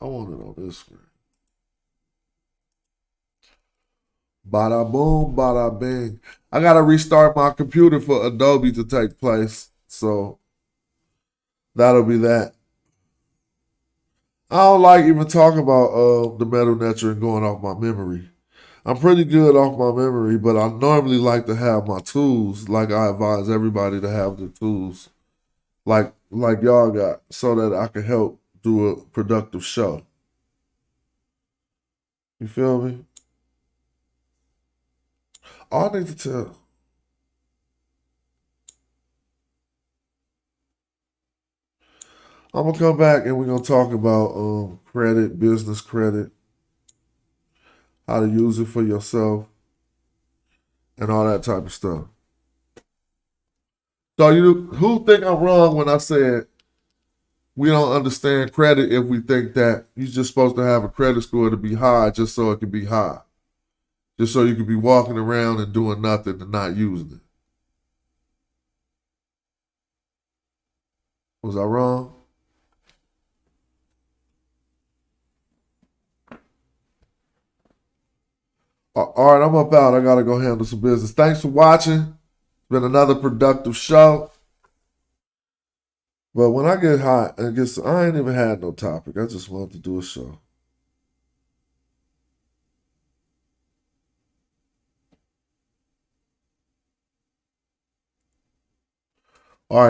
want it on this screen. Bada boom, bada bing. I gotta restart my computer for Adobe to take place. So that'll be that. I don't like even talking about the metal nature and going off my memory. I'm pretty good off my memory, but I normally like to have my tools, like I advise everybody to have the tools, like y'all got, so that I can help do a productive show. You feel me? All I need to tell. I'm going to come back and we're going to talk about credit, business credit, how to use it for yourself, and all that type of stuff. So who think I'm wrong when I said we don't understand credit if we think that you're just supposed to have a credit score to be high just so it can be high? Just so you can be walking around and doing nothing and not using it. Was I wrong? All right, I'm up out. I got to go handle some business. Thanks for watching. It's been another productive show. But when I get hot, I ain't even had no topic. I just wanted to do a show.